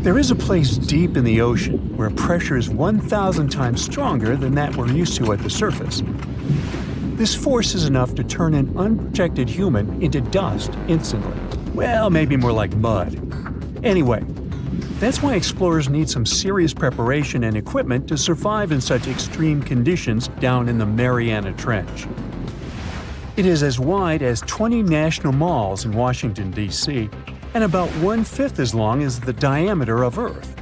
There is a place deep in the ocean where pressure is 1,000 times stronger than that we're used to at the surface. This force is enough to turn an unprotected human into dust instantly. Well, maybe more like mud. Anyway, that's why explorers need some serious preparation and equipment to survive in such extreme conditions down in the Mariana Trench. It is as wide as 20 national malls in Washington, D.C., and about 1/5 as long as the diameter of Earth.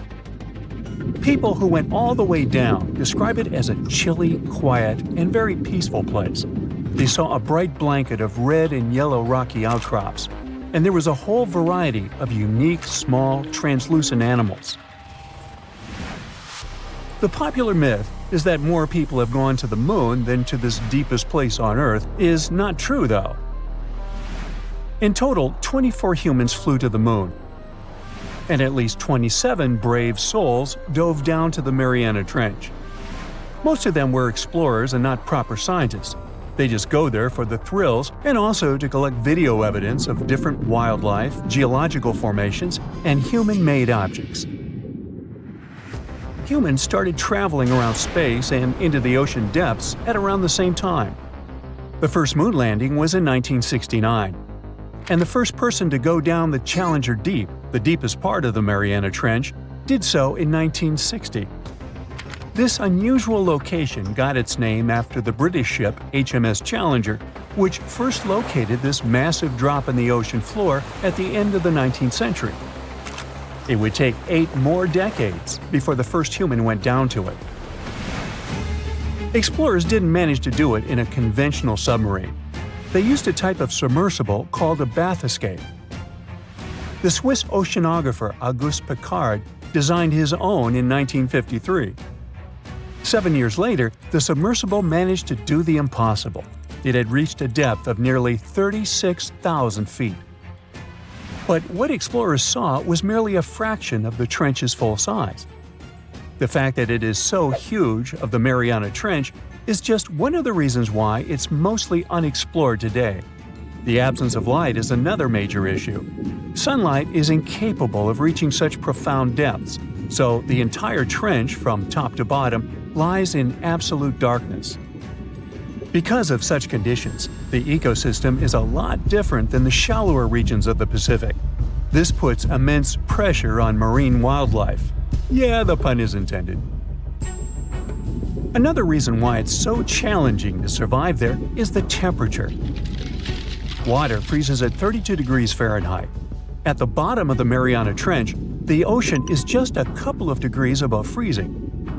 People who went all the way down describe it as a chilly, quiet, and very peaceful place. They saw a bright blanket of red and yellow rocky outcrops, and there was a whole variety of unique, small, translucent animals. The popular myth is that more people have gone to the moon than to this deepest place on Earth is not true, though. In total, 24 humans flew to the moon, and at least 27 brave souls dove down to the Mariana Trench. Most of them were explorers and not proper scientists. They just go there for the thrills and also to collect video evidence of different wildlife, geological formations, and human-made objects. Humans started traveling around space and into the ocean depths at around the same time. The first moon landing was in 1969. And the first person to go down the Challenger Deep, the deepest part of the Mariana Trench, did so in 1960. This unusual location got its name after the British ship HMS Challenger, which first located this massive drop in the ocean floor at the end of the 19th century. It would take 8 more decades before the first human went down to it. Explorers didn't manage to do it in a conventional submarine. They used a type of submersible called a bathyscaphe. The Swiss oceanographer Auguste Piccard designed his own in 1953. 7 years later, the submersible managed to do the impossible. It had reached a depth of nearly 36,000 feet. But what explorers saw was merely a fraction of the trench's full size. The fact that it is so huge of the Mariana Trench is just one of the reasons why it's mostly unexplored today. The absence of light is another major issue. Sunlight is incapable of reaching such profound depths, so the entire trench from top to bottom lies in absolute darkness. Because of such conditions, the ecosystem is a lot different than the shallower regions of the Pacific. This puts immense pressure on marine wildlife. Yeah, the pun is intended. Another reason why it's so challenging to survive there is the temperature. Water freezes at 32 degrees Fahrenheit. At the bottom of the Mariana Trench, the ocean is just a couple of degrees above freezing.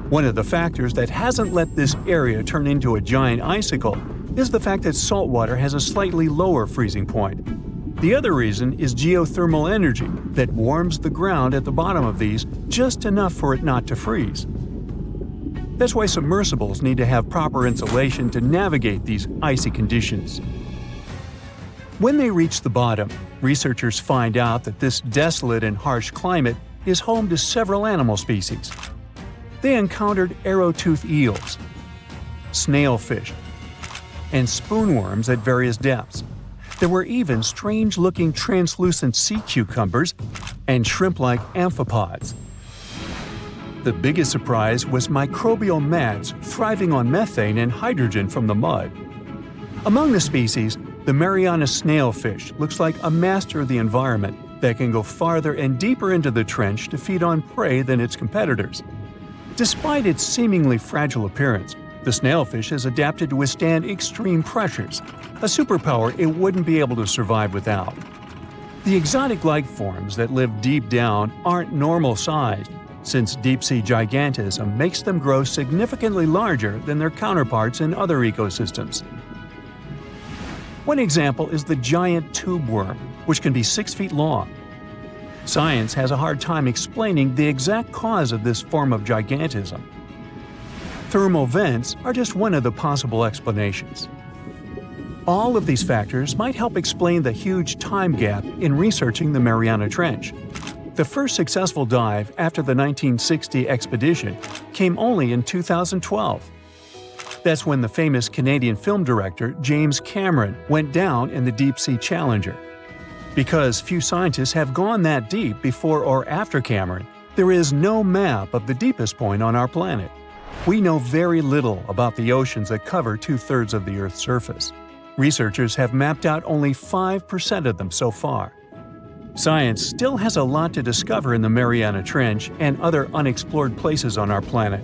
One of the factors that hasn't let this area turn into a giant icicle is the fact that salt water has a slightly lower freezing point. The other reason is geothermal energy that warms the ground at the bottom of these just enough for it not to freeze. That's why submersibles need to have proper insulation to navigate these icy conditions. When they reach the bottom, researchers find out that this desolate and harsh climate is home to several animal species. They encountered arrow-toothed eels, snailfish, and spoonworms at various depths. There were even strange-looking translucent sea cucumbers and shrimp-like amphipods. The biggest surprise was microbial mats thriving on methane and hydrogen from the mud. Among the species, the Mariana snailfish looks like a master of the environment that can go farther and deeper into the trench to feed on prey than its competitors. Despite its seemingly fragile appearance, the snailfish has adapted to withstand extreme pressures, a superpower it wouldn't be able to survive without. The exotic life forms that live deep down aren't normal-sized, since deep-sea gigantism makes them grow significantly larger than their counterparts in other ecosystems. One example is the giant tube worm, which can be 6 feet long. Science has a hard time explaining the exact cause of this form of gigantism. Thermal vents are just one of the possible explanations. All of these factors might help explain the huge time gap in researching the Mariana Trench. The first successful dive after the 1960 expedition came only in 2012. That's when the famous Canadian film director James Cameron went down in the deep-sea Challenger. Because few scientists have gone that deep before or after Cameron, There is no map of the deepest point on our planet. We know very little about the oceans that cover 2/3 of the Earth's surface. Researchers have mapped out only 5% of them so far. Science still has a lot to discover in the Mariana Trench and other unexplored places on our planet.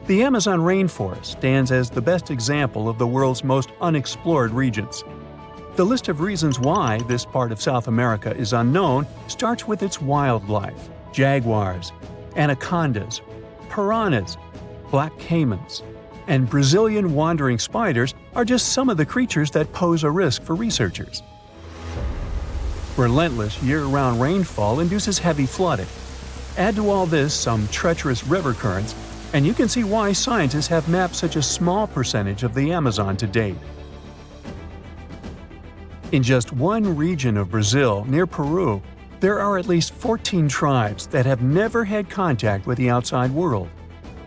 The Amazon rainforest stands as the best example of the world's most unexplored regions. The list of reasons why this part of South America is unknown starts with its wildlife: jaguars, anacondas, piranhas, black caimans, and Brazilian wandering spiders are just some of the creatures that pose a risk for researchers. Relentless year-round rainfall induces heavy flooding. Add to all this some treacherous river currents, and you can see why scientists have mapped such a small percentage of the Amazon to date. In just one region of Brazil, near Peru, there are at least 14 tribes that have never had contact with the outside world.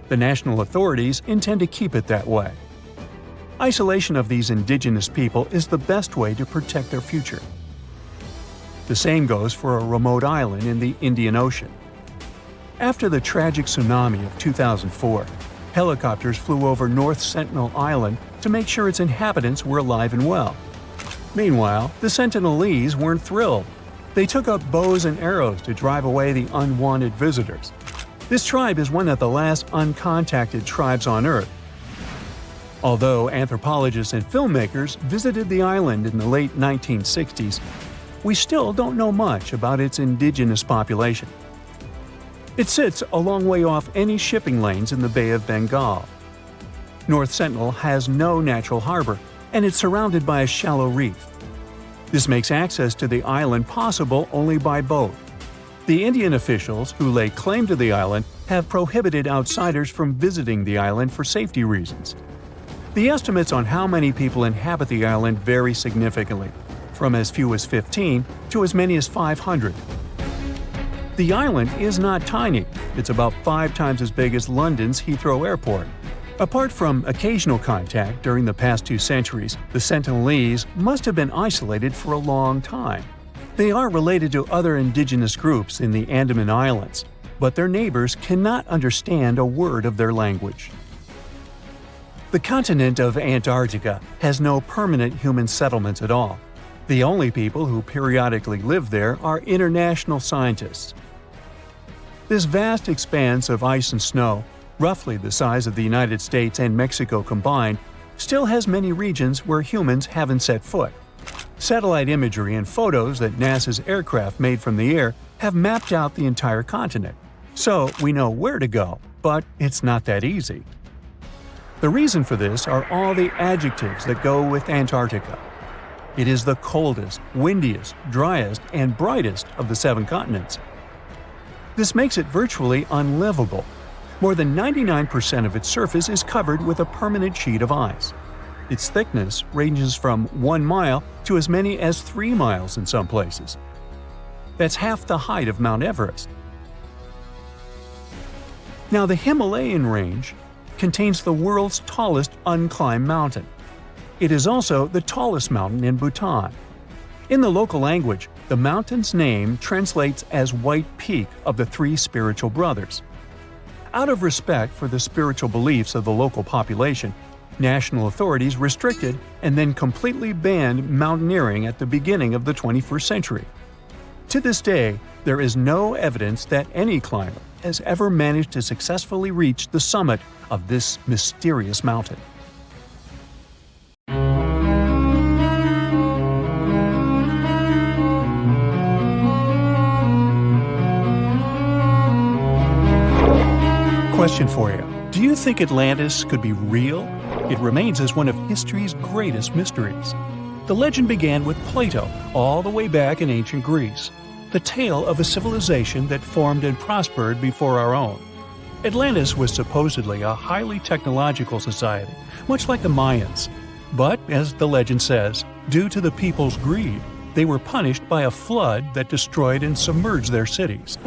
The national authorities intend to keep it that way. Isolation of these indigenous people is the best way to protect their future. The same goes for a remote island in the Indian Ocean. After the tragic tsunami of 2004, helicopters flew over North Sentinel Island to make sure its inhabitants were alive and well. Meanwhile, the Sentinelese weren't thrilled. They took up bows and arrows to drive away the unwanted visitors. This tribe is one of the last uncontacted tribes on Earth. Although anthropologists and filmmakers visited the island in the late 1960s, we still don't know much about its indigenous population. It sits a long way off any shipping lanes in the Bay of Bengal. North Sentinel has no natural harbor, and it's surrounded by a shallow reef. This makes access to the island possible only by boat. The Indian officials who lay claim to the island have prohibited outsiders from visiting the island for safety reasons. The estimates on how many people inhabit the island vary significantly, from as few as 15 to as many as 500. The island is not tiny. It's about 5 times as big as London's Heathrow Airport. Apart from occasional contact during the past 2 centuries, the Sentinelese must have been isolated for a long time. They are related to other indigenous groups in the Andaman Islands, but their neighbors cannot understand a word of their language. The continent of Antarctica has no permanent human settlements at all. The only people who periodically live there are international scientists. This vast expanse of ice and snow, roughly the size of the United States and Mexico combined, still has many regions where humans haven't set foot. Satellite imagery and photos that NASA's aircraft made from the air have mapped out the entire continent. So we know where to go, but it's not that easy. The reason for this are all the adjectives that go with Antarctica. It is the coldest, windiest, driest, and brightest of the 7 continents. This makes it virtually unlivable. More than 99% of its surface is covered with a permanent sheet of ice. Its thickness ranges from 1 mile to as many as 3 miles in some places. That's half the height of Mount Everest. Now, the Himalayan range contains the world's tallest unclimbed mountain. It is also the tallest mountain in Bhutan. In the local language, the mountain's name translates as White Peak of the 3 spiritual brothers. Out of respect for the spiritual beliefs of the local population, national authorities restricted and then completely banned mountaineering at the beginning of the 21st century. To this day, there is no evidence that any climber has ever managed to successfully reach the summit of this mysterious mountain. Question for you. Do you think Atlantis could be real? It remains as one of history's greatest mysteries. The legend began with Plato all the way back in ancient Greece. The tale of a civilization that formed and prospered before our own. Atlantis was supposedly a highly technological society, much like the Mayans. But, as the legend says, due to the people's greed, they were punished by a flood that destroyed and submerged their cities.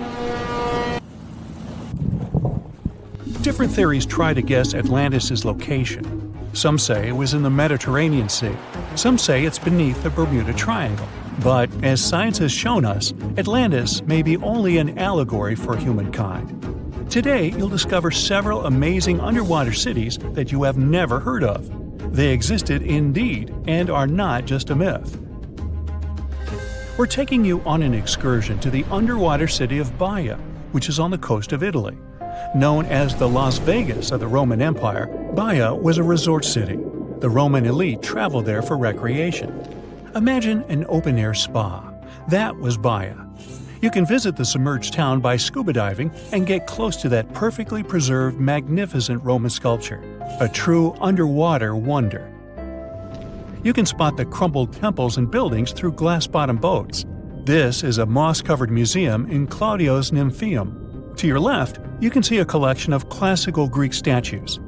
Different theories try to guess Atlantis' location. Some say it was in the Mediterranean Sea. Some say it's beneath the Bermuda Triangle. But as science has shown us, Atlantis may be only an allegory for humankind. Today, you'll discover several amazing underwater cities that you have never heard of. They existed indeed and are not just a myth. We're taking you on an excursion to the underwater city of Baia, which is on the coast of Italy. Known as the Las Vegas of the Roman Empire, Baia was a resort city. The Roman elite traveled there for recreation. Imagine an open-air spa. That was Baia. You can visit the submerged town by scuba diving and get close to that perfectly preserved, magnificent Roman sculpture, a true underwater wonder. You can spot the crumbled temples and buildings through glass-bottom boats. This is a moss-covered museum in Claudio's Nymphaeum. To your left, you can see a collection of classical Greek statues.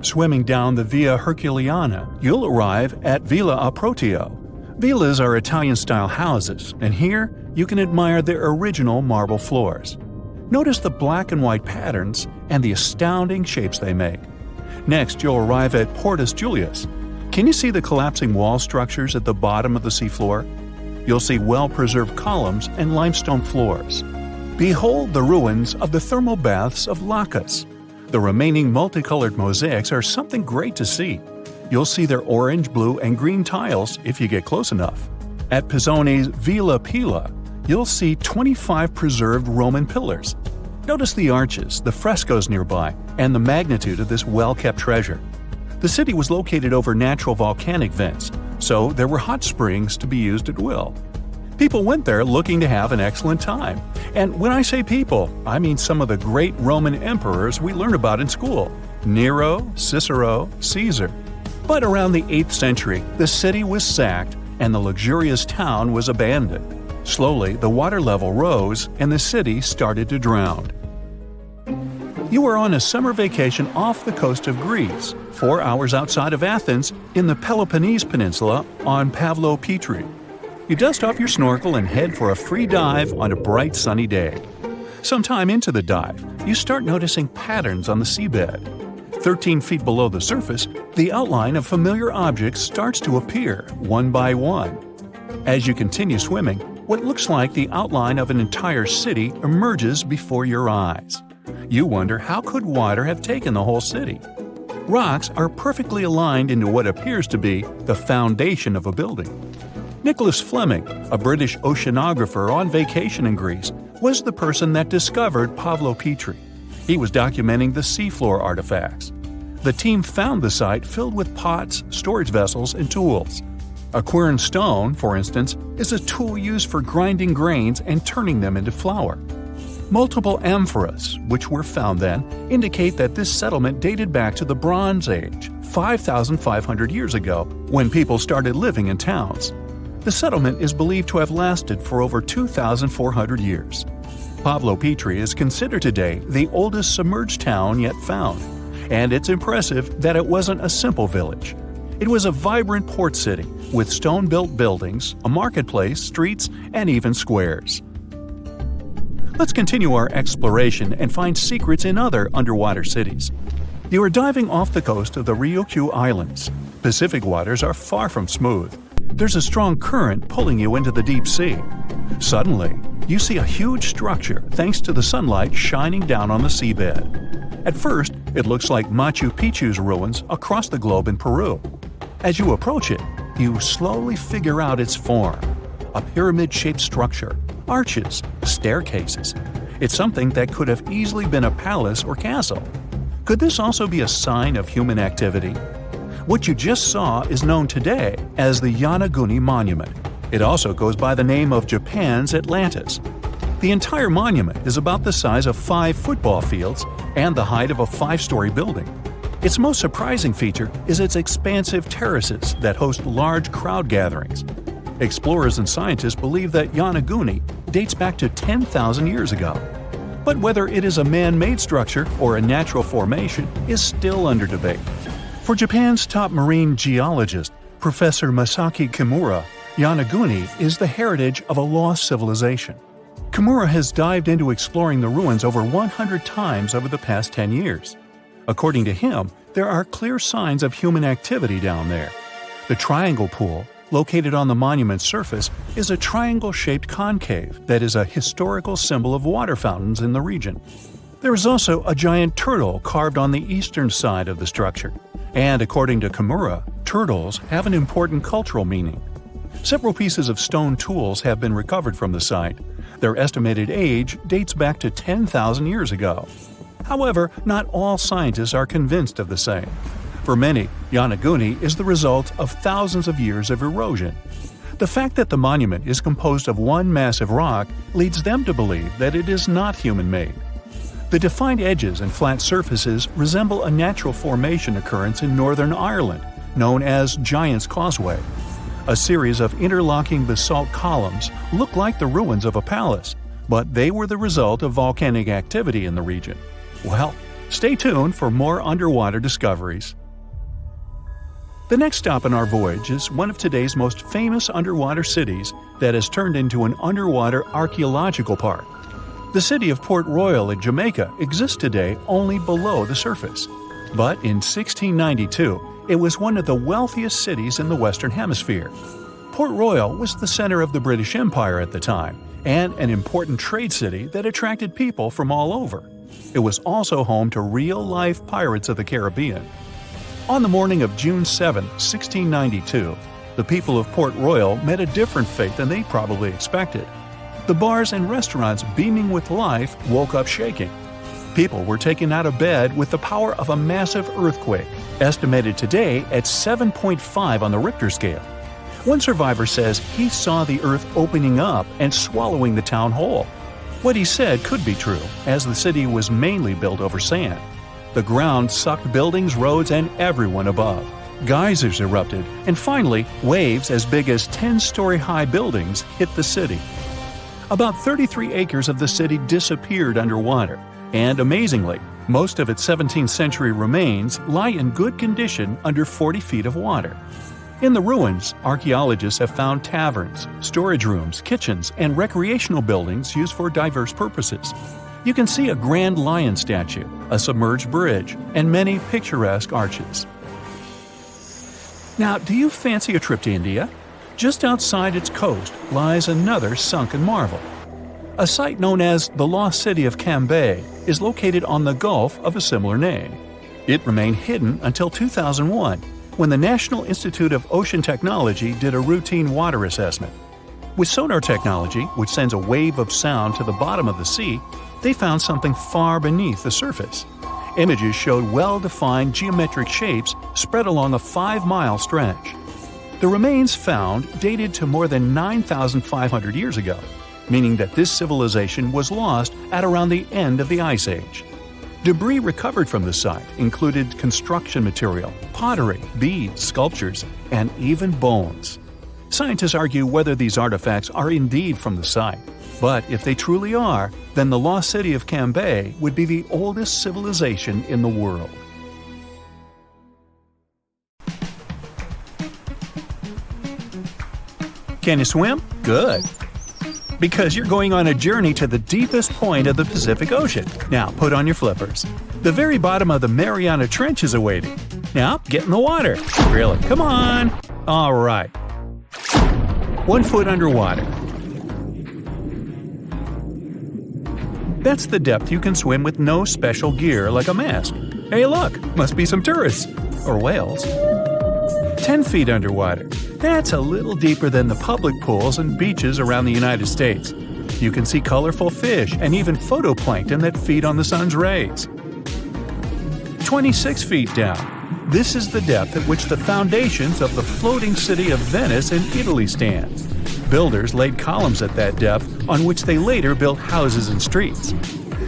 Swimming down the Via Herculeana, you'll arrive at Villa Aprotio. Villas are Italian-style houses, and here you can admire their original marble floors. Notice the black and white patterns and the astounding shapes they make. Next, you'll arrive at Portus Julius. Can you see the collapsing wall structures at the bottom of the seafloor? You'll see well-preserved columns and limestone floors. Behold the ruins of the thermal baths of Lacus. The remaining multicolored mosaics are something great to see. You'll see their orange, blue, and green tiles if you get close enough. At Pisoni's Villa Pila, you'll see 25 preserved Roman pillars. Notice the arches, the frescoes nearby, and the magnitude of this well-kept treasure. The city was located over natural volcanic vents, so there were hot springs to be used at will. People went there looking to have an excellent time. And when I say people, I mean some of the great Roman emperors we learned about in school: Nero, Cicero, Caesar. But around the 8th century, the city was sacked and the luxurious town was abandoned. Slowly, the water level rose and the city started to drown. You are on a summer vacation off the coast of Greece, 4 hours outside of Athens, in the Peloponnese Peninsula on Pavlopetri. You dust off your snorkel and head for a free dive on a bright sunny day. Sometime into the dive, you start noticing patterns on the seabed. 13 feet below the surface, the outline of familiar objects starts to appear, one by one. As you continue swimming, what looks like the outline of an entire city emerges before your eyes. You wonder, how could water have taken the whole city? Rocks are perfectly aligned into what appears to be the foundation of a building. Nicholas Fleming, a British oceanographer on vacation in Greece, was the person that discovered Pavlopetri. He was documenting the seafloor artifacts. The team found the site filled with pots, storage vessels, and tools. A quern stone, for instance, is a tool used for grinding grains and turning them into flour. Multiple amphoras, which were found then, indicate that this settlement dated back to the Bronze Age, 5,500 years ago, when people started living in towns. The settlement is believed to have lasted for over 2,400 years. Pavlopetri is considered today the oldest submerged town yet found, and it's impressive that it wasn't a simple village. It was a vibrant port city with stone-built buildings, a marketplace, streets, and even squares. Let's continue our exploration and find secrets in other underwater cities. You are diving off the coast of the Ryukyu Islands. Pacific waters are far from smooth. There's a strong current pulling you into the deep sea. Suddenly, you see a huge structure thanks to the sunlight shining down on the seabed. At first, it looks like Machu Picchu's ruins across the globe in Peru. As you approach it, you slowly figure out its form. A pyramid-shaped structure, arches, staircases. It's something that could have easily been a palace or castle. Could this also be a sign of human activity? What you just saw is known today as the Yonaguni Monument. It also goes by the name of Japan's Atlantis. The entire monument is about the size of 5 football fields and the height of a 5-story building. Its most surprising feature is its expansive terraces that host large crowd gatherings. Explorers and scientists believe that Yonaguni dates back to 10,000 years ago. But whether it is a man-made structure or a natural formation is still under debate. For Japan's top marine geologist, Professor Masaki Kimura, Yonaguni is the heritage of a lost civilization. Kimura has dived into exploring the ruins over 100 times over the past 10 years. According to him, there are clear signs of human activity down there. The Triangle Pool, located on the monument's surface, is a triangle-shaped concave that is a historical symbol of water fountains in the region. There is also a giant turtle carved on the eastern side of the structure, and according to Kimura, turtles have an important cultural meaning. Several pieces of stone tools have been recovered from the site. Their estimated age dates back to 10,000 years ago. However, not all scientists are convinced of the same. For many, Yonaguni is the result of thousands of years of erosion. The fact that the monument is composed of one massive rock leads them to believe that it is not human-made. The defined edges and flat surfaces resemble a natural formation occurrence in Northern Ireland, known as Giant's Causeway. A series of interlocking basalt columns look like the ruins of a palace, but they were the result of volcanic activity in the region. Well, stay tuned for more underwater discoveries. The next stop on our voyage is one of today's most famous underwater cities that has turned into an underwater archaeological park. The city of Port Royal in Jamaica exists today only below the surface. But in 1692, it was one of the wealthiest cities in the Western Hemisphere. Port Royal was the center of the British Empire at the time, and an important trade city that attracted people from all over. It was also home to real-life pirates of the Caribbean. On the morning of June 7, 1692, the people of Port Royal met a different fate than they probably expected. The bars and restaurants beaming with life woke up shaking. People were taken out of bed with the power of a massive earthquake, estimated today at 7.5 on the Richter scale. One survivor says he saw the earth opening up and swallowing the town whole. What he said could be true, as the city was mainly built over sand. The ground sucked buildings, roads, and everyone above. Geysers erupted, and finally, waves as big as 10-story-high buildings hit the city. About 33 acres of the city disappeared underwater, and amazingly, most of its 17th century remains lie in good condition under 40 feet of water. In the ruins, archaeologists have found taverns, storage rooms, kitchens, and recreational buildings used for diverse purposes. You can see a grand lion statue, a submerged bridge, and many picturesque arches. Now, do you fancy a trip to India? Just outside its coast lies another sunken marvel. A site known as the Lost City of Cambay is located on the Gulf of a similar name. It remained hidden until 2001, when the National Institute of Ocean Technology did a routine water assessment. With sonar technology, which sends a wave of sound to the bottom of the sea, they found something far beneath the surface. Images showed well-defined geometric shapes spread along a 5-mile stretch. The remains found dated to more than 9,500 years ago, meaning that this civilization was lost at around the end of the Ice Age. Debris recovered from the site included construction material, pottery, beads, sculptures, and even bones. Scientists argue whether these artifacts are indeed from the site, but if they truly are, then the Lost City of Cambay would be the oldest civilization in the world. Can you swim? Good. Because you're going on a journey to the deepest point of the Pacific Ocean. Now, put on your flippers. The very bottom of the Mariana Trench is awaiting. Now, get in the water. Really, come on. All right. 1 foot underwater. That's the depth you can swim with no special gear like a mask. Hey look, must be some tourists. Or whales. 10 feet underwater. That's a little deeper than the public pools and beaches around the United States. You can see colorful fish and even phytoplankton that feed on the sun's rays. 26 feet down. This is the depth at which the foundations of the floating city of Venice in Italy stand. Builders laid columns at that depth on which they later built houses and streets.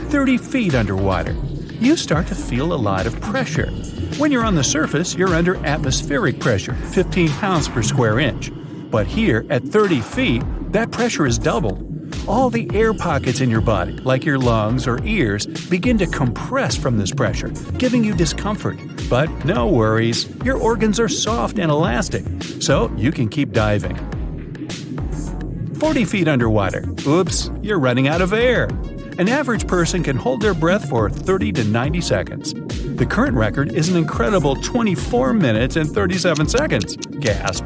30 feet underwater. You start to feel a lot of pressure. When you're on the surface, you're under atmospheric pressure, 15 pounds per square inch. But here, at 30 feet, that pressure is doubled. All the air pockets in your body, like your lungs or ears, begin to compress from this pressure, giving you discomfort. But no worries, your organs are soft and elastic, so you can keep diving. 40 feet underwater. Oops, you're running out of air. An average person can hold their breath for 30 to 90 seconds. The current record is an incredible 24 minutes and 37 seconds. Gasp.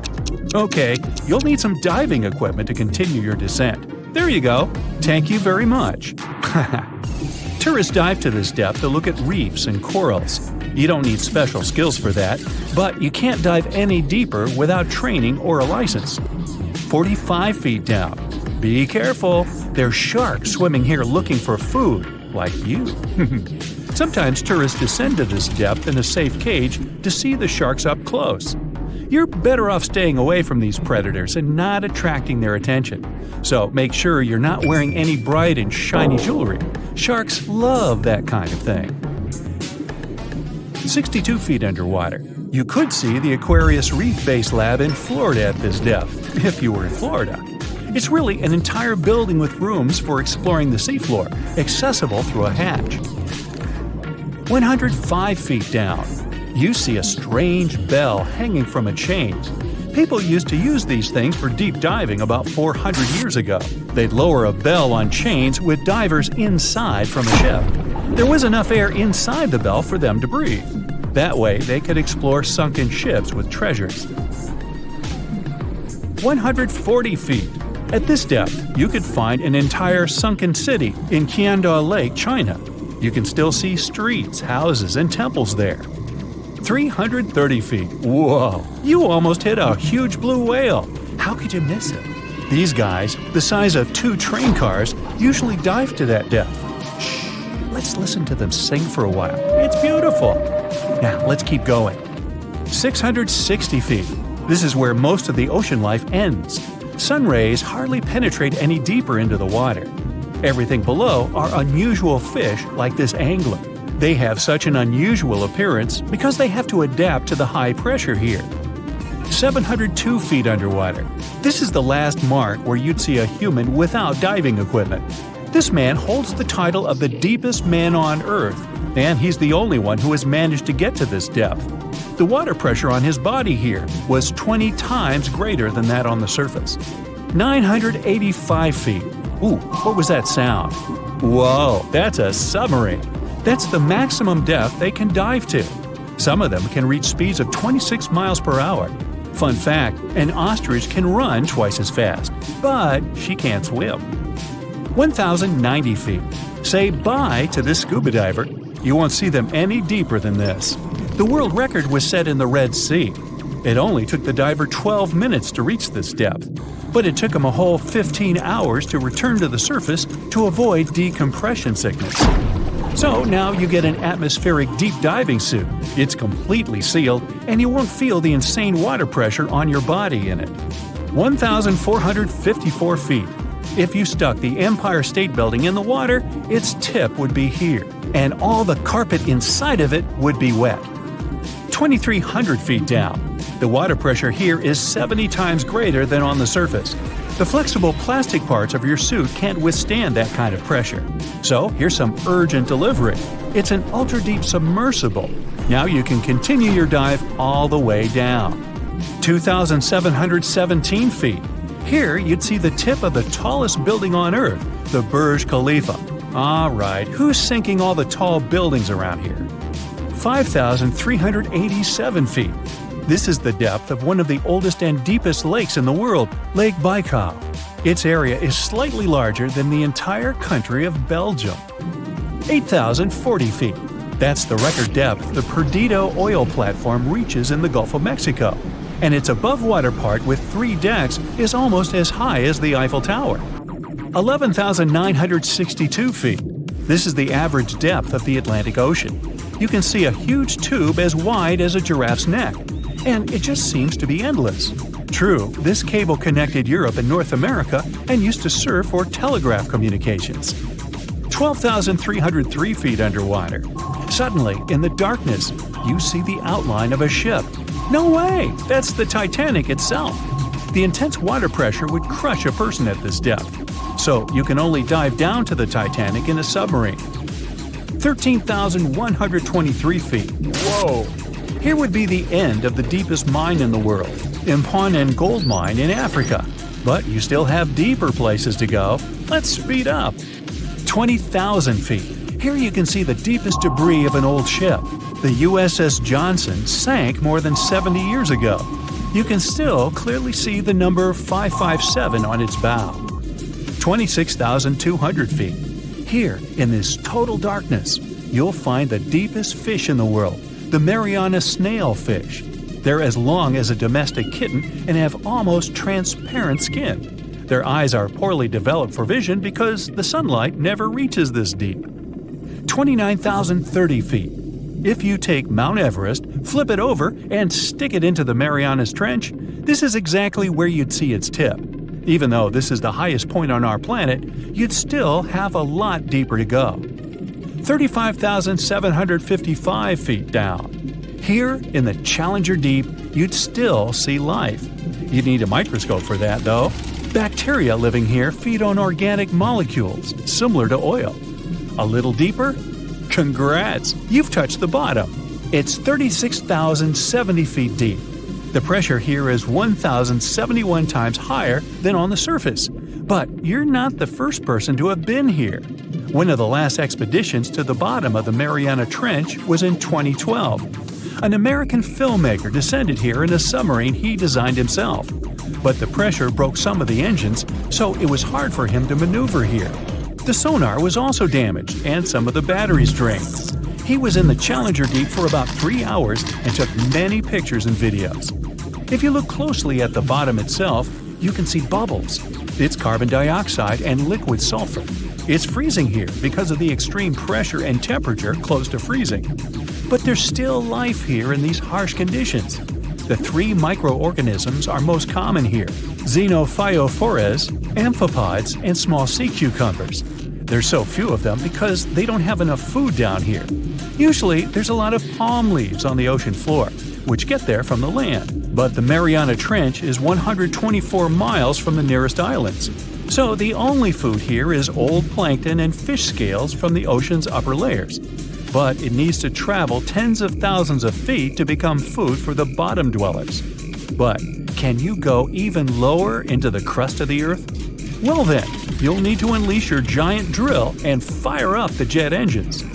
Okay, you'll need some diving equipment to continue your descent. There you go. Thank you very much. Tourists dive to this depth to look at reefs and corals. You don't need special skills for that, but you can't dive any deeper without training or a license. 45 feet down. Be careful. There's sharks swimming here looking for food, like you. Sometimes tourists descend to this depth in a safe cage to see the sharks up close. You're better off staying away from these predators and not attracting their attention. So make sure you're not wearing any bright and shiny jewelry. Sharks love that kind of thing. 62 feet underwater. You could see the Aquarius Reef Base Lab in Florida at this depth, if you were in Florida. It's really an entire building with rooms for exploring the seafloor, accessible through a hatch. 105 feet down. You see a strange bell hanging from a chain. People used to use these things for deep diving about 400 years ago. They'd lower a bell on chains with divers inside from a ship. There was enough air inside the bell for them to breathe. That way, they could explore sunken ships with treasures. 140 feet. At this depth, you could find an entire sunken city in Qianda Lake, China. You can still see streets, houses, and temples there. 330 feet. Whoa! You almost hit a huge blue whale. How could you miss it? These guys, the size of 2 train cars, usually dive to that depth. Shh! Let's listen to them sing for a while. It's beautiful. Now, let's keep going. 660 feet. This is where most of the ocean life ends. Sun rays hardly penetrate any deeper into the water. Everything below are unusual fish like this angler. They have such an unusual appearance because they have to adapt to the high pressure here. 702 feet underwater. This is the last mark where you'd see a human without diving equipment. This man holds the title of the deepest man on Earth, and he's the only one who has managed to get to this depth. The water pressure on his body here was 20 times greater than that on the surface. 985 feet. Ooh, what was that sound? Whoa, that's a submarine. That's the maximum depth they can dive to. Some of them can reach speeds of 26 miles per hour. Fun fact, an ostrich can run twice as fast, but she can't swim. 1,090 feet. Say bye to this scuba diver. You won't see them any deeper than this. The world record was set in the Red Sea. It only took the diver 12 minutes to reach this depth, but it took him a whole 15 hours to return to the surface to avoid decompression sickness. So now you get an atmospheric deep diving suit. It's completely sealed, and you won't feel the insane water pressure on your body in it. 1,454 feet. If you stuck the Empire State Building in the water, its tip would be here, and all the carpet inside of it would be wet. 2,300 feet down. The water pressure here is 70 times greater than on the surface. The flexible plastic parts of your suit can't withstand that kind of pressure. So here's some urgent delivery. It's an ultra-deep submersible. Now you can continue your dive all the way down. 2,717 feet. Here you'd see the tip of the tallest building on Earth, the Burj Khalifa. Alright, who's sinking all the tall buildings around here? 5,387 feet. This is the depth of one of the oldest and deepest lakes in the world, Lake Baikal. Its area is slightly larger than the entire country of Belgium. 8,040 feet. That's the record depth the Predates oil platform reaches in the Gulf of Mexico, and its above-water part with 3 decks is almost as high as the Eiffel Tower. 11,962 feet. This is the average depth of the Atlantic Ocean. You can see a huge tube as wide as a giraffe's neck, and it just seems to be endless. True, this cable connected Europe and North America and used to serve for telegraph communications. 12,303 feet underwater. Suddenly, in the darkness, you see the outline of a ship. No way! That's the Titanic itself. The intense water pressure would crush a person at this depth, so you can only dive down to the Titanic in a submarine. 13,123 feet. Whoa! Here would be the end of the deepest mine in the world, Imponen Gold Mine in Africa. But you still have deeper places to go. Let's speed up. 20,000 feet. Here you can see the deepest debris of an old ship. The USS Johnson sank more than 70 years ago. you can still clearly see the number 557 on its bow. 26,200 feet. Here, in this total darkness, you'll find the deepest fish in the world, the Mariana snailfish. They're as long as a domestic kitten and have almost transparent skin. Their eyes are poorly developed for vision because the sunlight never reaches this deep. 29,030 feet. If you take Mount Everest, flip it over, and stick it into the Marianas Trench, this is exactly where you'd see its tip. Even though this is the highest point on our planet, you'd still have a lot deeper to go. 35,755 feet down. Here, in the Challenger Deep, you'd still see life. You'd need a microscope for that, though. Bacteria living here feed on organic molecules, similar to oil. A little deeper? Congrats! You've touched the bottom. It's 36,070 feet deep. The pressure here is 1,071 times higher than on the surface. But you're not the first person to have been here. One of the last expeditions to the bottom of the Mariana Trench was in 2012. An American filmmaker descended here in a submarine he designed himself. But the pressure broke some of the engines, so it was hard for him to maneuver here. The sonar was also damaged, and some of the batteries drained. He was in the Challenger Deep for about 3 hours and took many pictures and videos. If you look closely at the bottom itself, you can see bubbles. It's carbon dioxide and liquid sulfur. It's freezing here because of the extreme pressure and temperature close to freezing. But there's still life here in these harsh conditions. The 3 microorganisms are most common here: xenophytophores, amphipods, and small sea cucumbers. There's so few of them because they don't have enough food down here. Usually, there's a lot of palm leaves on the ocean floor, which get there from the land. But the Mariana Trench is 124 miles from the nearest islands. So the only food here is old plankton and fish scales from the ocean's upper layers. But it needs to travel tens of thousands of feet to become food for the bottom dwellers. But can you go even lower into the crust of the Earth? Well then, you'll need to unleash your giant drill and fire up the jet engines.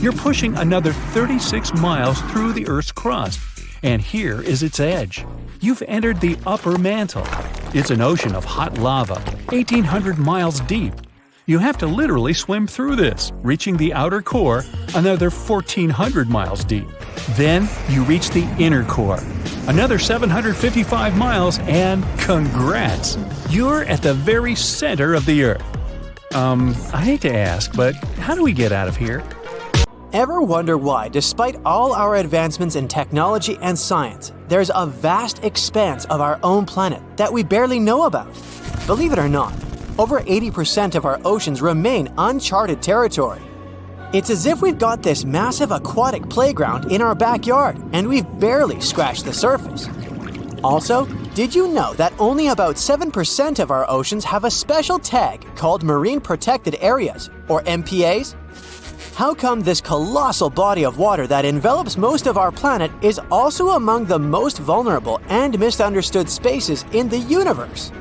You're pushing another 36 miles through the Earth's crust, and here is its edge. You've entered the upper mantle. It's an ocean of hot lava, 1,800 miles deep. You have to literally swim through this, reaching the outer core, another 1,400 miles deep. Then you reach the inner core, another 755 miles, and congrats! You're at the very center of the Earth. I hate to ask, but how do we get out of here? Ever wonder why, despite all our advancements in technology and science, there's a vast expanse of our own planet that we barely know about? Believe it or not, over 80% of our oceans remain uncharted territory. It's as if we've got this massive aquatic playground in our backyard, and we've barely scratched the surface. Also, did you know that only about 7% of our oceans have a special tag called Marine Protected Areas, or MPAs? How come this colossal body of water that envelops most of our planet is also among the most vulnerable and misunderstood spaces in the universe?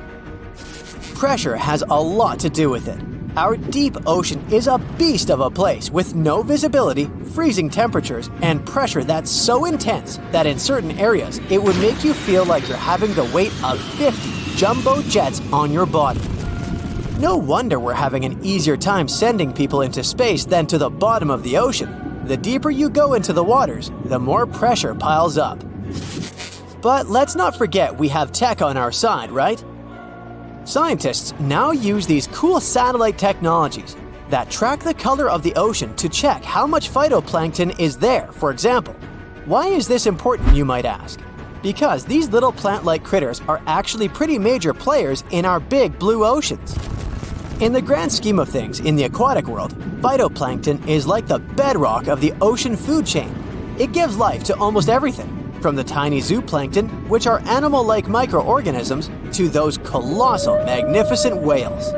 Pressure has a lot to do with it. Our deep ocean is a beast of a place with no visibility, freezing temperatures, and pressure that's so intense that in certain areas it would make you feel like you're having the weight of 50 jumbo jets on your body. No wonder we're having an easier time sending people into space than to the bottom of the ocean. The deeper you go into the waters, the more pressure piles up. But let's not forget we have tech on our side, right? Scientists now use these cool satellite technologies that track the color of the ocean to check how much phytoplankton is there, for example. Why is this important, you might ask? Because these little plant-like critters are actually pretty major players in our big blue oceans. In the grand scheme of things in the aquatic world, phytoplankton is like the bedrock of the ocean food chain. It gives life to almost everything, from the tiny zooplankton, which are animal-like microorganisms, to those colossal, magnificent whales.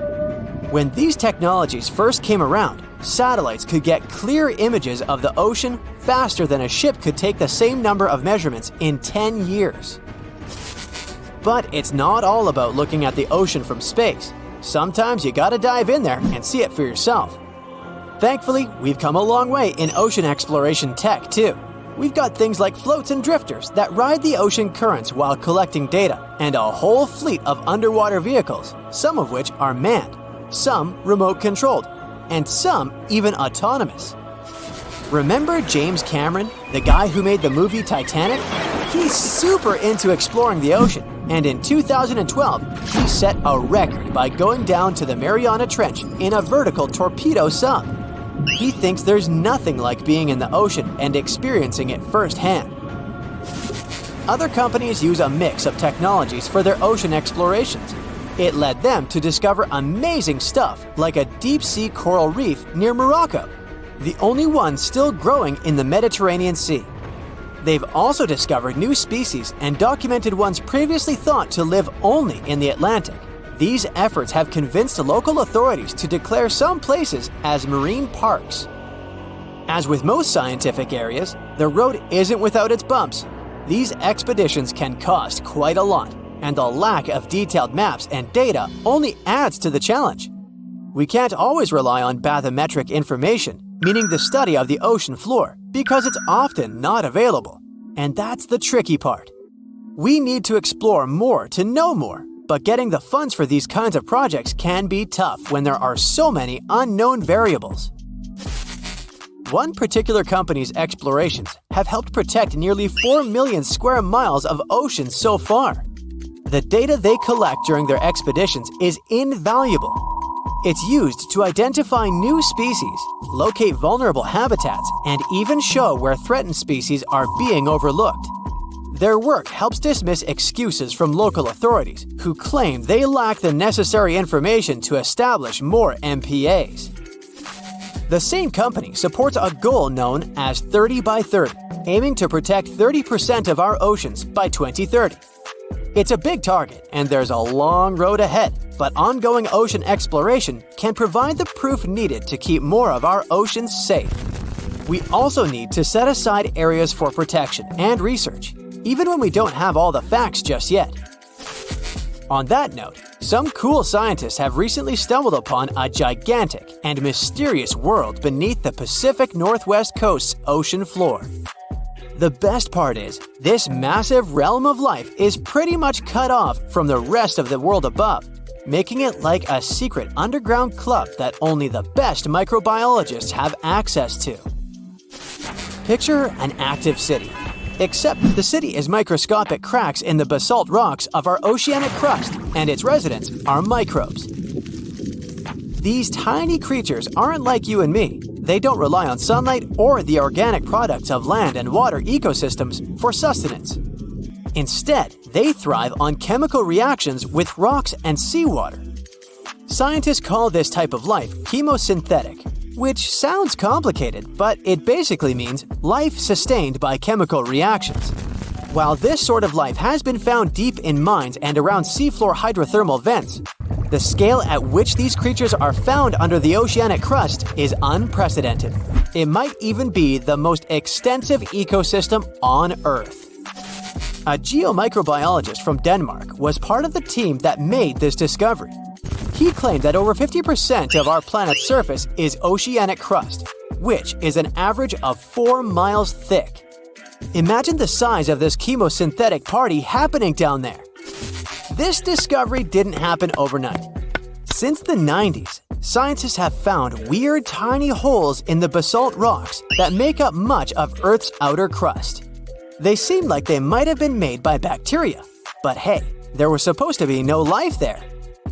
When these technologies first came around, satellites could get clear images of the ocean faster than a ship could take the same number of measurements in 10 years. But it's not all about looking at the ocean from space. Sometimes you gotta dive in there and see it for yourself. Thankfully, we've come a long way in ocean exploration tech too. We've got things like floats and drifters that ride the ocean currents while collecting data, and a whole fleet of underwater vehicles, some of which are manned, some remote-controlled, and some even autonomous. Remember James Cameron, the guy who made the movie Titanic? He's super into exploring the ocean, and in 2012, he set a record by going down to the Mariana Trench in a vertical torpedo sub. He thinks there's nothing like being in the ocean and experiencing it firsthand. Other companies use a mix of technologies for their ocean explorations. It led them to discover amazing stuff like a deep-sea coral reef near Morocco, the only one still growing in the Mediterranean Sea. They've also discovered new species and documented ones previously thought to live only in the Atlantic. These efforts have convinced local authorities to declare some places as marine parks. As with most scientific areas, the road isn't without its bumps. These expeditions can cost quite a lot, and the lack of detailed maps and data only adds to the challenge. We can't always rely on bathymetric information, meaning the study of the ocean floor, because it's often not available. And that's the tricky part. We need to explore more to know more, but getting the funds for these kinds of projects can be tough when there are so many unknown variables. One particular company's explorations have helped protect nearly 4 million square miles of ocean so far. The data they collect during their expeditions is invaluable. It's used to identify new species, locate vulnerable habitats, and even show where threatened species are being overlooked. Their work helps dismiss excuses from local authorities who claim they lack the necessary information to establish more MPAs. The same company supports a goal known as 30 by 30, aiming to protect 30% of our oceans by 2030. It's a big target, and there's a long road ahead, but ongoing ocean exploration can provide the proof needed to keep more of our oceans safe. We also need to set aside areas for protection and research, even when we don't have all the facts just yet. On that note, some cool scientists have recently stumbled upon a gigantic and mysterious world beneath the Pacific Northwest coast's ocean floor. The best part is, this massive realm of life is pretty much cut off from the rest of the world above, making it like a secret underground club that only the best microbiologists have access to. Picture an active city, except the city is microscopic cracks in the basalt rocks of our oceanic crust, and its residents are microbes. These tiny creatures aren't like you and me. They don't rely on sunlight or the organic products of land and water ecosystems for sustenance. Instead, they thrive on chemical reactions with rocks and seawater. Scientists call this type of life chemosynthetic, which sounds complicated, but it basically means life sustained by chemical reactions. While this sort of life has been found deep in mines and around seafloor hydrothermal vents, the scale at which these creatures are found under the oceanic crust is unprecedented. It might even be the most extensive ecosystem on Earth. A geomicrobiologist from Denmark was part of the team that made this discovery. He claimed that over 50% of our planet's surface is oceanic crust, which is an average of 4 miles thick. Imagine the size of this chemosynthetic party happening down there. This discovery didn't happen overnight. Since the 90s, scientists have found weird tiny holes in the basalt rocks that make up much of Earth's outer crust. They seem like they might have been made by bacteria, but hey, there was supposed to be no life there.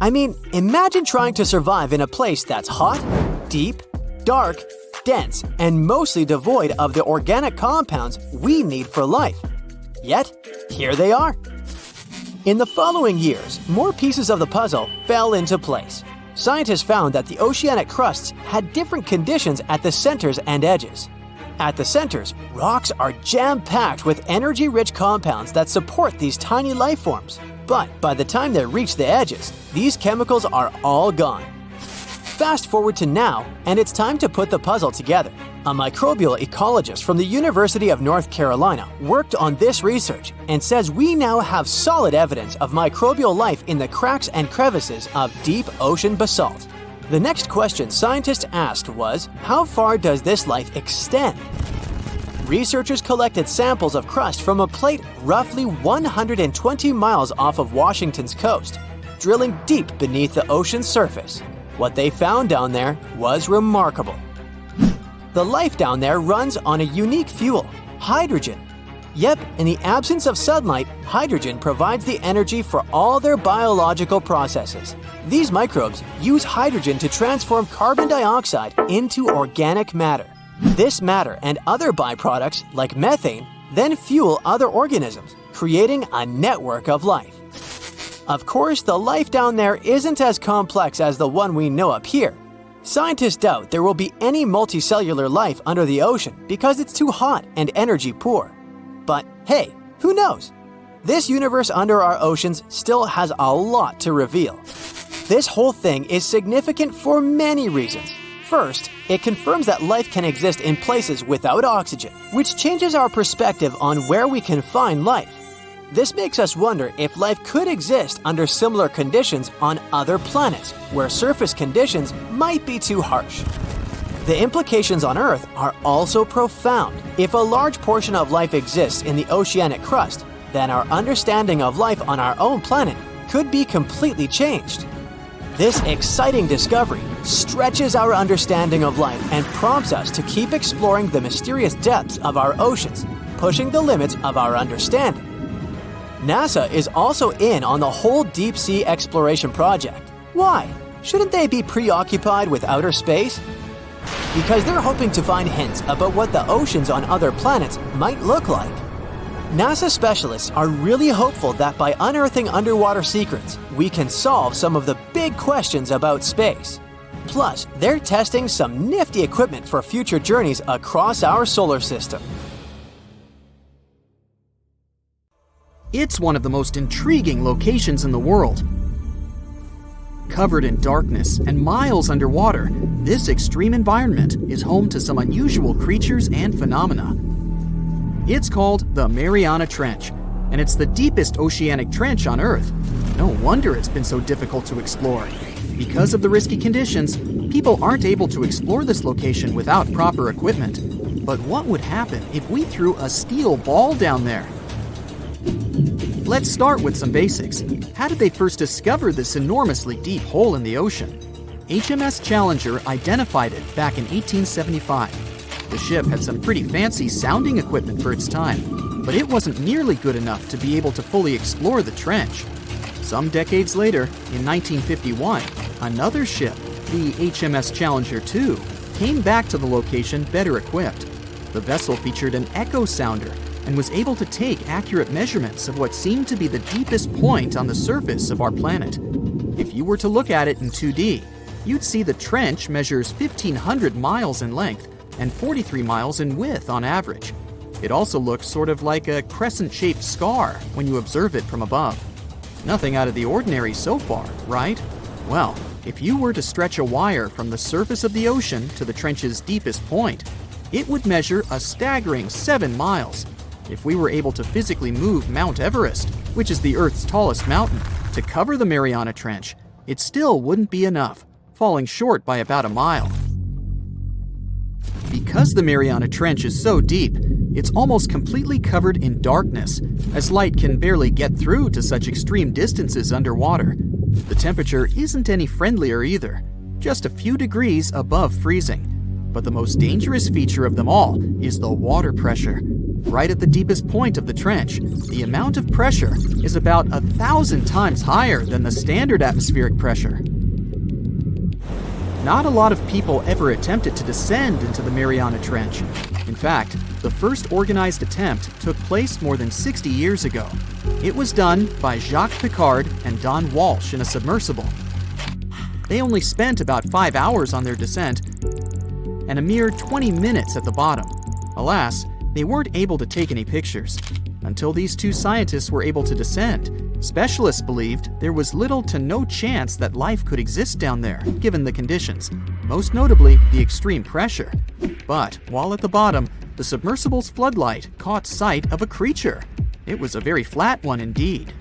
I mean, imagine trying to survive in a place that's hot, deep, dark, dense, and mostly devoid of the organic compounds we need for life. Yet, here they are. In the following years, more pieces of the puzzle fell into place. Scientists found that the oceanic crusts had different conditions at the centers and edges. At the centers, rocks are jam-packed with energy-rich compounds that support these tiny life forms. But by the time they reach the edges, these chemicals are all gone. Fast forward to now, and it's time to put the puzzle together. A microbial ecologist from the University of North Carolina worked on this research and says we now have solid evidence of microbial life in the cracks and crevices of deep ocean basalt. The next question scientists asked was, how far does this life extend? researchers collected samples of crust from a plate roughly 120 miles off of Washington's coast, drilling deep beneath the ocean's surface. What they found down there was remarkable. The life down there runs on a unique fuel, hydrogen. Yep, in the absence of sunlight, hydrogen provides the energy for all their biological processes. These microbes use hydrogen to transform carbon dioxide into organic matter. This matter and other byproducts, like methane, then fuel other organisms, creating a network of life. Of course, the life down there isn't as complex as the one we know up here. Scientists doubt there will be any multicellular life under the ocean because it's too hot and energy poor. But hey, who knows? This universe under our oceans still has a lot to reveal. This whole thing is significant for many reasons. First, it confirms that life can exist in places without oxygen, which changes our perspective on where we can find life. This makes us wonder if life could exist under similar conditions on other planets, where surface conditions might be too harsh. The implications on Earth are also profound. If a large portion of life exists in the oceanic crust, then our understanding of life on our own planet could be completely changed. This exciting discovery stretches our understanding of life and prompts us to keep exploring the mysterious depths of our oceans, pushing the limits of our understanding. NASA is also in on the whole deep sea exploration project. Why? Shouldn't they be preoccupied with outer space? Because they're hoping to find hints about what the oceans on other planets might look like. NASA specialists are really hopeful that by unearthing underwater secrets, we can solve some of the big questions about space. Plus, they're testing some nifty equipment for future journeys across our solar system. It's one of the most intriguing locations in the world. Covered in darkness and miles underwater, this extreme environment is home to some unusual creatures and phenomena. It's called the Mariana Trench, and it's the deepest oceanic trench on Earth. No wonder it's been so difficult to explore. Because of the risky conditions, people aren't able to explore this location without proper equipment. But what would happen if we threw a steel ball down there? Let's start with some basics. How did they first discover this enormously deep hole in the ocean? HMS Challenger identified it back in 1875. The ship had some pretty fancy sounding equipment for its time, but it wasn't nearly good enough to be able to fully explore the trench. Some decades later, in 1951, another ship, the HMS Challenger 2, came back to the location better equipped. The vessel featured an echo sounder and was able to take accurate measurements of what seemed to be the deepest point on the surface of our planet. If you were to look at it in 2D, you'd see the trench measures 1,500 miles in length and 43 miles in width on average. It also looks sort of like a crescent-shaped scar when you observe it from above. Nothing out of the ordinary so far, right? Well, if you were to stretch a wire from the surface of the ocean to the trench's deepest point, it would measure a staggering 7 miles. If we were able to physically move Mount Everest, which is the Earth's tallest mountain, to cover the Mariana Trench, it still wouldn't be enough, falling short by about a mile. Because the Mariana Trench is so deep, it's almost completely covered in darkness, as light can barely get through to such extreme distances underwater. The temperature isn't any friendlier either, just a few degrees above freezing. But the most dangerous feature of them all is the water pressure. Right at the deepest point of the trench, the amount of pressure is about 1,000 times higher than the standard atmospheric pressure. Not a lot of people ever attempted to descend into the Mariana Trench. In fact, the first organized attempt took place more than 60 years ago. It was done by Jacques Piccard and Don Walsh in a submersible. They only spent about 5 hours on their descent and a mere 20 minutes at the bottom. Alas, they weren't able to take any pictures. Until these two scientists were able to descend, specialists believed there was little to no chance that life could exist down there, given the conditions, most notably the extreme pressure. But while at the bottom, the submersible's floodlight caught sight of a creature. It was a very flat one indeed.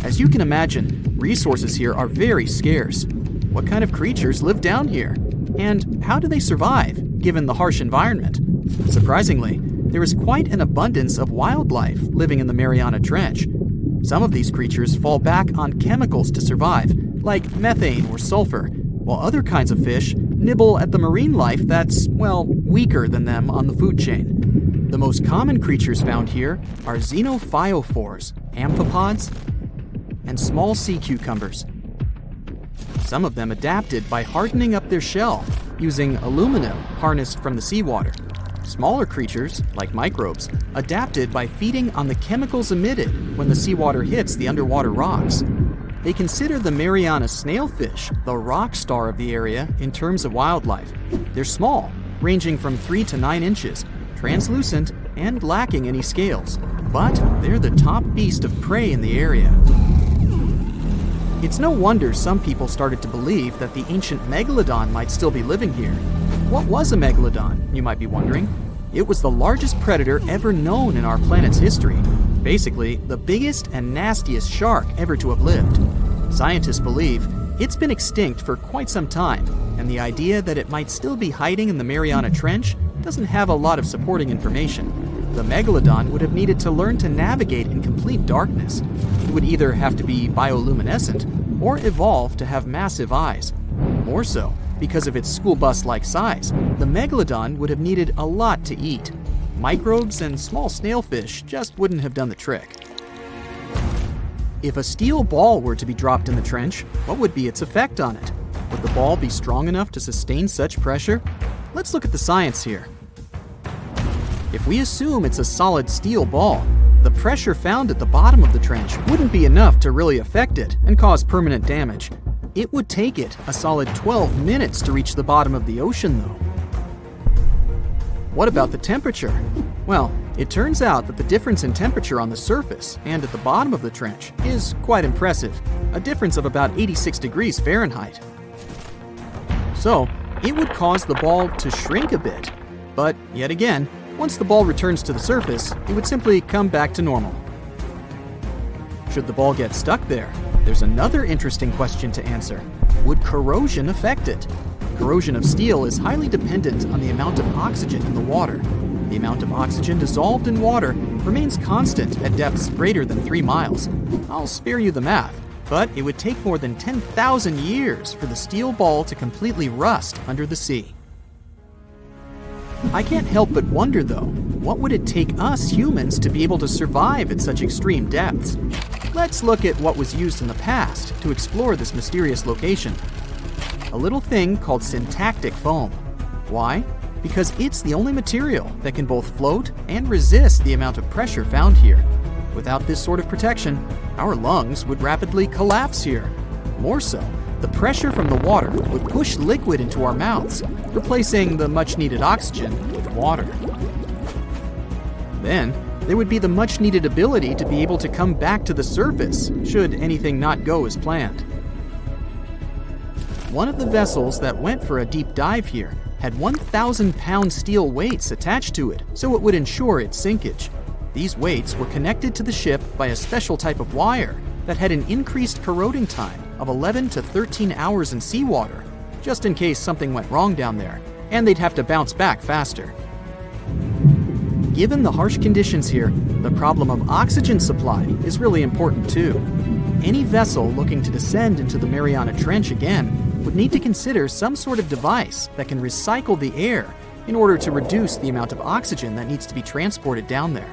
As you can imagine, resources here are very scarce. What kind of creatures live down here? And how do they survive, given the harsh environment? Surprisingly, there is quite an abundance of wildlife living in the Mariana Trench. Some of these creatures fall back on chemicals to survive, like methane or sulfur, while other kinds of fish nibble at the marine life that's, well, weaker than them on the food chain. The most common creatures found here are xenophyophores, amphipods, and small sea cucumbers. Some of them adapted by hardening up their shell using aluminum harnessed from the seawater. Smaller creatures, like microbes, adapted by feeding on the chemicals emitted when the seawater hits the underwater rocks. They consider the Mariana snailfish the rock star of the area in terms of wildlife. They're small, ranging from 3 to 9 inches, translucent, and lacking any scales, but they're the top beast of prey in the area. It's no wonder some people started to believe that the ancient megalodon might still be living here. What was a megalodon, you might be wondering? It was the largest predator ever known in our planet's history. Basically, the biggest and nastiest shark ever to have lived. Scientists believe it's been extinct for quite some time, and the idea that it might still be hiding in the Mariana Trench doesn't have a lot of supporting information. The megalodon would have needed to learn to navigate in complete darkness. It would either have to be bioluminescent or evolve to have massive eyes. More so, because of its school bus-like size, the megalodon would have needed a lot to eat. Microbes and small snailfish just wouldn't have done the trick. If a steel ball were to be dropped in the trench, what would be its effect on it? Would the ball be strong enough to sustain such pressure? Let's look at the science here. If we assume it's a solid steel ball, the pressure found at the bottom of the trench wouldn't be enough to really affect it and cause permanent damage. It would take it a solid 12 minutes to reach the bottom of the ocean, though. What about the temperature? Well, it turns out that the difference in temperature on the surface and at the bottom of the trench is quite impressive, a difference of about 86 degrees Fahrenheit. So, it would cause the ball to shrink a bit, but yet again, once the ball returns to the surface, it would simply come back to normal. Should the ball get stuck there, there's another interesting question to answer. Would corrosion affect it? Corrosion of steel is highly dependent on the amount of oxygen in the water. The amount of oxygen dissolved in water remains constant at depths greater than 3 miles. I'll spare you the math, but it would take more than 10,000 years for the steel ball to completely rust under the sea. I can't help but wonder, though, what would it take us humans to be able to survive at such extreme depths? Let's look at what was used in the past to explore this mysterious location. A little thing called syntactic foam. Why? Because it's the only material that can both float and resist the amount of pressure found here. Without this sort of protection, our lungs would rapidly collapse here. More so, the pressure from the water would push liquid into our mouths, replacing the much-needed oxygen with water. Then, there would be the much-needed ability to be able to come back to the surface should anything not go as planned. One of the vessels that went for a deep dive here had 1,000-pound steel weights attached to it, so it would ensure its sinkage. These weights were connected to the ship by a special type of wire that had an increased corroding time of 11 to 13 hours in seawater, just in case something went wrong down there, and they'd have to bounce back faster. Given the harsh conditions here, the problem of oxygen supply is really important too. Any vessel looking to descend into the Mariana Trench again would need to consider some sort of device that can recycle the air in order to reduce the amount of oxygen that needs to be transported down there.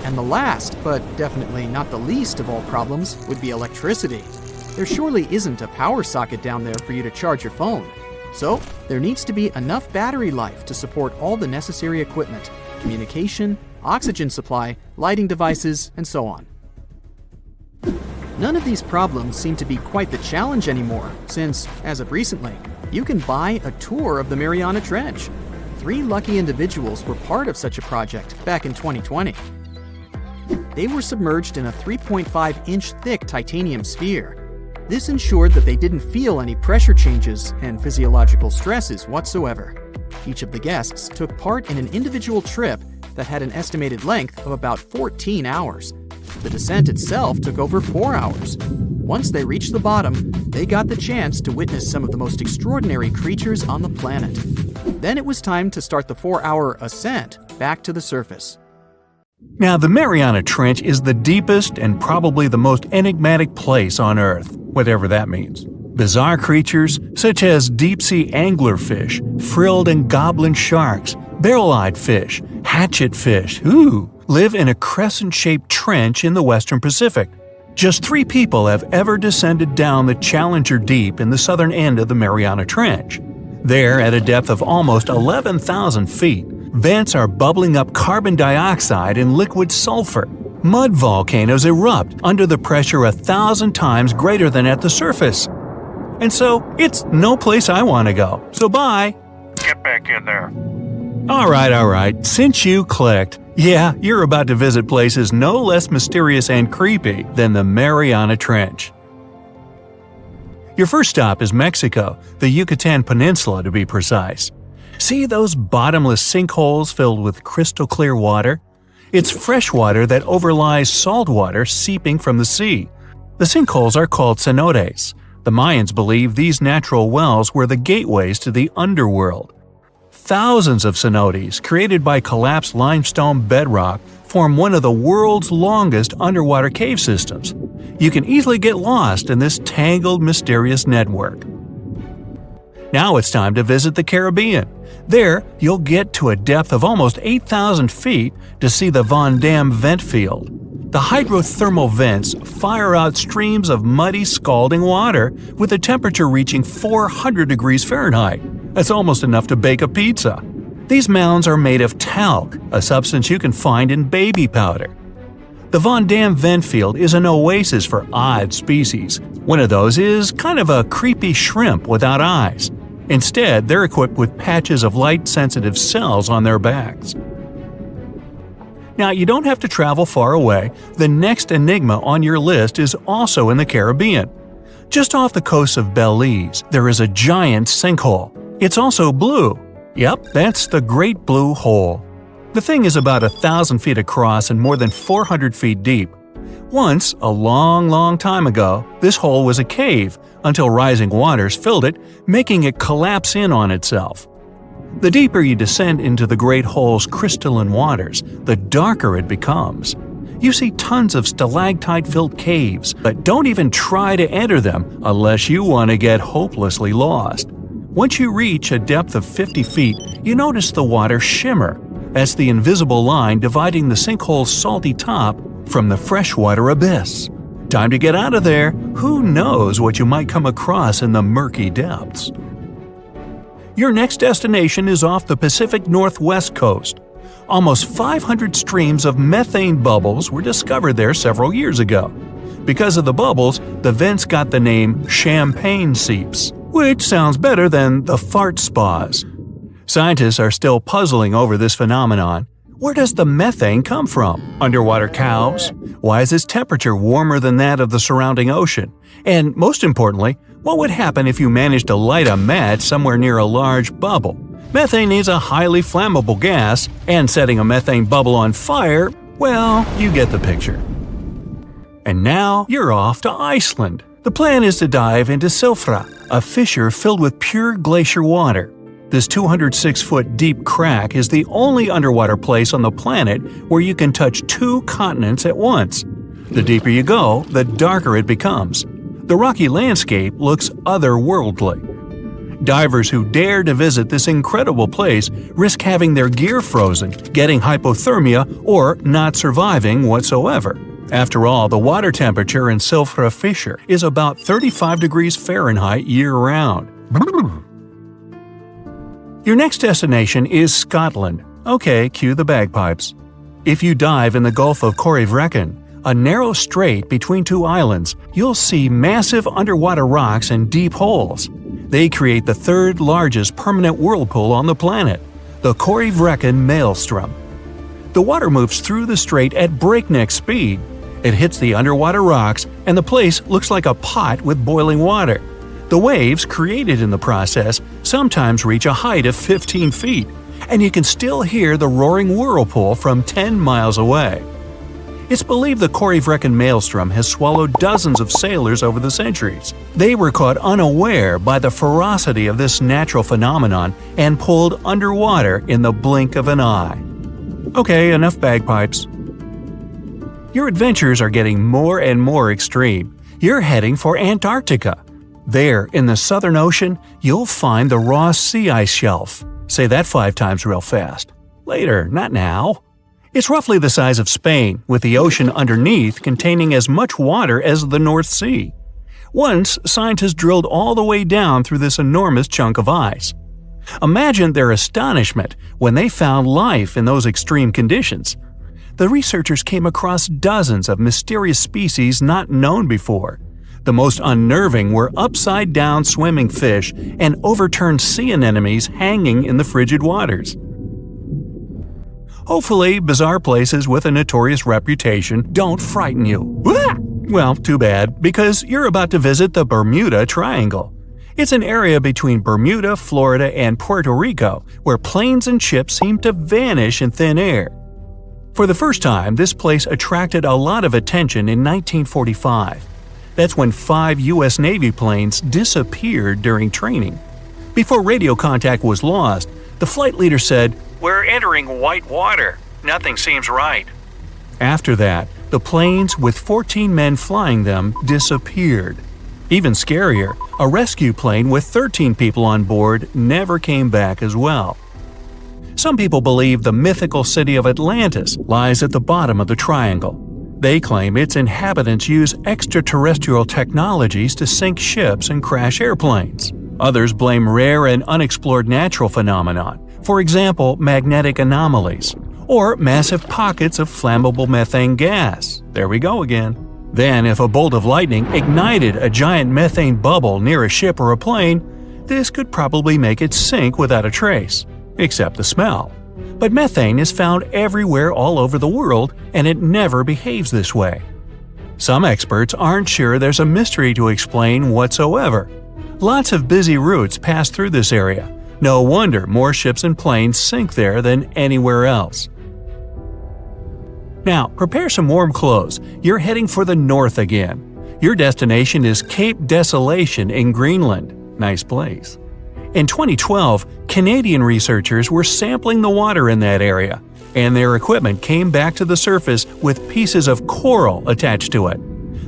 And the last, but definitely not the least of all problems, would be electricity. There surely isn't a power socket down there for you to charge your phone. So, there needs to be enough battery life to support all the necessary equipment, communication, oxygen supply, lighting devices, and so on. None of these problems seem to be quite the challenge anymore, since, as of recently, you can buy a tour of the Mariana Trench. 3 lucky individuals were part of such a project back in 2020. They were submerged in a 3.5-inch thick titanium sphere. This ensured that they didn't feel any pressure changes and physiological stresses whatsoever. Each of the guests took part in an individual trip that had an estimated length of about 14 hours. The descent itself took over 4 hours. Once they reached the bottom, they got the chance to witness some of the most extraordinary creatures on the planet. Then it was time to start the 4-hour ascent back to the surface. Now, the Mariana Trench is the deepest and probably the most enigmatic place on Earth, whatever that means. Bizarre creatures, such as deep-sea anglerfish, frilled and goblin sharks, barrel-eyed fish, hatchet fish, live in a crescent-shaped trench in the western Pacific. Just 3 people have ever descended down the Challenger Deep in the southern end of the Mariana Trench. There, at a depth of almost 11,000 feet, vents are bubbling up carbon dioxide and liquid sulfur. Mud volcanoes erupt under the pressure 1,000 times greater than at the surface. And so, it's no place I want to go. So bye! Get back in there. Alright, since you clicked, yeah, you're about to visit places no less mysterious and creepy than the Mariana Trench. Your first stop is Mexico, the Yucatan Peninsula to be precise. See those bottomless sinkholes filled with crystal clear water? It's fresh water that overlies salt water seeping from the sea. The sinkholes are called cenotes. The Mayans believe these natural wells were the gateways to the underworld. Thousands of cenotes, created by collapsed limestone bedrock, form one of the world's longest underwater cave systems. You can easily get lost in this tangled, mysterious network. Now it's time to visit the Caribbean. There, you'll get to a depth of almost 8,000 feet to see the Von Dam vent field. The hydrothermal vents fire out streams of muddy, scalding water, with the temperature reaching 400 degrees Fahrenheit. That's almost enough to bake a pizza. These mounds are made of talc, a substance you can find in baby powder. The Von Dam vent field is an oasis for odd species. One of those is kind of a creepy shrimp without eyes. Instead, they're equipped with patches of light-sensitive cells on their backs. Now, you don't have to travel far away. The next enigma on your list is also in the Caribbean. Just off the coast of Belize, there is a giant sinkhole. It's also blue. Yep, that's the Great Blue Hole. The thing is about 1,000 feet across and more than 400 feet deep. Once, a long time ago, this hole was a cave until rising waters filled it, making it collapse in on itself. The deeper you descend into the Great Hole's crystalline waters, the darker it becomes. You see tons of stalactite-filled caves, but don't even try to enter them unless you want to get hopelessly lost. Once you reach a depth of 50 feet, you notice the water shimmer. That's the invisible line dividing the sinkhole's salty top from the freshwater abyss. Time to get out of there. Who knows what you might come across in the murky depths? Your next destination is off the Pacific Northwest coast. Almost 500 streams of methane bubbles were discovered there several years ago. Because of the bubbles, the vents got the name champagne seeps, which sounds better than the fart spas. Scientists are still puzzling over this phenomenon. Where does the methane come from? Underwater cows? Why is its temperature warmer than that of the surrounding ocean? And most importantly, what would happen if you managed to light a match somewhere near a large bubble? Methane is a highly flammable gas, and setting a methane bubble on fire, well, you get the picture. And now you're off to Iceland. The plan is to dive into Silfra, a fissure filled with pure glacier water. This 206-foot deep crack is the only underwater place on the planet where you can touch 2 continents at once. The deeper you go, the darker it becomes. The rocky landscape looks otherworldly. Divers who dare to visit this incredible place risk having their gear frozen, getting hypothermia, or not surviving whatsoever. After all, the water temperature in Silfra Fissure is about 35 degrees Fahrenheit year-round. Your next destination is Scotland. Okay, cue the bagpipes. If you dive in the Gulf of Corryvreckan, a narrow strait between 2 islands, you'll see massive underwater rocks and deep holes. They create the 3rd largest permanent whirlpool on the planet, the Corryvreckan Maelstrom. The water moves through the strait at breakneck speed. It hits the underwater rocks, and the place looks like a pot with boiling water. The waves, created in the process, sometimes reach a height of 15 feet, and you can still hear the roaring whirlpool from 10 miles away. It's believed the Corryvreckan maelstrom has swallowed dozens of sailors over the centuries. They were caught unaware by the ferocity of this natural phenomenon and pulled underwater in the blink of an eye. Okay, enough bagpipes. Your adventures are getting more and more extreme. You're heading for Antarctica. There, in the Southern Ocean, you'll find the Ross Sea Ice Shelf. Say that 5 times real fast. Later, not now. It's roughly the size of Spain, with the ocean underneath containing as much water as the North Sea. Once, scientists drilled all the way down through this enormous chunk of ice. Imagine their astonishment when they found life in those extreme conditions. The researchers came across dozens of mysterious species not known before. The most unnerving were upside-down swimming fish and overturned sea anemones hanging in the frigid waters. Hopefully, bizarre places with a notorious reputation don't frighten you. Well, too bad, because you're about to visit the Bermuda Triangle. It's an area between Bermuda, Florida, and Puerto Rico where planes and ships seem to vanish in thin air. For the first time, this place attracted a lot of attention in 1945. That's when 5 U.S. Navy planes disappeared during training. Before radio contact was lost, the flight leader said, "We're entering white water. Nothing seems right." After that, the planes with 14 men flying them disappeared. Even scarier, a rescue plane with 13 people on board never came back as well. Some people believe the mythical city of Atlantis lies at the bottom of the triangle. They claim its inhabitants use extraterrestrial technologies to sink ships and crash airplanes. Others blame rare and unexplored natural phenomenon, for example, magnetic anomalies, or massive pockets of flammable methane gas. There we go again. Then, if a bolt of lightning ignited a giant methane bubble near a ship or a plane, this could probably make it sink without a trace, except the smell. But methane is found everywhere all over the world, and it never behaves this way. Some experts aren't sure there's a mystery to explain whatsoever. Lots of busy routes pass through this area. No wonder more ships and planes sink there than anywhere else. Now, prepare some warm clothes. You're heading for the north again. Your destination is Cape Desolation in Greenland. Nice place. In 2012, Canadian researchers were sampling the water in that area, and their equipment came back to the surface with pieces of coral attached to it.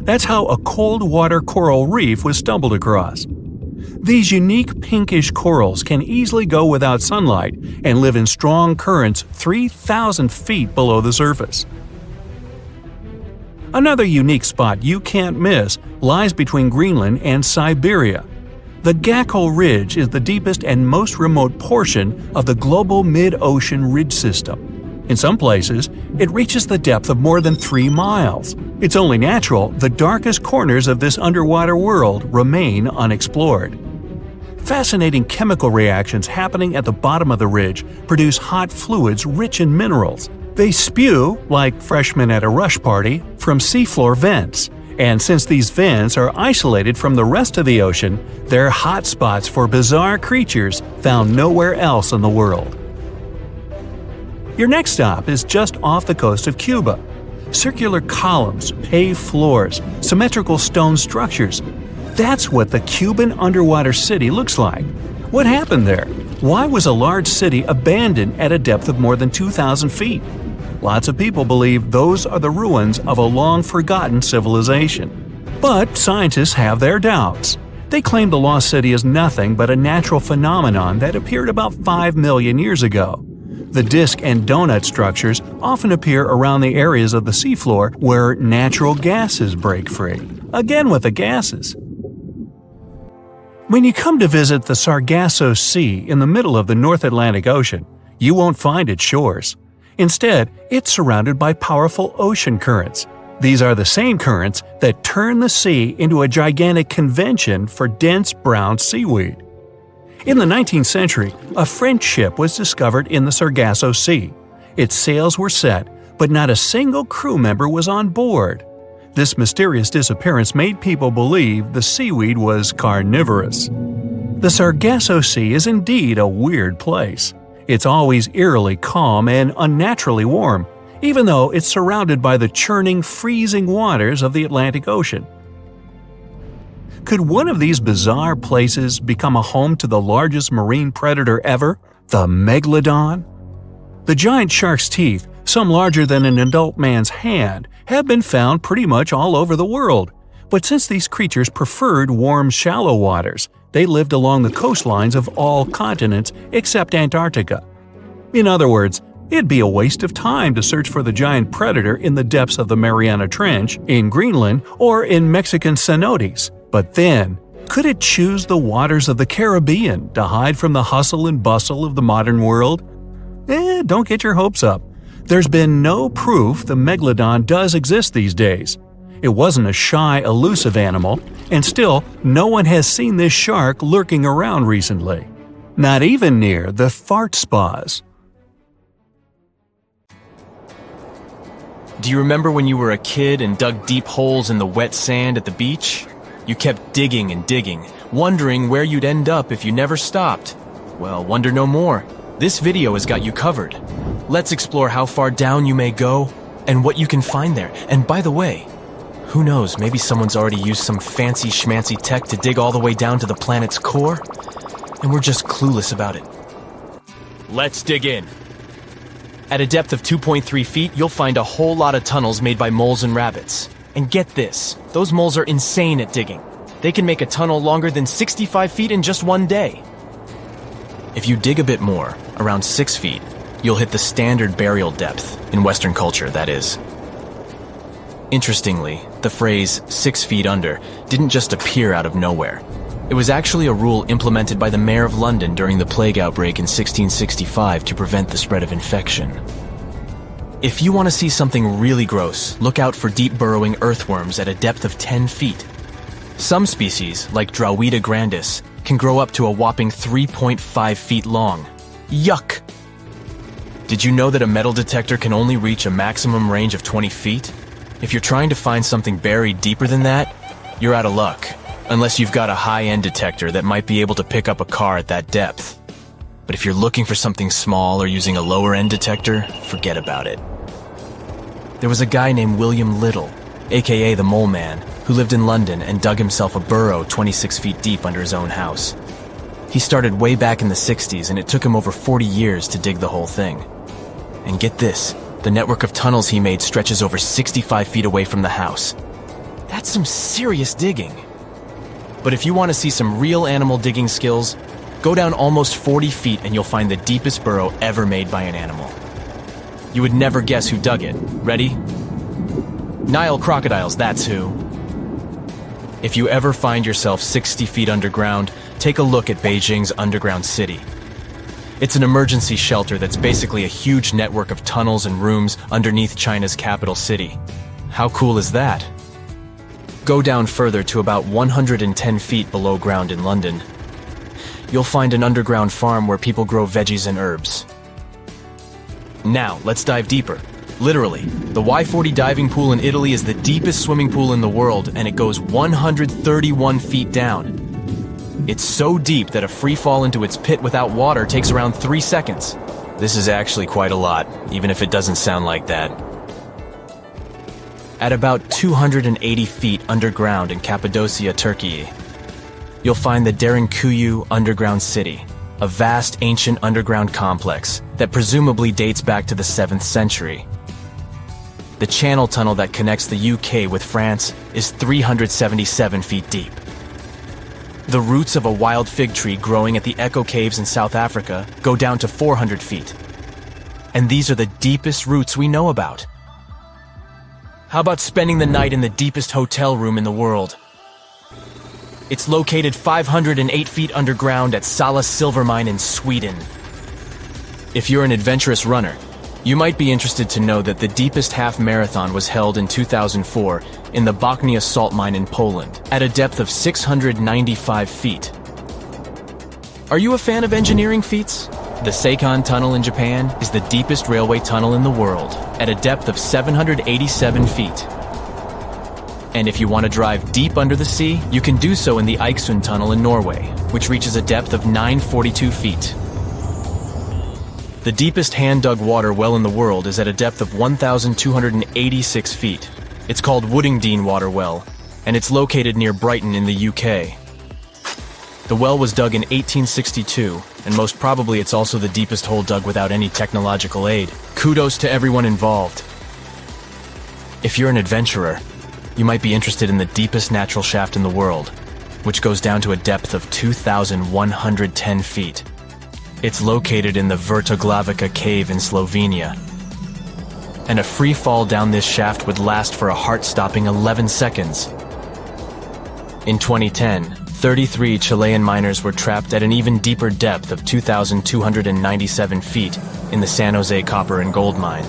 That's how a cold water coral reef was stumbled across. These unique pinkish corals can easily go without sunlight and live in strong currents 3,000 feet below the surface. Another unique spot you can't miss lies between Greenland and Siberia. The Baikal Ridge is the deepest and most remote portion of the global mid-ocean ridge system. In some places, it reaches the depth of more than 3 miles. It's only natural the darkest corners of this underwater world remain unexplored. Fascinating chemical reactions happening at the bottom of the ridge produce hot fluids rich in minerals. They spew, like freshmen at a rush party, from seafloor vents. And since these vents are isolated from the rest of the ocean, they're hot spots for bizarre creatures found nowhere else in the world. Your next stop is just off the coast of Cuba. Circular columns, paved floors, symmetrical stone structures. That's what the Cuban underwater city looks like. What happened there? Why was a large city abandoned at a depth of more than 2,000 feet? Lots of people believe those are the ruins of a long-forgotten civilization. But scientists have their doubts. They claim the lost city is nothing but a natural phenomenon that appeared about 5 million years ago. The disc and donut structures often appear around the areas of the seafloor where natural gases break free. Again with the gases. When you come to visit the Sargasso Sea in the middle of the North Atlantic Ocean, you won't find its shores. Instead, it's surrounded by powerful ocean currents. These are the same currents that turn the sea into a gigantic convention for dense brown seaweed. In the 19th century, a French ship was discovered in the Sargasso Sea. Its sails were set, but not a single crew member was on board. This mysterious disappearance made people believe the seaweed was carnivorous. The Sargasso Sea is indeed a weird place. It's always eerily calm and unnaturally warm. even though it's surrounded by the churning, freezing waters of the Atlantic Ocean. Could one of these bizarre places become a home to the largest marine predator ever, the megalodon? The giant shark's teeth, some larger than an adult man's hand, have been found pretty much all over the world. But since these creatures preferred warm, shallow waters, they lived along the coastlines of all continents except Antarctica. In other words, it'd be a waste of time to search for the giant predator in the depths of the Mariana Trench, in Greenland, or in Mexican cenotes. But then, could it choose the waters of the Caribbean to hide from the hustle and bustle of the modern world? Don't get your hopes up. There's been no proof the megalodon does exist these days. It wasn't a shy, elusive animal, and still, no one has seen this shark lurking around recently. Not even near the fart spas. Do you remember when you were a kid and dug deep holes in the wet sand at the beach? You kept digging and digging, wondering where you'd end up if you never stopped. Well, wonder no more. This video has got you covered. Let's explore how far down you may go and what you can find there. And by the way, who knows, maybe someone's already used some fancy schmancy tech to dig all the way down to the planet's core, and we're just clueless about it. Let's dig in. At a depth of 2.3 feet, you'll find a whole lot of tunnels made by moles and rabbits. And get this, those moles are insane at digging. They can make a tunnel longer than 65 feet in just one day. If you dig a bit more, around 6 feet, you'll hit the standard burial depth, in Western culture, that is. Interestingly, the phrase 6 feet under didn't just appear out of nowhere. It was actually a rule implemented by the Mayor of London during the plague outbreak in 1665 to prevent the spread of infection. If you want to see something really gross, look out for deep burrowing earthworms at a depth of 10 feet. Some species, like Drawita grandis, can grow up to a whopping 3.5 feet long. Yuck! Did you know that a metal detector can only reach a maximum range of 20 feet? If you're trying to find something buried deeper than that, you're out of luck, unless you've got a high-end detector that might be able to pick up a car at that depth. But if you're looking for something small or using a lower-end detector, forget about it. There was a guy named William Little, aka the Mole Man, who lived in London and dug himself a burrow 26 feet deep under his own house. He started way back in the 60s, and it took him over 40 years to dig the whole thing. And get this, the network of tunnels he made stretches over 65 feet away from the house. That's some serious digging. But if you want to see some real animal digging skills, go down almost 40 feet and you'll find the deepest burrow ever made by an animal. You would never guess who dug it. Ready? Nile crocodiles, that's who. If you ever find yourself 60 feet underground, take a look at Beijing's underground city. It's an emergency shelter that's basically a huge network of tunnels and rooms underneath China's capital city. How cool is that? Go down further to about 110 feet below ground in London. You'll find an underground farm where people grow veggies and herbs. Now, let's dive deeper. Literally, the Y40 diving pool in Italy is the deepest swimming pool in the world, and it goes 131 feet down. It's so deep that a free fall into its pit without water takes around 3 seconds. This is actually quite a lot, even if it doesn't sound like that. At about 280 feet underground in Cappadocia, Turkey, you'll find the Derinkuyu Underground City, a vast ancient underground complex that presumably dates back to the 7th century. The channel tunnel that connects the UK with France is 377 feet deep. The roots of a wild fig tree growing at the Echo Caves in South Africa go down to 400 feet. And these are the deepest roots we know about. How about spending the night in the deepest hotel room in the world? It's located 508 feet underground at Sala Silver Mine in Sweden. If you're an adventurous runner, you might be interested to know that the deepest half marathon was held in 2004 in the Bochnia salt mine in Poland, at a depth of 695 feet. Are you a fan of engineering feats? The Seikon Tunnel in Japan is the deepest railway tunnel in the world, at a depth of 787 feet. And if you want to drive deep under the sea, you can do so in the Eiksund Tunnel in Norway, which reaches a depth of 942 feet. The deepest hand-dug water well in the world is at a depth of 1,286 feet. It's called Woodingdean Water Well, and it's located near Brighton in the UK. The well was dug in 1862, and most probably it's also the deepest hole dug without any technological aid. Kudos to everyone involved. If you're an adventurer, you might be interested in the deepest natural shaft in the world, which goes down to a depth of 2,110 feet. It's located in the Vrtoglavica cave in Slovenia. And a free fall down this shaft would last for a heart-stopping 11 seconds. In 2010, 33 Chilean miners were trapped at an even deeper depth of 2,297 feet in the San Jose copper and gold mine.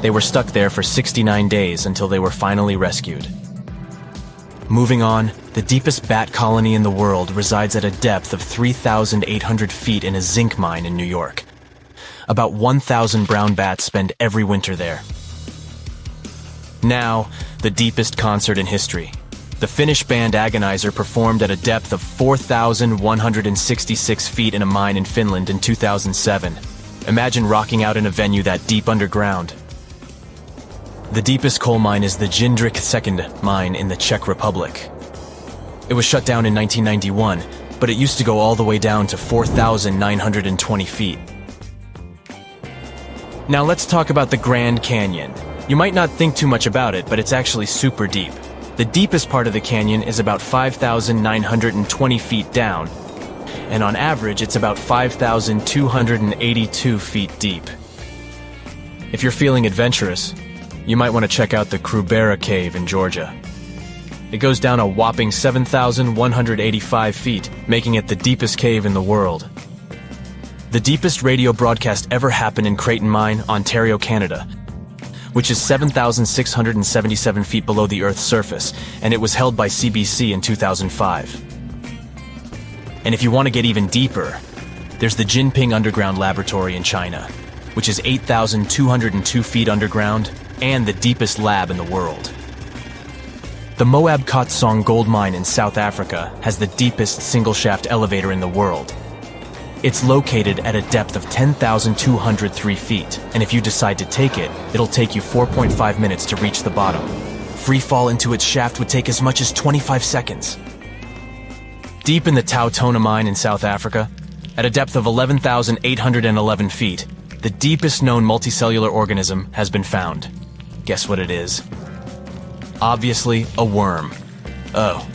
They were stuck there for 69 days until they were finally rescued. Moving on, the deepest bat colony in the world resides at a depth of 3,800 feet in a zinc mine in New York. About 1,000 brown bats spend every winter there. Now, the deepest concert in history. The Finnish band Agonizer performed at a depth of 4,166 feet in a mine in Finland in 2007. Imagine rocking out in a venue that deep underground. The deepest coal mine is the Jindřich II mine in the Czech Republic. It was shut down in 1991, but it used to go all the way down to 4,920 feet. Now let's talk about the Grand Canyon. You might not think too much about it, but it's actually super deep. The deepest part of the canyon is about 5,920 feet down, and on average it's about 5,282 feet deep. If you're feeling adventurous, you might want to check out the Krubera Cave in Georgia. It goes down a whopping 7,185 feet, making it the deepest cave in the world. The deepest radio broadcast ever happened in Creighton Mine, Ontario, Canada, which is 7,677 feet below the Earth's surface, and it was held by CBC in 2005. And if you want to get even deeper, there's the Jinping Underground Laboratory in China, which is 8,202 feet underground and the deepest lab in the world. The Moab Khotsong gold mine in South Africa has the deepest single-shaft elevator in the world. It's located at a depth of 10,203 feet, and if you decide to take it, it'll take you 4.5 minutes to reach the bottom. Free fall into its shaft would take as much as 25 seconds. Deep in the Tautona mine in South Africa, at a depth of 11,811 feet, the deepest known multicellular organism has been found. Guess what it is? Obviously, a worm. Oh.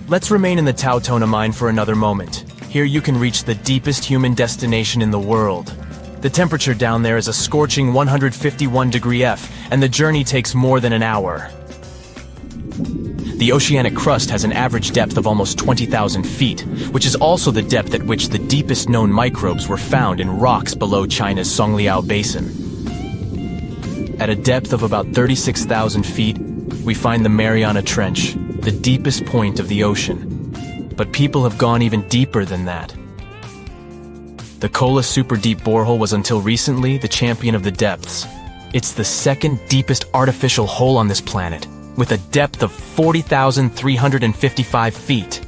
Let's remain in the Tautona mine for another moment. Here you can reach the deepest human destination in the world. The temperature down there is a scorching 151 degree F, and the journey takes more than an hour. The oceanic crust has an average depth of almost 20,000 feet, which is also the depth at which the deepest known microbes were found in rocks below China's Songliao Basin. At a depth of about 36,000 feet, we find the Mariana Trench, the deepest point of the ocean. But people have gone even deeper than that. The Kola Super Deep Borehole was until recently the champion of the depths. It's the second deepest artificial hole on this planet, with a depth of 40,355 feet.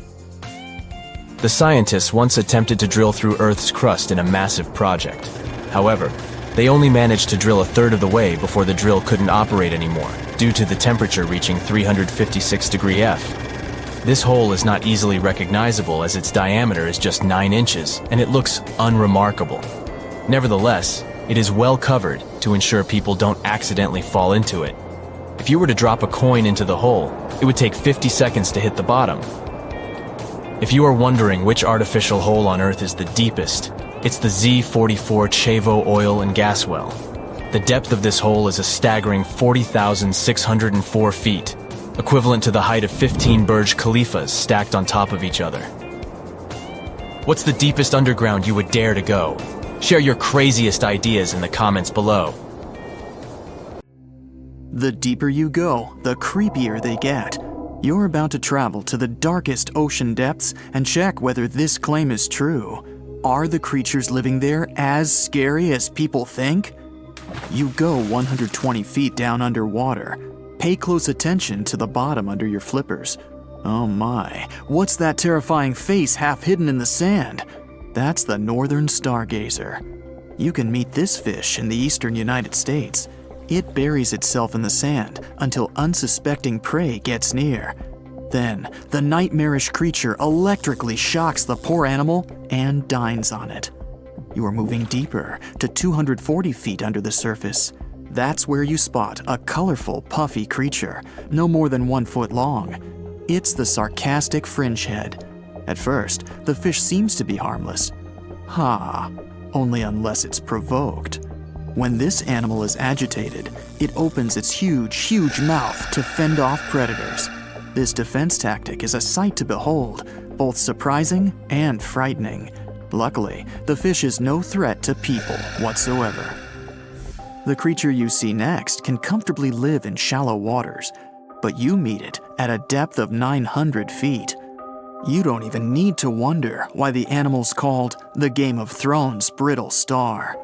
The scientists once attempted to drill through Earth's crust in a massive project. However, they only managed to drill a third of the way before the drill couldn't operate anymore, due to the temperature reaching 356 degree F. This hole is not easily recognizable as its diameter is just 9 inches, and it looks unremarkable. Nevertheless, it is well covered to ensure people don't accidentally fall into it. If you were to drop a coin into the hole, it would take 50 seconds to hit the bottom. If you are wondering which artificial hole on Earth is the deepest, it's the Z44 Chavo oil and gas well. The depth of this hole is a staggering 40,604 feet, equivalent to the height of 15 Burj Khalifas stacked on top of each other. What's the deepest underground you would dare to go? Share your craziest ideas in the comments below. The deeper you go, the creepier they get. You're about to travel to the darkest ocean depths and check whether this claim is true. Are the creatures living there as scary as people think? You go 120 feet down underwater. Pay close attention to the bottom under your flippers. Oh my, what's that terrifying face half hidden in the sand? That's the northern stargazer. You can meet this fish in the eastern United States. It buries itself in the sand until unsuspecting prey gets near. Then, the nightmarish creature electrically shocks the poor animal and dines on it. You are moving deeper to 240 feet under the surface. That's where you spot a colorful, puffy creature, no more than 1 foot long. It's the sarcastic fringehead. At first, the fish seems to be harmless. Only unless it's provoked. When this animal is agitated, it opens its huge mouth to fend off predators. This defense tactic is a sight to behold, both surprising and frightening. Luckily, the fish is no threat to people whatsoever. The creature you see next can comfortably live in shallow waters, but you meet it at a depth of 900 feet. You don't even need to wonder why the animal's called the Game of Thrones brittle star.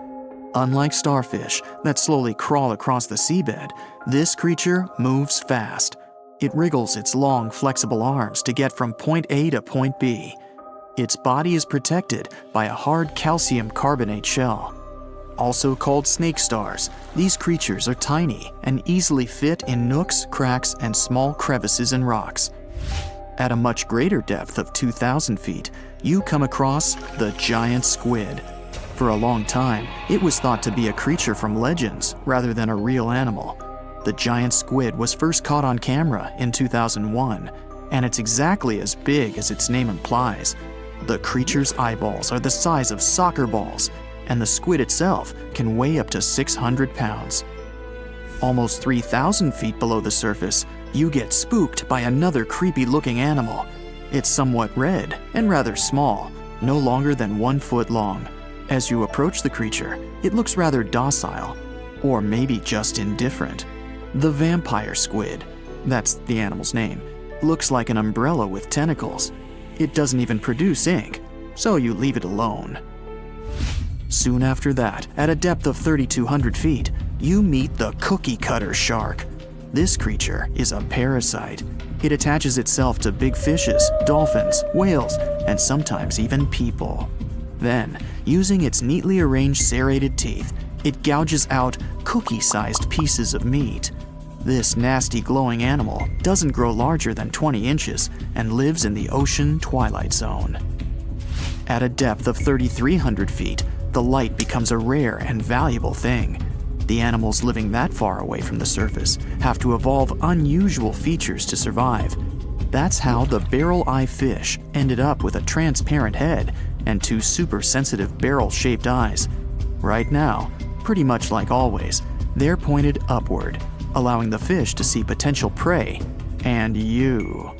Unlike starfish that slowly crawl across the seabed, this creature moves fast. It wriggles its long, flexible arms to get from point A to point B. Its body is protected by a hard calcium carbonate shell. Also called snake stars, these creatures are tiny and easily fit in nooks, cracks, and small crevices in rocks. At a much greater depth of 2,000 feet, you come across the giant squid. For a long time, it was thought to be a creature from legends rather than a real animal. The giant squid was first caught on camera in 2001, and it's exactly as big as its name implies. The creature's eyeballs are the size of soccer balls, and the squid itself can weigh up to 600 pounds. Almost 3,000 feet below the surface, you get spooked by another creepy-looking animal. It's somewhat red and rather small, no longer than 1 foot long. As you approach the creature, it looks rather docile, or maybe just indifferent. The vampire squid, that's the animal's name, looks like an umbrella with tentacles. It doesn't even produce ink, so you leave it alone. Soon after that, at a depth of 3,200 feet, you meet the cookie cutter shark. This creature is a parasite. It attaches itself to big fishes, dolphins, whales, and sometimes even people. Then, using its neatly arranged serrated teeth, it gouges out cookie-sized pieces of meat. This nasty glowing animal doesn't grow larger than 20 inches and lives in the ocean twilight zone. At a depth of 3,300 feet, the light becomes a rare and valuable thing. The animals living that far away from the surface have to evolve unusual features to survive. That's how the barrel-eye fish ended up with a transparent head and 2 super-sensitive barrel-shaped eyes. Right now, pretty much like always, they're pointed upward, allowing the fish to see potential prey and you.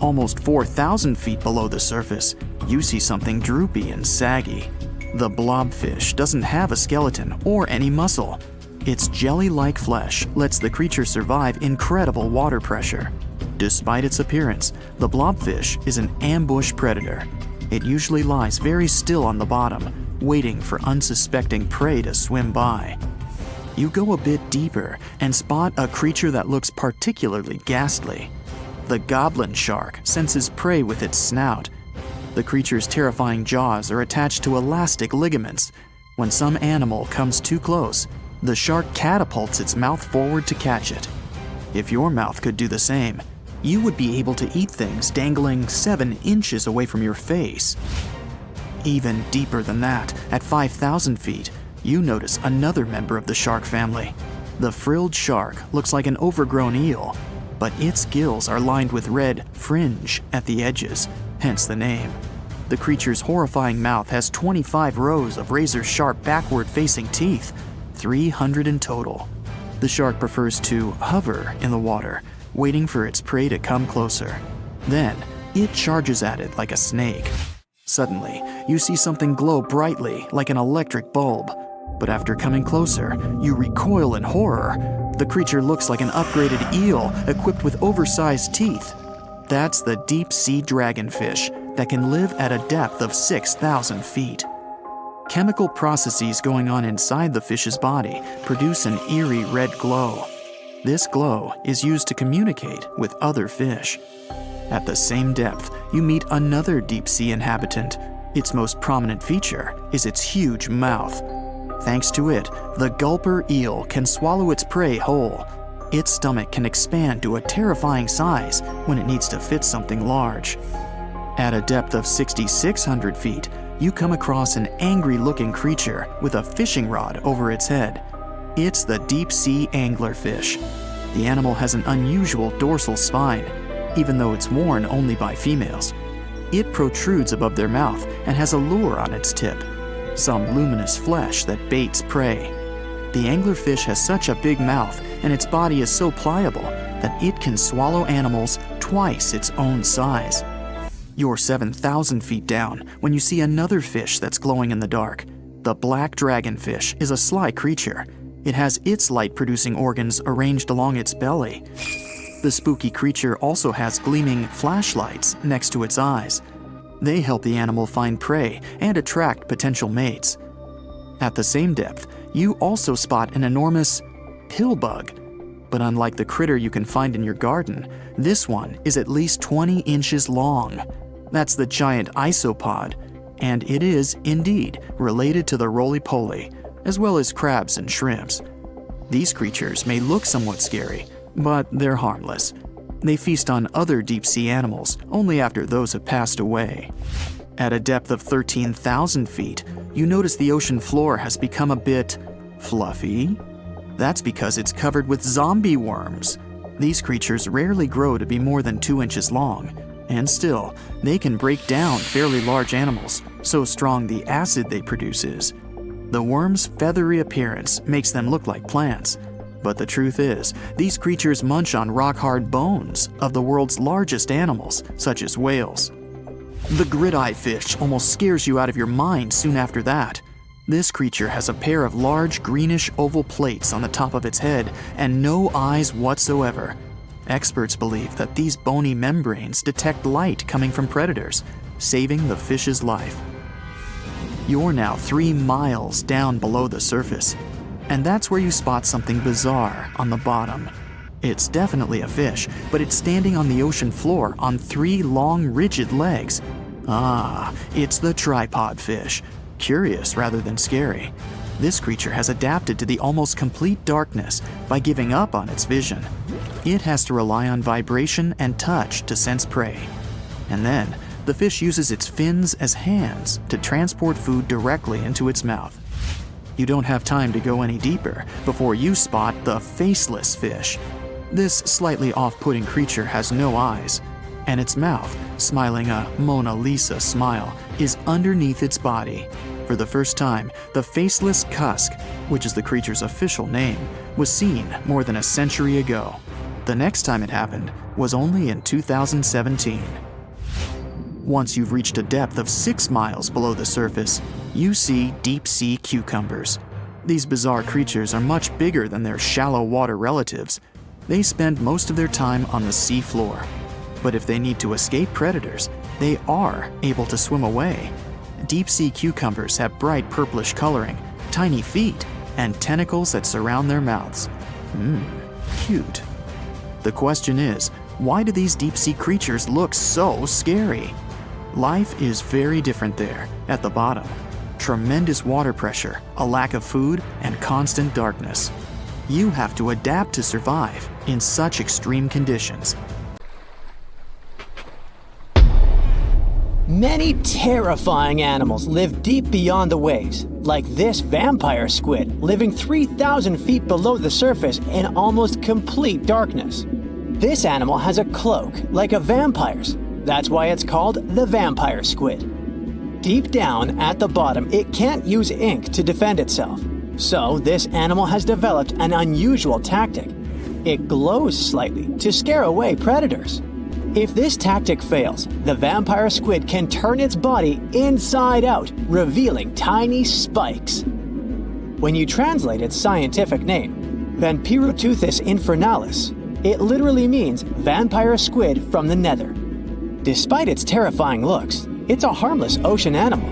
Almost 4,000 feet below the surface, you see something droopy and saggy. The blobfish doesn't have a skeleton or any muscle. Its jelly-like flesh lets the creature survive incredible water pressure. Despite its appearance, the blobfish is an ambush predator. It usually lies very still on the bottom, waiting for unsuspecting prey to swim by. You go a bit deeper and spot a creature that looks particularly ghastly. The goblin shark senses prey with its snout. The creature's terrifying jaws are attached to elastic ligaments. When some animal comes too close, the shark catapults its mouth forward to catch it. If your mouth could do the same, you would be able to eat things dangling 7 inches away from your face. Even deeper than that, at 5,000 feet, you notice another member of the shark family. The frilled shark looks like an overgrown eel, but its gills are lined with red fringe at the edges, hence the name. The creature's horrifying mouth has 25 rows of razor-sharp backward-facing teeth, 300 in total. The shark prefers to hover in the water, waiting for its prey to come closer. Then, it charges at it like a snake. Suddenly, you see something glow brightly like an electric bulb. But after coming closer, you recoil in horror. The creature looks like an upgraded eel equipped with oversized teeth. That's the deep-sea dragonfish that can live at a depth of 6,000 feet. Chemical processes going on inside the fish's body produce an eerie red glow. This glow is used to communicate with other fish. At the same depth, you meet another deep-sea inhabitant, Its most prominent feature is its huge mouth. Thanks to it, the gulper eel can swallow its prey whole. Its stomach can expand to a terrifying size when it needs to fit something large. At a depth of 6,600 feet, you come across an angry-looking creature with a fishing rod over its head. It's the deep-sea anglerfish. The animal has an unusual dorsal spine, even though it's worn only by females. It protrudes above their mouth and has a lure on its tip, some luminous flesh that baits prey. The anglerfish has such a big mouth and its body is so pliable that it can swallow animals twice its own size. You're 7,000 feet down when you see another fish that's glowing in the dark. The black dragonfish is a sly creature. It has its light-producing organs arranged along its belly. The spooky creature also has gleaming flashlights next to its eyes. They help the animal find prey and attract potential mates. At the same depth, you also spot an enormous pillbug. But unlike the critter you can find in your garden, this one is at least 20 inches long. That's the giant isopod, and it is, indeed, related to the roly-poly, as well as crabs and shrimps. These creatures may look somewhat scary, but they're harmless. They feast on other deep-sea animals only after those have passed away. At a depth of 13,000 feet, you notice the ocean floor has become a bit fluffy. That's because it's covered with zombie worms. These creatures rarely grow to be more than 2 inches long, and still, they can break down fairly large animals, so strong the acid they produce is. The worms' feathery appearance makes them look like plants, but the truth is, these creatures munch on rock-hard bones of the world's largest animals, such as whales. The grid-eye fish almost scares you out of your mind soon after that. This creature has a pair of large greenish oval plates on the top of its head and no eyes whatsoever. Experts believe that these bony membranes detect light coming from predators, saving the fish's life. You're now 3 miles down below the surface, and that's where you spot something bizarre on the bottom. It's definitely a fish, but it's standing on the ocean floor on 3 long, rigid legs. Ah, it's the tripod fish. Curious rather than scary. This creature has adapted to the almost complete darkness by giving up on its vision. It has to rely on vibration and touch to sense prey. And then, the fish uses its fins as hands to transport food directly into its mouth. You don't have time to go any deeper before you spot the faceless fish. This slightly off-putting creature has no eyes, and its mouth, smiling a Mona Lisa smile, is underneath its body. For the first time, the faceless cusk, which is the creature's official name, was seen more than a century ago. The next time it happened was only in 2017. Once you've reached a depth of 6 miles below the surface, you see deep-sea cucumbers. These bizarre creatures are much bigger than their shallow water relatives. They spend most of their time on the sea floor. But if they need to escape predators, they are able to swim away. Deep-sea cucumbers have bright purplish coloring, tiny feet, and tentacles that surround their mouths. Cute. The question is, why do these deep-sea creatures look so scary? Life is very different there, at the bottom. Tremendous water pressure, a lack of food, and constant darkness. You have to adapt to survive in such extreme conditions. Many terrifying animals live deep beyond the waves, like this vampire squid living 3,000 feet below the surface in almost complete darkness. This animal has a cloak, like a vampire's. That's why it's called the vampire squid. Deep down at the bottom, it can't use ink to defend itself. So this animal has developed an unusual tactic. It glows slightly to scare away predators. If this tactic fails, the vampire squid can turn its body inside out, revealing tiny spikes. When you translate its scientific name, Vampiroteuthis infernalis, it literally means vampire squid from the nether. Despite its terrifying looks, it's a harmless ocean animal.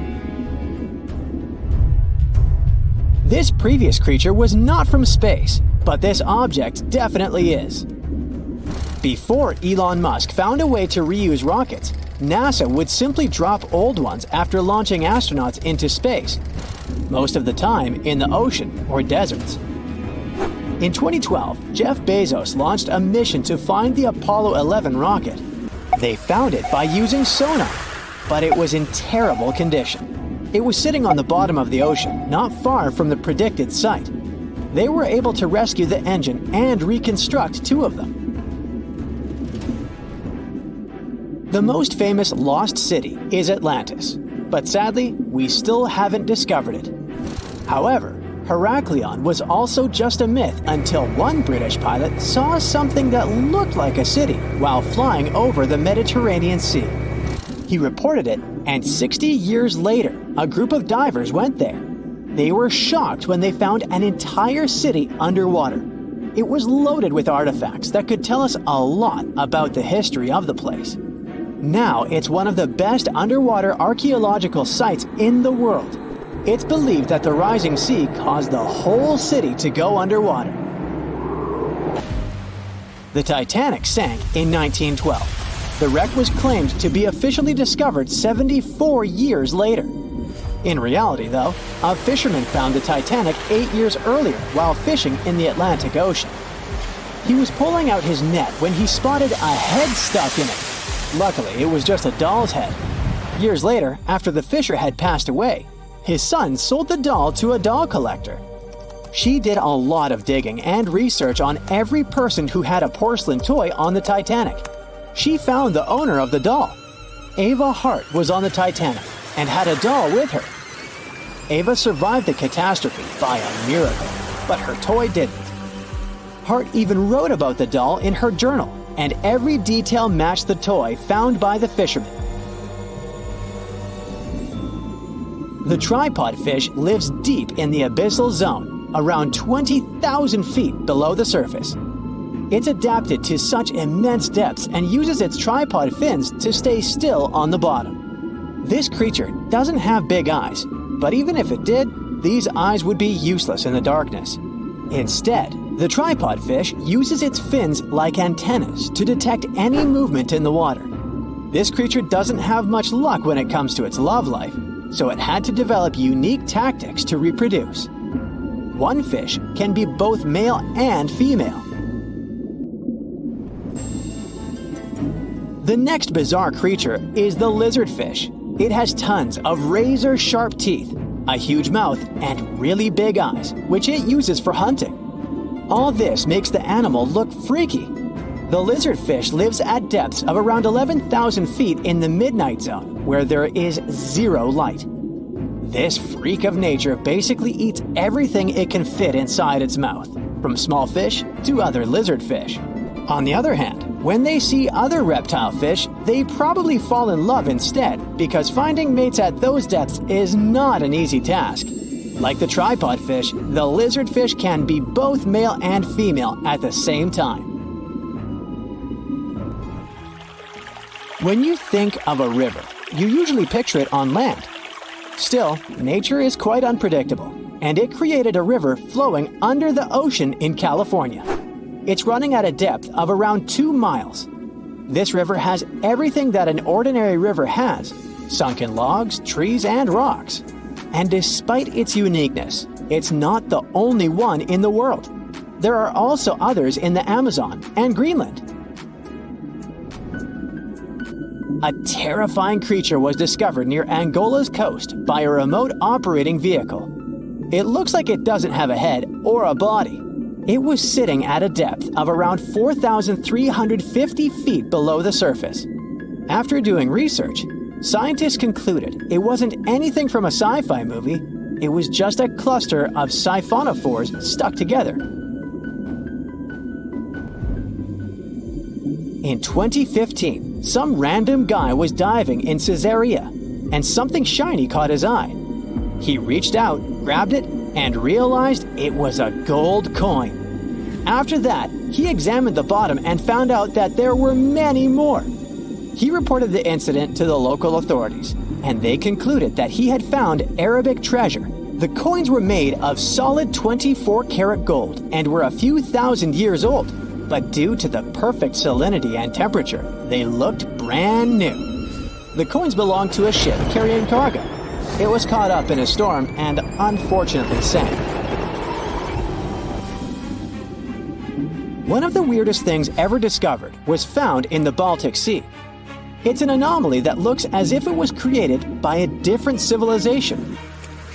This previous creature was not from space, but this object definitely is. Before Elon Musk found a way to reuse rockets, NASA would simply drop old ones after launching astronauts into space, most of the time in the ocean or deserts. In 2012, Jeff Bezos launched a mission to find the Apollo 11 rocket. They found it by using sonar, but it was in terrible condition. It was sitting on the bottom of the ocean, not far from the predicted site. They were able to rescue the engine and reconstruct 2 of them. The most famous lost city is Atlantis, but sadly, we still haven't discovered it. However, Heraklion was also just a myth until one British pilot saw something that looked like a city while flying over the Mediterranean Sea. He reported it, and 60 years later, a group of divers went there. They were shocked when they found an entire city underwater. It was loaded with artifacts that could tell us a lot about the history of the place. Now it's one of the best underwater archaeological sites in the world. It's believed that the rising sea caused the whole city to go underwater. The Titanic sank in 1912. The wreck was claimed to be officially discovered 74 years later. In reality, though, a fisherman found the Titanic 8 years earlier while fishing in the Atlantic Ocean. He was pulling out his net when he spotted a head stuck in it. Luckily, it was just a doll's head. Years later, after the fisher had passed away, his son sold the doll to a doll collector. She did a lot of digging and research on every person who had a porcelain toy on the Titanic. She found the owner of the doll. Ava Hart was on the Titanic and had a doll with her. Ava survived the catastrophe by a miracle, but her toy didn't. Hart even wrote about the doll in her journal, and every detail matched the toy found by the fisherman. The tripod fish lives deep in the abyssal zone, around 20,000 feet below the surface. It's adapted to such immense depths and uses its tripod fins to stay still on the bottom. This creature doesn't have big eyes, but even if it did, these eyes would be useless in the darkness. Instead, the tripod fish uses its fins like antennas to detect any movement in the water. This creature doesn't have much luck when it comes to its love life, so it had to develop unique tactics to reproduce. One fish can be both male and female. The next bizarre creature is the lizardfish. It has tons of razor-sharp teeth, a huge mouth, and really big eyes, which it uses for hunting. All this makes the animal look freaky. The lizardfish lives at depths of around 11,000 feet in the midnight zone, where there is zero light. This freak of nature basically eats everything it can fit inside its mouth, from small fish to other lizardfish. On the other hand, when they see other reptile fish, they probably fall in love instead, because finding mates at those depths is not an easy task. Like the tripod fish, the lizardfish can be both male and female at the same time. When you think of a river, you usually picture it on land. Still, nature is quite unpredictable, and it created a river flowing under the ocean in California. It's running at a depth of around 2 miles. This river has everything that an ordinary river has: sunken logs, trees, and rocks. And despite its uniqueness, it's not the only one in the world. There are also others in the Amazon and Greenland. A terrifying creature was discovered near Angola's coast by a remote operating vehicle. It looks like it doesn't have a head or a body. It was sitting at a depth of around 4,350 feet below the surface. After doing research, scientists concluded it wasn't anything from a sci-fi movie. It was just a cluster of siphonophores stuck together. In 2015, some random guy was diving in Caesarea, and something shiny caught his eye. He reached out, grabbed it, and realized it was a gold coin. After that, he examined the bottom and found out that there were many more. He reported the incident to the local authorities, and they concluded that he had found Arabic treasure. The coins were made of solid 24-karat gold and were a few thousand years old, but due to the perfect salinity and temperature, they looked brand new. The coins belonged to a ship carrying cargo. It was caught up in a storm and unfortunately sank. One of the weirdest things ever discovered was found in the Baltic Sea. It's an anomaly that looks as if it was created by a different civilization.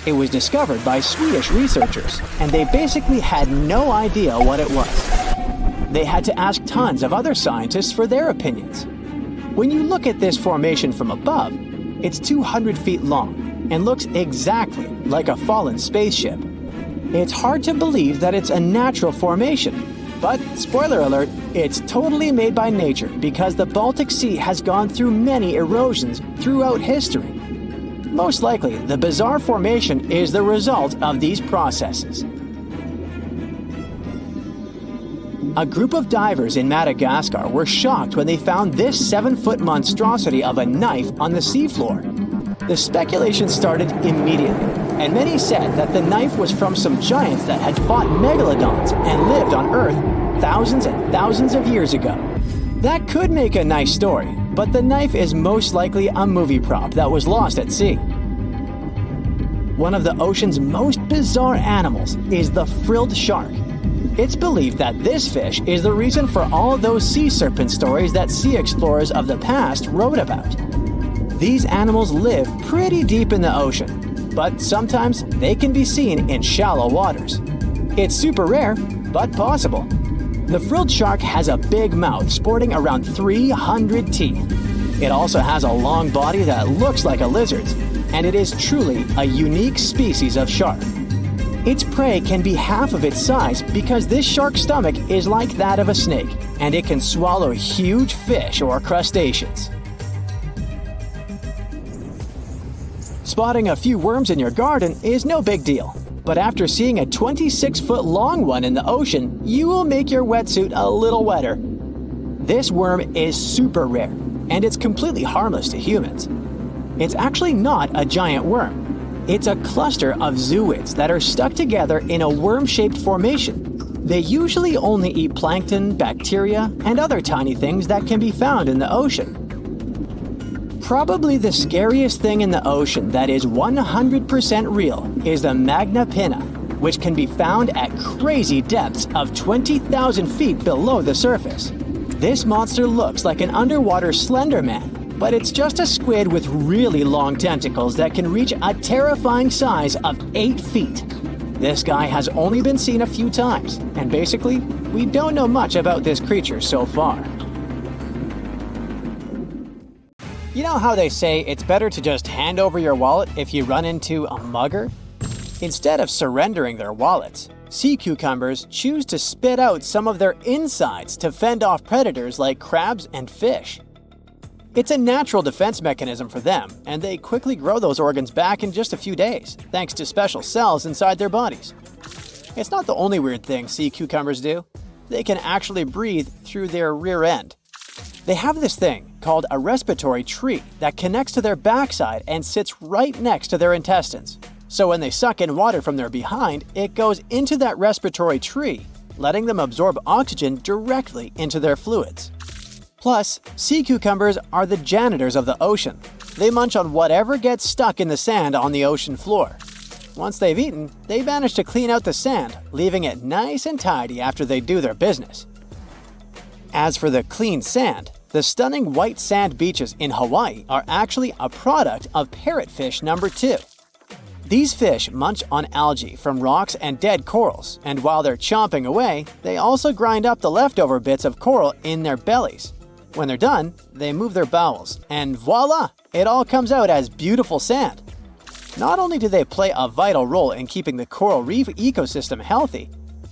It was discovered by Swedish researchers, and they basically had no idea what it was. They had to ask tons of other scientists for their opinions. When you look at this formation from above, it's 200 feet long and looks exactly like a fallen spaceship. It's hard to believe that it's a natural formation, but spoiler alert, it's totally made by nature because the Baltic Sea has gone through many erosions throughout history. Most likely, the bizarre formation is the result of these processes. A group of divers in Madagascar were shocked when they found this 7-foot monstrosity of a knife on the seafloor. The speculation started immediately, and many said that the knife was from some giants that had fought megalodons and lived on Earth thousands and thousands of years ago. That could make a nice story, but the knife is most likely a movie prop that was lost at sea. One of the ocean's most bizarre animals is the frilled shark. It's believed that this fish is the reason for all those sea serpent stories that sea explorers of the past wrote about. These animals live pretty deep in the ocean, but sometimes they can be seen in shallow waters. It's super rare, but possible. The frilled shark has a big mouth sporting around 300 teeth. It also has a long body that looks like a lizard's, and it is truly a unique species of shark. Its prey can be half of its size because this shark's stomach is like that of a snake, and it can swallow huge fish or crustaceans. Spotting a few worms in your garden is no big deal, but after seeing a 26-foot long one in the ocean, you will make your wetsuit a little wetter. This worm is super rare, and it's completely harmless to humans. It's actually not a giant worm. It's a cluster of zooids that are stuck together in a worm-shaped formation. They usually only eat plankton, bacteria, and other tiny things that can be found in the ocean. Probably the scariest thing in the ocean that is 100% real is the Magna Pinna, which can be found at crazy depths of 20,000 feet below the surface. This monster looks like an underwater Slender Man, but it's just a squid with really long tentacles that can reach a terrifying size of 8 feet. This guy has only been seen a few times, and basically, we don't know much about this creature so far. You know how they say it's better to just hand over your wallet if you run into a mugger? Instead of surrendering their wallets, sea cucumbers choose to spit out some of their insides to fend off predators like crabs and fish. It's a natural defense mechanism for them, and they quickly grow those organs back in just a few days, thanks to special cells inside their bodies. It's not the only weird thing sea cucumbers do. They can actually breathe through their rear end. They have this thing called a respiratory tree that connects to their backside and sits right next to their intestines. So when they suck in water from their behind, it goes into that respiratory tree, letting them absorb oxygen directly into their fluids. Plus, sea cucumbers are the janitors of the ocean. They munch on whatever gets stuck in the sand on the ocean floor. Once they've eaten, they manage to clean out the sand, leaving it nice and tidy after they do their business. As for the clean sand, the stunning white sand beaches in Hawaii are actually a product of parrotfish number 2. These fish munch on algae from rocks and dead corals, and while they're chomping away, they also grind up the leftover bits of coral in their bellies. When they're done, they move their bowels, and voila! It all comes out as beautiful sand. Not only do they play a vital role in keeping the coral reef ecosystem healthy,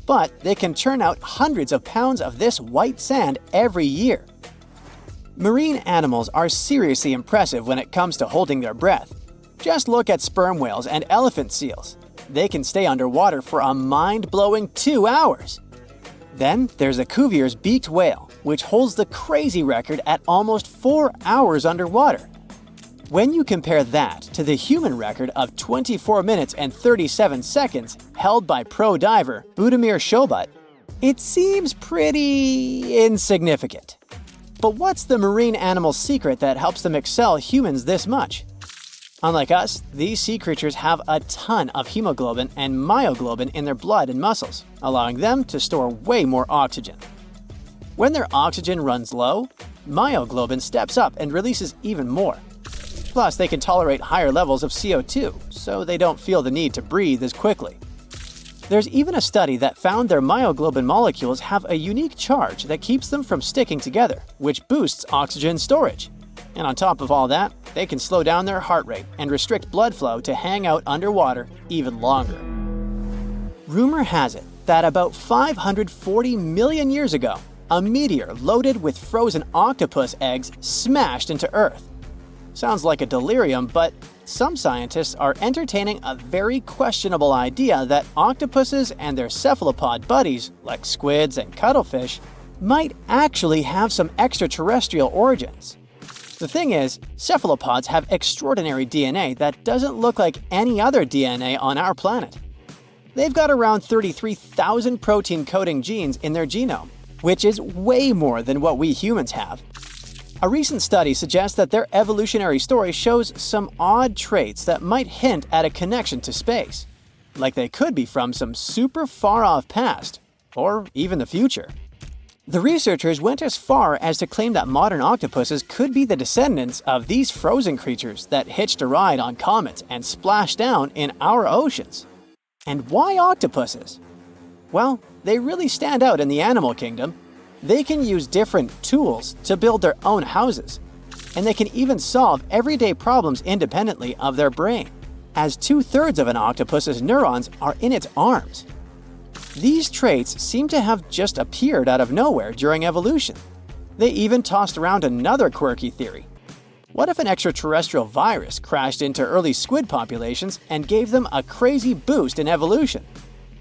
but they can churn out hundreds of pounds of this white sand every year. Marine animals are seriously impressive when it comes to holding their breath. Just look at sperm whales and elephant seals. They can stay underwater for a mind-blowing 2 hours. Then there's the Cuvier's beaked whale, which holds the crazy record at almost 4 hours underwater. When you compare that to the human record of 24 minutes and 37 seconds held by pro diver Budimir Shobat, it seems pretty insignificant. But what's the marine animal's secret that helps them excel humans this much? Unlike us, these sea creatures have a ton of hemoglobin and myoglobin in their blood and muscles, allowing them to store way more oxygen. When their oxygen runs low, myoglobin steps up and releases even more. Plus, they can tolerate higher levels of CO2, so they don't feel the need to breathe as quickly. There's even a study that found their myoglobin molecules have a unique charge that keeps them from sticking together, which boosts oxygen storage. And on top of all that, they can slow down their heart rate and restrict blood flow to hang out underwater even longer. Rumor has it that about 540 million years ago, a meteor loaded with frozen octopus eggs smashed into Earth. Sounds like a delirium, but some scientists are entertaining a very questionable idea that octopuses and their cephalopod buddies, like squids and cuttlefish, might actually have some extraterrestrial origins. The thing is, cephalopods have extraordinary DNA that doesn't look like any other DNA on our planet. They've got around 33,000 protein-coding genes in their genome, which is way more than what we humans have. A recent study suggests that their evolutionary story shows some odd traits that might hint at a connection to space, like they could be from some super far-off past, or even the future. The researchers went as far as to claim that modern octopuses could be the descendants of these frozen creatures that hitched a ride on comets and splashed down in our oceans. And why octopuses? Well, they really stand out in the animal kingdom. They can use different tools to build their own houses, and they can even solve everyday problems independently of their brain, as 2/3 of an octopus's neurons are in its arms. These traits seem to have just appeared out of nowhere during evolution. They even tossed around another quirky theory. What if an extraterrestrial virus crashed into early squid populations and gave them a crazy boost in evolution,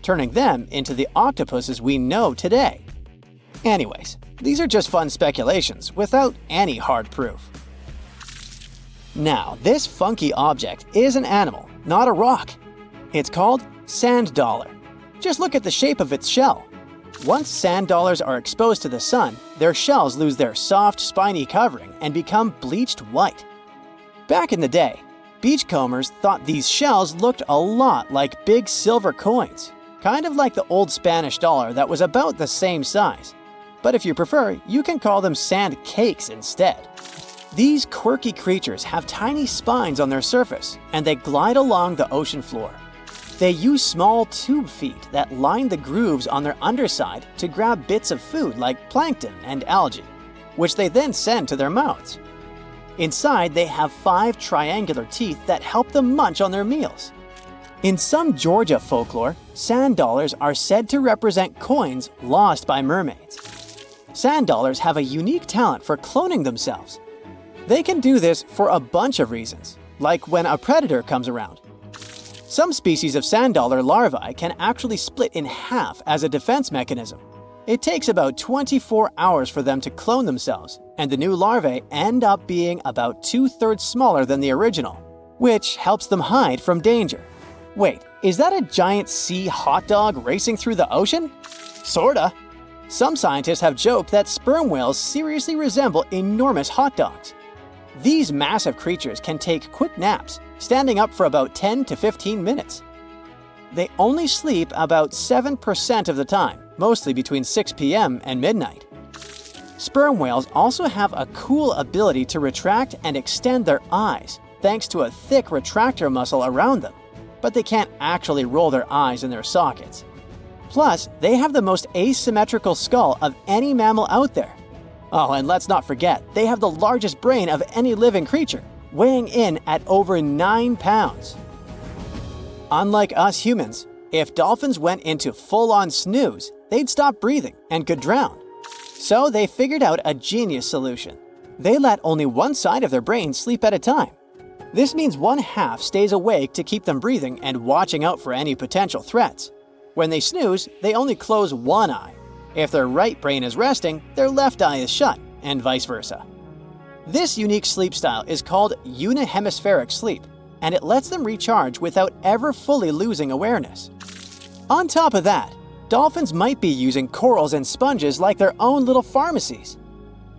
turning them into the octopuses we know today? Anyways, these are just fun speculations without any hard proof. Now, this funky object is an animal, not a rock. It's called sand dollar. Just look at the shape of its shell. Once sand dollars are exposed to the sun, their shells lose their soft, spiny covering and become bleached white. Back in the day, beachcombers thought these shells looked a lot like big silver coins, kind of like the old Spanish dollar that was about the same size. But if you prefer, you can call them sand cakes instead. These quirky creatures have tiny spines on their surface, and they glide along the ocean floor. They use small tube feet that line the grooves on their underside to grab bits of food like plankton and algae, which they then send to their mouths. Inside, they have 5 triangular teeth that help them munch on their meals. In some Georgia folklore, sand dollars are said to represent coins lost by mermaids. Sand dollars have a unique talent for cloning themselves. They can do this for a bunch of reasons, like when a predator comes around. Some species of sand dollar larvae can actually split in half as a defense mechanism. It takes about 24 hours for them to clone themselves, and the new larvae end up being about 2/3 smaller than the original, which helps them hide from danger. Wait, is that a giant sea hot dog racing through the ocean? Sorta. Some scientists have joked that sperm whales seriously resemble enormous hot dogs. These massive creatures can take quick naps, standing up for about 10 to 15 minutes. They only sleep about 7% of the time, mostly between 6 p.m. and midnight. Sperm whales also have a cool ability to retract and extend their eyes, thanks to a thick retractor muscle around them, but they can't actually roll their eyes in their sockets. Plus, they have the most asymmetrical skull of any mammal out there. Oh, and let's not forget, they have the largest brain of any living creature, weighing in at over 9 pounds. Unlike us humans, if dolphins went into full-on snooze, they'd stop breathing and could drown. So they figured out a genius solution. They let only one side of their brain sleep at a time. This means one half stays awake to keep them breathing and watching out for any potential threats. When they snooze, they only close one eye. If their right brain is resting, their left eye is shut, and vice versa. This unique sleep style is called unihemispheric sleep, and it lets them recharge without ever fully losing awareness. On top of that, dolphins might be using corals and sponges like their own little pharmacies.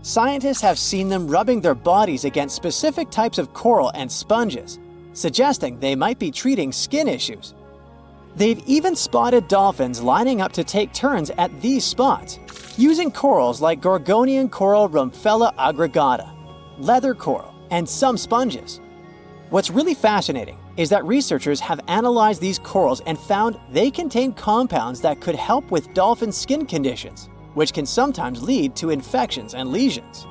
Scientists have seen them rubbing their bodies against specific types of coral and sponges, suggesting they might be treating skin issues. They've even spotted dolphins lining up to take turns at these spots, using corals like Gorgonian coral Rumphella aggregata, leather coral, and some sponges. What's really fascinating is that researchers have analyzed these corals and found they contain compounds that could help with dolphin skin conditions, which can sometimes lead to infections and lesions.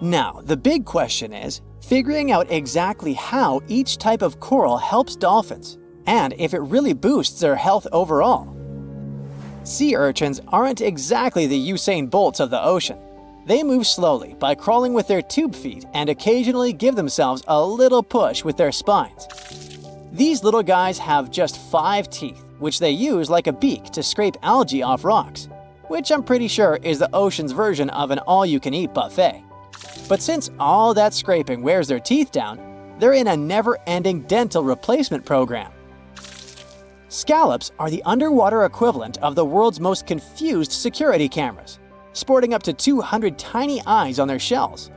Now, the big question is figuring out exactly how each type of coral helps dolphins, and if it really boosts their health overall. Sea urchins aren't exactly the Usain Bolts of the ocean. They move slowly by crawling with their tube feet and occasionally give themselves a little push with their spines. These little guys have just 5 teeth, which they use like a beak to scrape algae off rocks, which I'm pretty sure is the ocean's version of an all-you-can-eat buffet. But since all that scraping wears their teeth down, they're in a never-ending dental replacement program. Scallops are the underwater equivalent of the world's most confused security cameras, sporting up to 200 tiny eyes on their shells.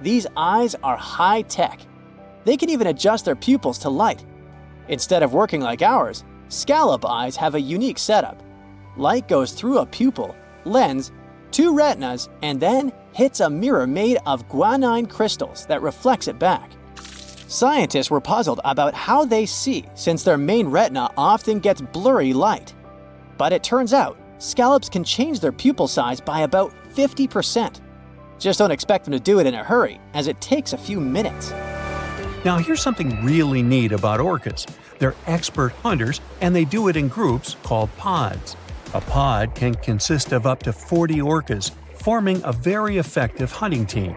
These eyes are high-tech. They can even adjust their pupils to light. Instead of working like ours, scallop eyes have a unique setup. Light goes through a pupil, lens, 2 retinas, and then hits a mirror made of guanine crystals that reflects it back. Scientists were puzzled about how they see since their main retina often gets blurry light. But it turns out, scallops can change their pupil size by about 50%. Just don't expect them to do it in a hurry, as it takes a few minutes. Now here's something really neat about orcas. They're expert hunters, and they do it in groups called pods. A pod can consist of up to 40 orcas, forming a very effective hunting team.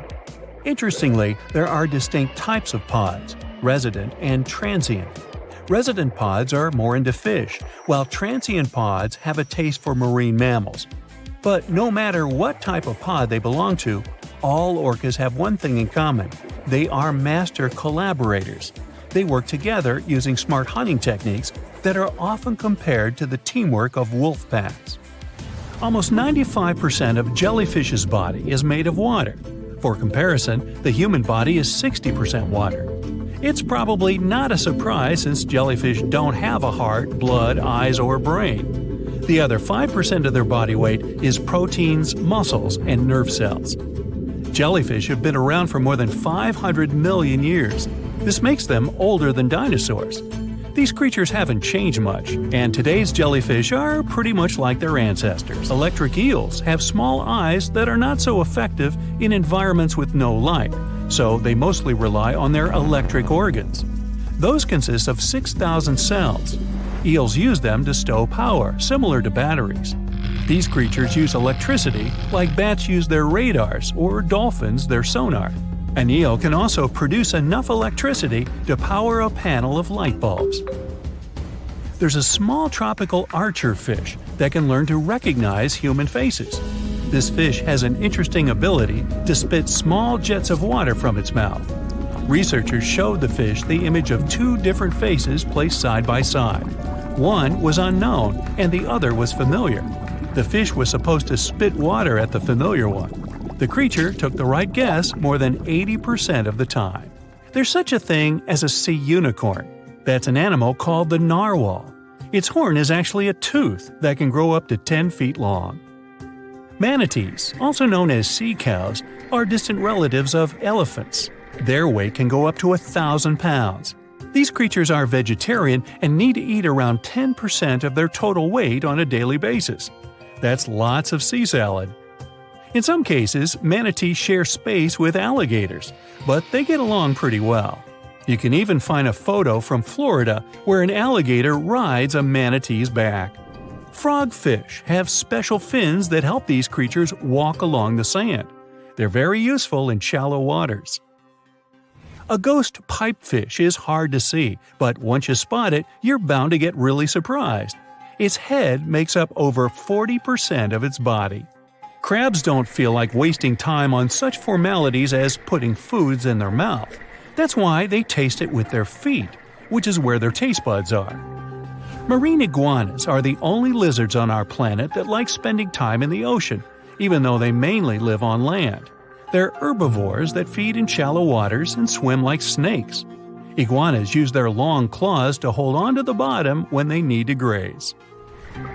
Interestingly, there are distinct types of pods: resident and transient. Resident pods are more into fish, while transient pods have a taste for marine mammals. But no matter what type of pod they belong to, all orcas have one thing in common: they are master collaborators. They work together using smart hunting techniques that are often compared to the teamwork of wolf packs. Almost 95% of jellyfish's body is made of water. For comparison, the human body is 60% water. It's probably not a surprise since jellyfish don't have a heart, blood, eyes, or brain. The other 5% of their body weight is proteins, muscles, and nerve cells. Jellyfish have been around for more than 500 million years. This makes them older than dinosaurs. These creatures haven't changed much, and today's jellyfish are pretty much like their ancestors. Electric eels have small eyes that are not so effective in environments with no light, so they mostly rely on their electric organs. Those consist of 6,000 cells. Eels use them to stow power, similar to batteries. These creatures use electricity like bats use their radars or dolphins their sonar. An eel can also produce enough electricity to power a panel of light bulbs. There's a small tropical archer fish that can learn to recognize human faces. This fish has an interesting ability to spit small jets of water from its mouth. Researchers showed the fish the image of 2 different faces placed side by side. One was unknown and the other was familiar. The fish was supposed to spit water at the familiar one. The creature took the right guess more than 80% of the time. There's such a thing as a sea unicorn. That's an animal called the narwhal. Its horn is actually a tooth that can grow up to 10 feet long. Manatees, also known as sea cows, are distant relatives of elephants. Their weight can go up to 1,000 pounds. These creatures are vegetarian and need to eat around 10% of their total weight on a daily basis. That's lots of sea salad. In some cases, manatees share space with alligators, but they get along pretty well. You can even find a photo from Florida where an alligator rides a manatee's back. Frogfish have special fins that help these creatures walk along the sand. They're very useful in shallow waters. A ghost pipefish is hard to see, but once you spot it, you're bound to get really surprised. Its head makes up over 40% of its body. Crabs don't feel like wasting time on such formalities as putting foods in their mouth. That's why they taste it with their feet, which is where their taste buds are. Marine iguanas are the only lizards on our planet that like spending time in the ocean, even though they mainly live on land. They're herbivores that feed in shallow waters and swim like snakes. Iguanas use their long claws to hold on to the bottom when they need to graze.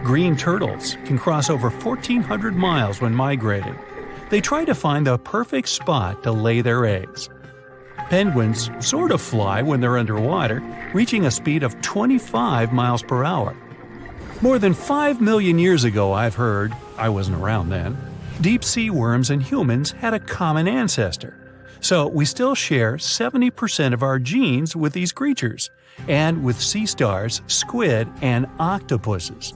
Green turtles can cross over 1,400 miles when migrating. They try to find the perfect spot to lay their eggs. Penguins sort of fly when they're underwater, reaching a speed of 25 miles per hour. More than 5 million years ago, I've heard, I wasn't around then, deep-sea worms and humans had a common ancestor. So we still share 70% of our genes with these creatures, and with sea stars, squid, and octopuses.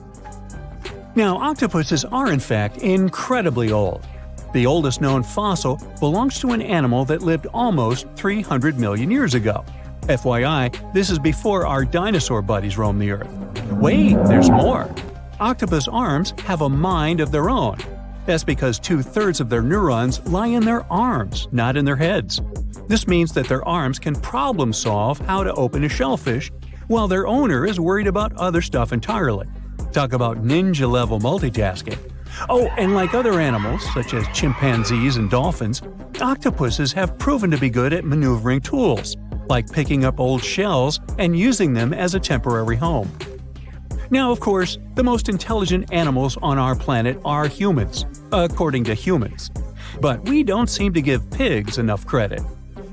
Now, octopuses are in fact incredibly old. The oldest known fossil belongs to an animal that lived almost 300 million years ago. FYI, this is before our dinosaur buddies roamed the Earth. Wait, there's more! Octopus arms have a mind of their own. That's because 2/3 of their neurons lie in their arms, not in their heads. This means that their arms can problem-solve how to open a shellfish, while their owner is worried about other stuff entirely. Talk about ninja-level multitasking. Oh, and like other animals, such as chimpanzees and dolphins, octopuses have proven to be good at maneuvering tools, like picking up old shells and using them as a temporary home. Now, of course, the most intelligent animals on our planet are humans, according to humans. But we don't seem to give pigs enough credit.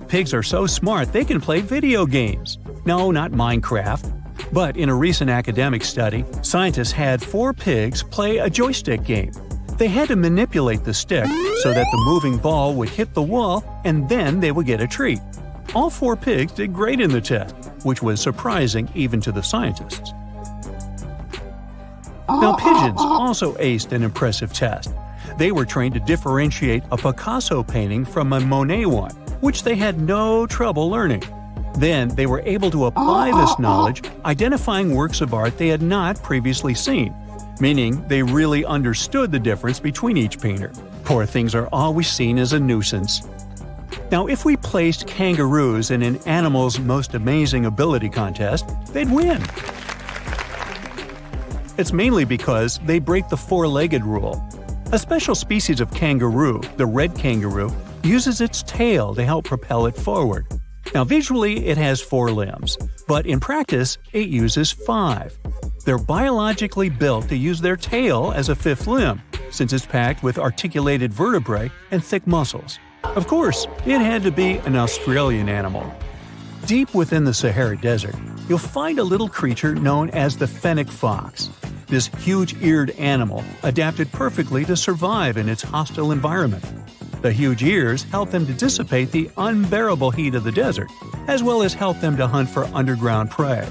Pigs are so smart they can play video games. No, not Minecraft. But in a recent academic study, scientists had 4 pigs play a joystick game. They had to manipulate the stick so that the moving ball would hit the wall and then they would get a treat. All 4 pigs did great in the test, which was surprising even to the scientists. Now, pigeons also aced an impressive test. They were trained to differentiate a Picasso painting from a Monet one, which they had no trouble learning. Then they were able to apply this knowledge, identifying works of art they had not previously seen, meaning they really understood the difference between each painter. Poor things are always seen as a nuisance. Now, if we placed kangaroos in an Animal's Most Amazing Ability contest, they'd win. It's mainly because they break the 4-legged rule. A special species of kangaroo, the red kangaroo, uses its tail to help propel it forward. Now, visually, it has 4 limbs, but in practice, it uses 5. They're biologically built to use their tail as a 5th limb, since it's packed with articulated vertebrae and thick muscles. Of course, it had to be an Australian animal. Deep within the Sahara Desert, you'll find a little creature known as the fennec fox. This huge-eared animal adapted perfectly to survive in its hostile environment. The huge ears help them to dissipate the unbearable heat of the desert, as well as help them to hunt for underground prey.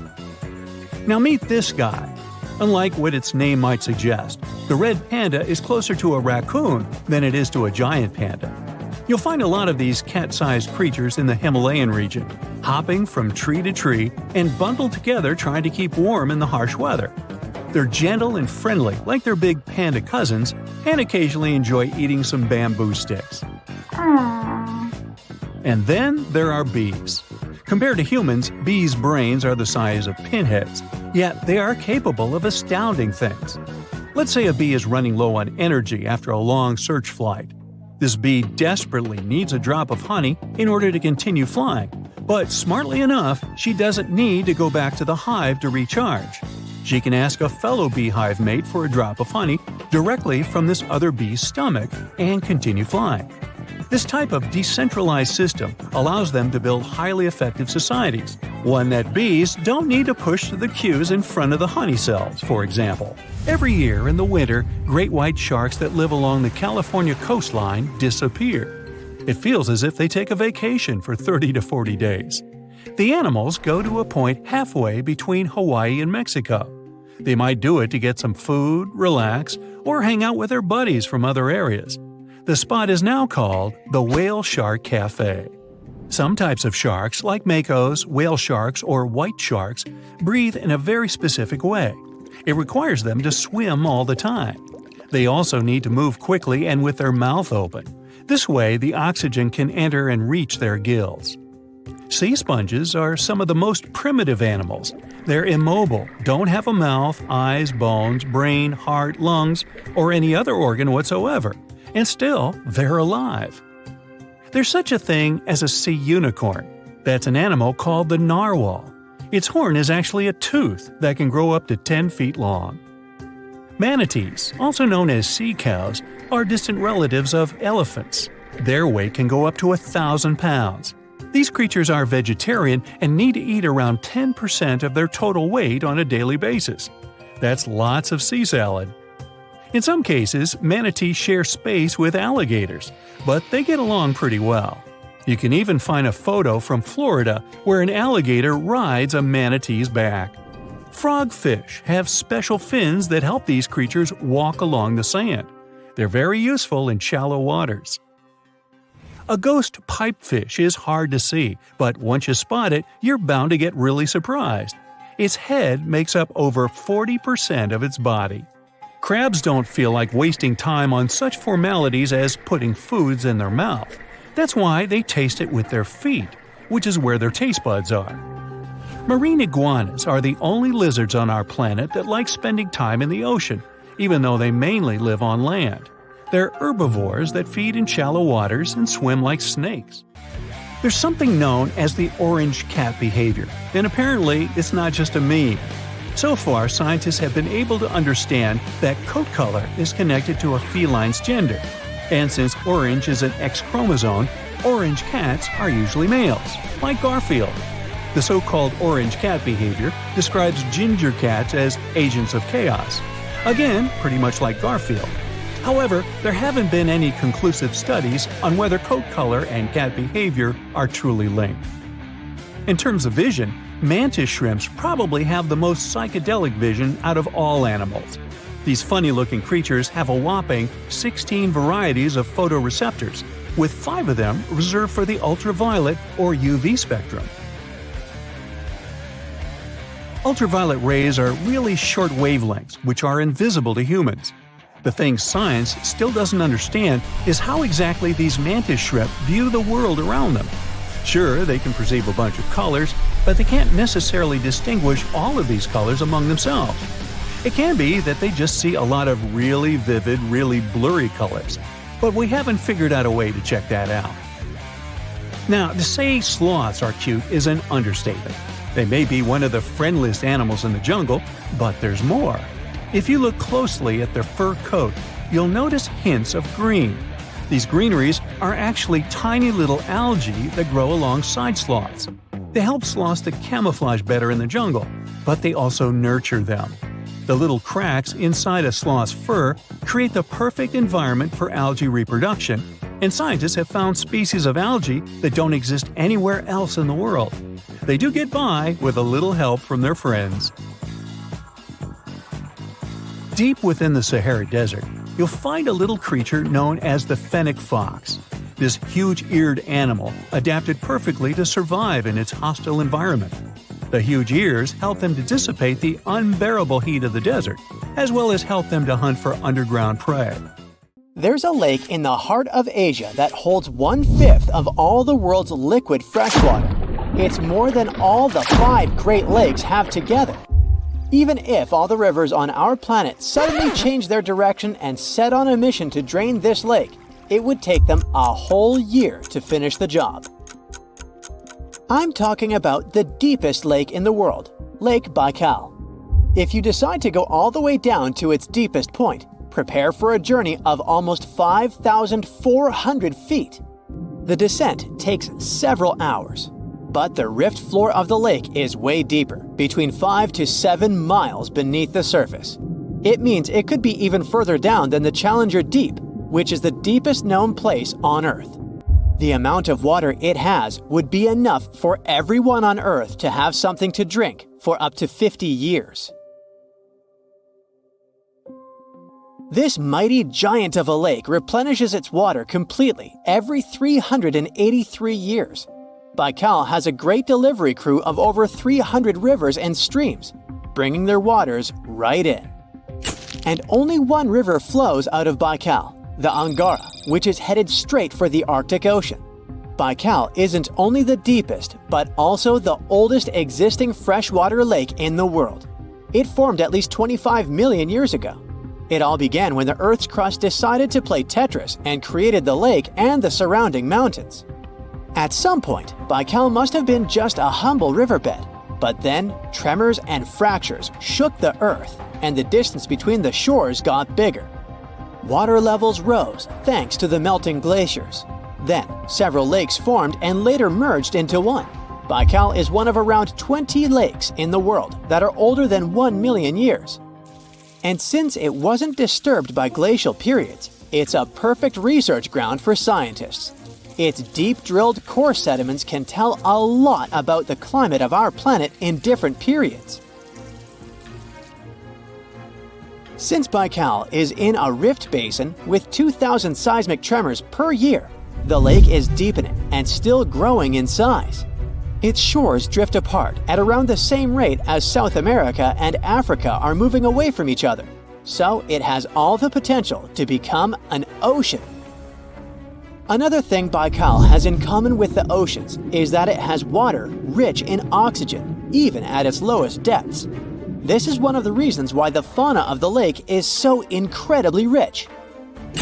Now meet this guy. Unlike what its name might suggest, the red panda is closer to a raccoon than it is to a giant panda. You'll find a lot of these cat-sized creatures in the Himalayan region, hopping from tree to tree and bundled together trying to keep warm in the harsh weather. They're gentle and friendly like their big panda cousins, and occasionally enjoy eating some bamboo sticks. And then there are bees. Compared to humans, bees' brains are the size of pinheads, yet they are capable of astounding things. Let's say a bee is running low on energy after a long search flight. This bee desperately needs a drop of honey in order to continue flying, but smartly enough, she doesn't need to go back to the hive to recharge. She can ask a fellow beehive mate for a drop of honey directly from this other bee's stomach and continue flying. This type of decentralized system allows them to build highly effective societies, one that bees don't need to push the queues in front of the honey cells, for example. Every year in the winter, great white sharks that live along the California coastline disappear. It feels as if they take a vacation for 30 to 40 days. The animals go to a point halfway between Hawaii and Mexico. They might do it to get some food, relax, or hang out with their buddies from other areas. The spot is now called the Whale Shark Cafe. Some types of sharks, like makos, whale sharks, or white sharks, breathe in a very specific way. It requires them to swim all the time. They also need to move quickly and with their mouth open. This way, the oxygen can enter and reach their gills. Sea sponges are some of the most primitive animals. They're immobile, don't have a mouth, eyes, bones, brain, heart, lungs, or any other organ whatsoever, and still, they're alive. There's such a thing as a sea unicorn. That's an animal called the narwhal. Its horn is actually a tooth that can grow up to 10 feet long. Manatees, also known as sea cows, are distant relatives of elephants. Their weight can go up to 1,000 pounds. These creatures are vegetarian and need to eat around 10% of their total weight on a daily basis. That's lots of sea salad. In some cases, manatees share space with alligators, but they get along pretty well. You can even find a photo from Florida where an alligator rides a manatee's back. Frogfish have special fins that help these creatures walk along the sand. They're very useful in shallow waters. A ghost pipefish is hard to see, but once you spot it, you're bound to get really surprised. Its head makes up over 40% of its body. Crabs don't feel like wasting time on such formalities as putting foods in their mouth. That's why they taste it with their feet, which is where their taste buds are. Marine iguanas are the only lizards on our planet that like spending time in the ocean, even though they mainly live on land. They're herbivores that feed in shallow waters and swim like snakes. There's something known as the orange cat behavior, and apparently it's not just a meme. So far, scientists have been able to understand that coat color is connected to a feline's gender. And since orange is an X chromosome, orange cats are usually males, like Garfield. The so-called orange cat behavior describes ginger cats as agents of chaos. Again, pretty much like Garfield. However, there haven't been any conclusive studies on whether coat color and cat behavior are truly linked. In terms of vision, mantis shrimps probably have the most psychedelic vision out of all animals. These funny-looking creatures have a whopping 16 varieties of photoreceptors, with 5 of them reserved for the ultraviolet or UV spectrum. Ultraviolet rays are really short wavelengths, which are invisible to humans. The thing science still doesn't understand is how exactly these mantis shrimp view the world around them. Sure, they can perceive a bunch of colors, but they can't necessarily distinguish all of these colors among themselves. It can be that they just see a lot of really vivid, really blurry colors, but we haven't figured out a way to check that out. Now, to say sloths are cute is an understatement. They may be one of the friendliest animals in the jungle, but there's more. If you look closely at their fur coat, you'll notice hints of green. These greeneries are actually tiny little algae that grow alongside sloths. They help sloths to camouflage better in the jungle, but they also nurture them. The little cracks inside a sloth's fur create the perfect environment for algae reproduction, and scientists have found species of algae that don't exist anywhere else in the world. They do get by with a little help from their friends. Deep within the Sahara Desert, you'll find a little creature known as the fennec fox. This huge-eared animal adapted perfectly to survive in its hostile environment. The huge ears help them to dissipate the unbearable heat of the desert, as well as help them to hunt for underground prey. There's a lake in the heart of Asia that holds 1/5 of all the world's liquid freshwater. It's more than all the 5 Great Lakes have together. Even if all the rivers on our planet suddenly change their direction and set on a mission to drain this lake, it would take them a whole year to finish the job. I'm talking about the deepest lake in the world, Lake Baikal. If you decide to go all the way down to its deepest point, prepare for a journey of almost 5,400 feet. The descent takes several hours, but the rift floor of the lake is way deeper, between 5 to 7 miles beneath the surface. It means it could be even further down than the Challenger Deep, which is the deepest known place on Earth. The amount of water it has would be enough for everyone on Earth to have something to drink for up to 50 years. This mighty giant of a lake replenishes its water completely every 383 years. Baikal has a great delivery crew of over 300 rivers and streams, bringing their waters right in. And only one river flows out of Baikal, the Angara, which is headed straight for the Arctic Ocean. Baikal isn't only the deepest, but also the oldest existing freshwater lake in the world. It formed at least 25 million years ago. It all began when the Earth's crust decided to play Tetris and created the lake and the surrounding mountains. At some point, Baikal must have been just a humble riverbed, but then tremors and fractures shook the Earth, and the distance between the shores got bigger. Water levels rose thanks to the melting glaciers. Then, several lakes formed and later merged into one. Baikal is one of around 20 lakes in the world that are older than 1 million years. And since it wasn't disturbed by glacial periods, it's a perfect research ground for scientists. Its deep-drilled core sediments can tell a lot about the climate of our planet in different periods. Since Baikal is in a rift basin with 2,000 seismic tremors per year, the lake is deepening and still growing in size. Its shores drift apart at around the same rate as South America and Africa are moving away from each other, so it has all the potential to become an ocean. Another thing Baikal has in common with the oceans is that it has water rich in oxygen, even at its lowest depths. This is one of the reasons why the fauna of the lake is so incredibly rich.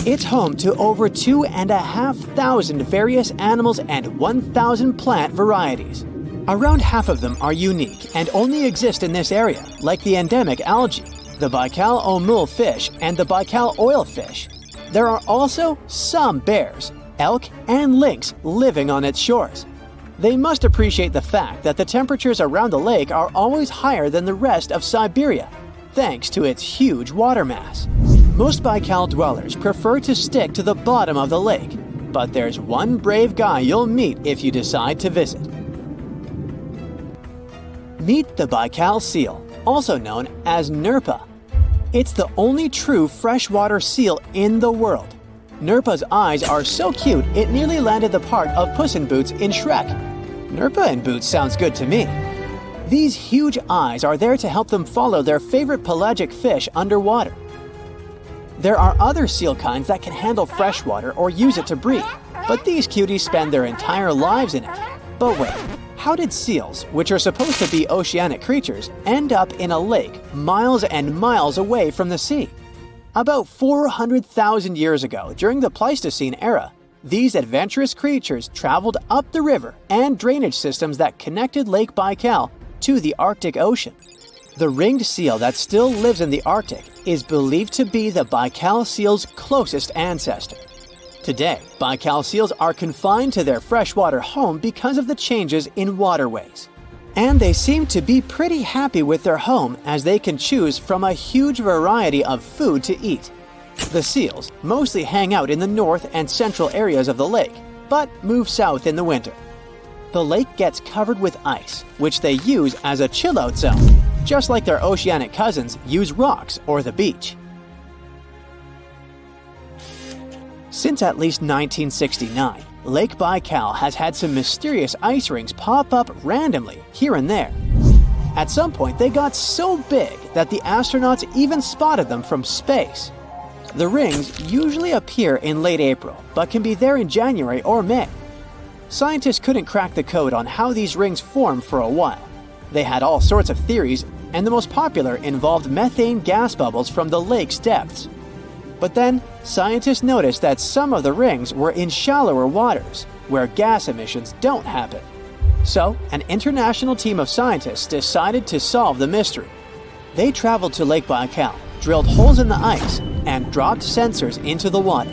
It's home to over 2,500 various animals and 1,000 plant varieties. Around half of them are unique and only exist in this area, like the endemic algae, the Baikal omul fish, and the Baikal oilfish. There are also some bears, elk, and lynx living on its shores. They must appreciate the fact that the temperatures around the lake are always higher than the rest of Siberia, thanks to its huge water mass. Most Baikal dwellers prefer to stick to the bottom of the lake, but there's one brave guy you'll meet if you decide to visit. Meet the Baikal seal, also known as Nerpa. It's the only true freshwater seal in the world. Nerpa's eyes are so cute it nearly landed the part of Puss in Boots in Shrek. Nerpa in Boots sounds good to me. These huge eyes are there to help them follow their favorite pelagic fish underwater. There are other seal kinds that can handle freshwater or use it to breathe, but these cuties spend their entire lives in it. But wait, how did seals, which are supposed to be oceanic creatures, end up in a lake miles and miles away from the sea? About 400,000 years ago, during the Pleistocene era, these adventurous creatures traveled up the river and drainage systems that connected Lake Baikal to the Arctic Ocean. The ringed seal that still lives in the Arctic is believed to be the Baikal seal's closest ancestor. Today, Baikal seals are confined to their freshwater home because of the changes in waterways. And they seem to be pretty happy with their home as they can choose from a huge variety of food to eat. The seals mostly hang out in the north and central areas of the lake, but move south in the winter. The lake gets covered with ice, which they use as a chill-out zone, just like their oceanic cousins use rocks or the beach. Since at least 1969, Lake Baikal has had some mysterious ice rings pop up randomly here and there. At some point, they got so big that the astronauts even spotted them from space. The rings usually appear in late April, but can be there in January or May. Scientists couldn't crack the code on how these rings form for a while. They had all sorts of theories, and the most popular involved methane gas bubbles from the lake's depths. But then, scientists noticed that some of the rings were in shallower waters, where gas emissions don't happen. So, an international team of scientists decided to solve the mystery. They traveled to Lake Baikal, drilled holes in the ice, and dropped sensors into the water.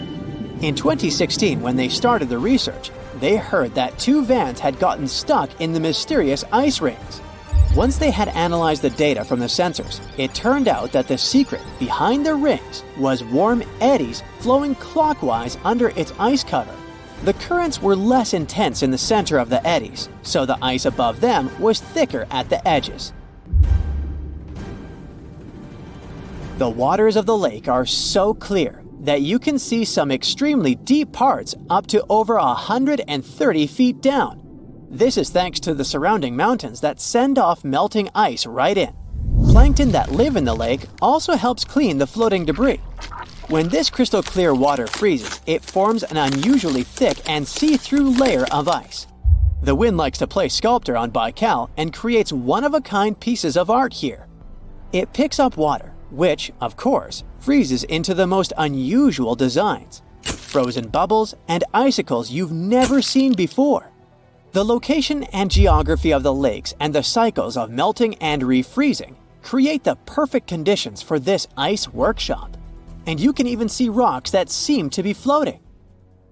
In 2016, when they started the research, they heard that 2 vans had gotten stuck in the mysterious ice rings. Once they had analyzed the data from the sensors, it turned out that the secret behind the rings was warm eddies flowing clockwise under its ice cover. The currents were less intense in the center of the eddies, so the ice above them was thicker at the edges. The waters of the lake are so clear that you can see some extremely deep parts up to over 130 feet down. This is thanks to the surrounding mountains that send off melting ice right in. Plankton that live in the lake also helps clean the floating debris. When this crystal clear water freezes, it forms an unusually thick and see-through layer of ice. The wind likes to play sculptor on Baikal and creates one-of-a-kind pieces of art here. It picks up water which, of course, freezes into the most unusual designs. Frozen bubbles and icicles you've never seen before. The location and geography of the lakes and the cycles of melting and refreezing create the perfect conditions for this ice workshop. And you can even see rocks that seem to be floating.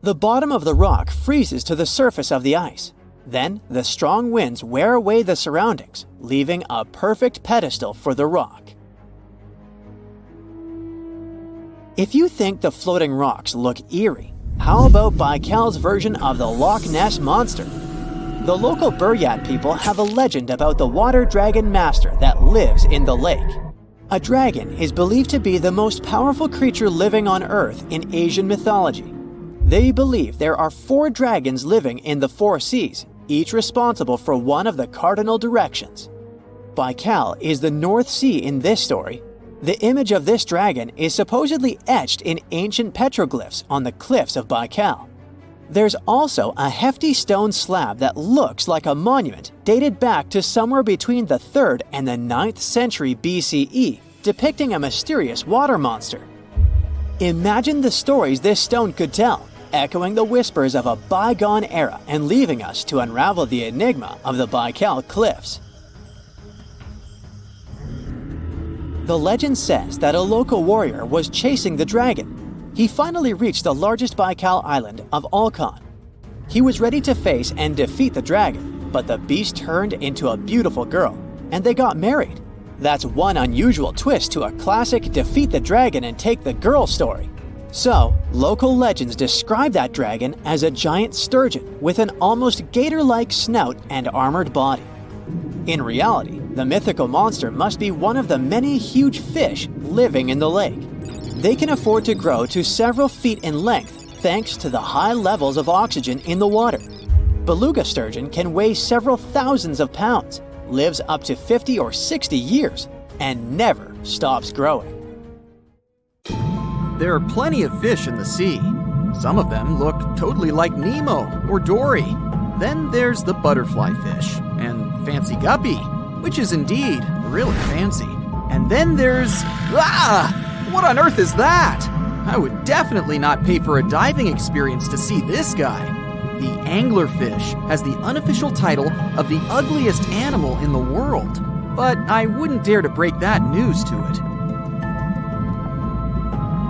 The bottom of the rock freezes to the surface of the ice. Then, the strong winds wear away the surroundings, leaving a perfect pedestal for the rock. If you think the floating rocks look eerie, how about Baikal's version of the Loch Ness Monster? The local Buryat people have a legend about the water dragon master that lives in the lake. A dragon is believed to be the most powerful creature living on Earth in Asian mythology. They believe there are 4 dragons living in the 4 seas, each responsible for one of the cardinal directions. Baikal is the North Sea in this story. The image of this dragon is supposedly etched in ancient petroglyphs on the cliffs of Baikal. There's also a hefty stone slab that looks like a monument dated back to somewhere between the 3rd and the 9th century BCE, depicting a mysterious water monster. Imagine the stories this stone could tell, echoing the whispers of a bygone era and leaving us to unravel the enigma of the Baikal cliffs. The legend says that a local warrior was chasing the dragon. He finally reached the largest Baikal island of Alkan. He was ready to face and defeat the dragon, but the beast turned into a beautiful girl, and they got married. That's one unusual twist to a classic defeat the dragon and take the girl story. So, local legends describe that dragon as a giant sturgeon with an almost gator-like snout and armored body. In reality, the mythical monster must be one of the many huge fish living in the lake. They can afford to grow to several feet in length thanks to the high levels of oxygen in the water. Beluga sturgeon can weigh several thousands of pounds, lives up to 50 or 60 years, and never stops growing. There are plenty of fish in the sea. Some of them look totally like Nemo or Dory. Then there's the butterfly fish and fancy guppy, which is indeed really fancy. And then there's... What on earth is that? I would definitely not pay for a diving experience to see this guy. The anglerfish has the unofficial title of the ugliest animal in the world, but I wouldn't dare to break that news to it.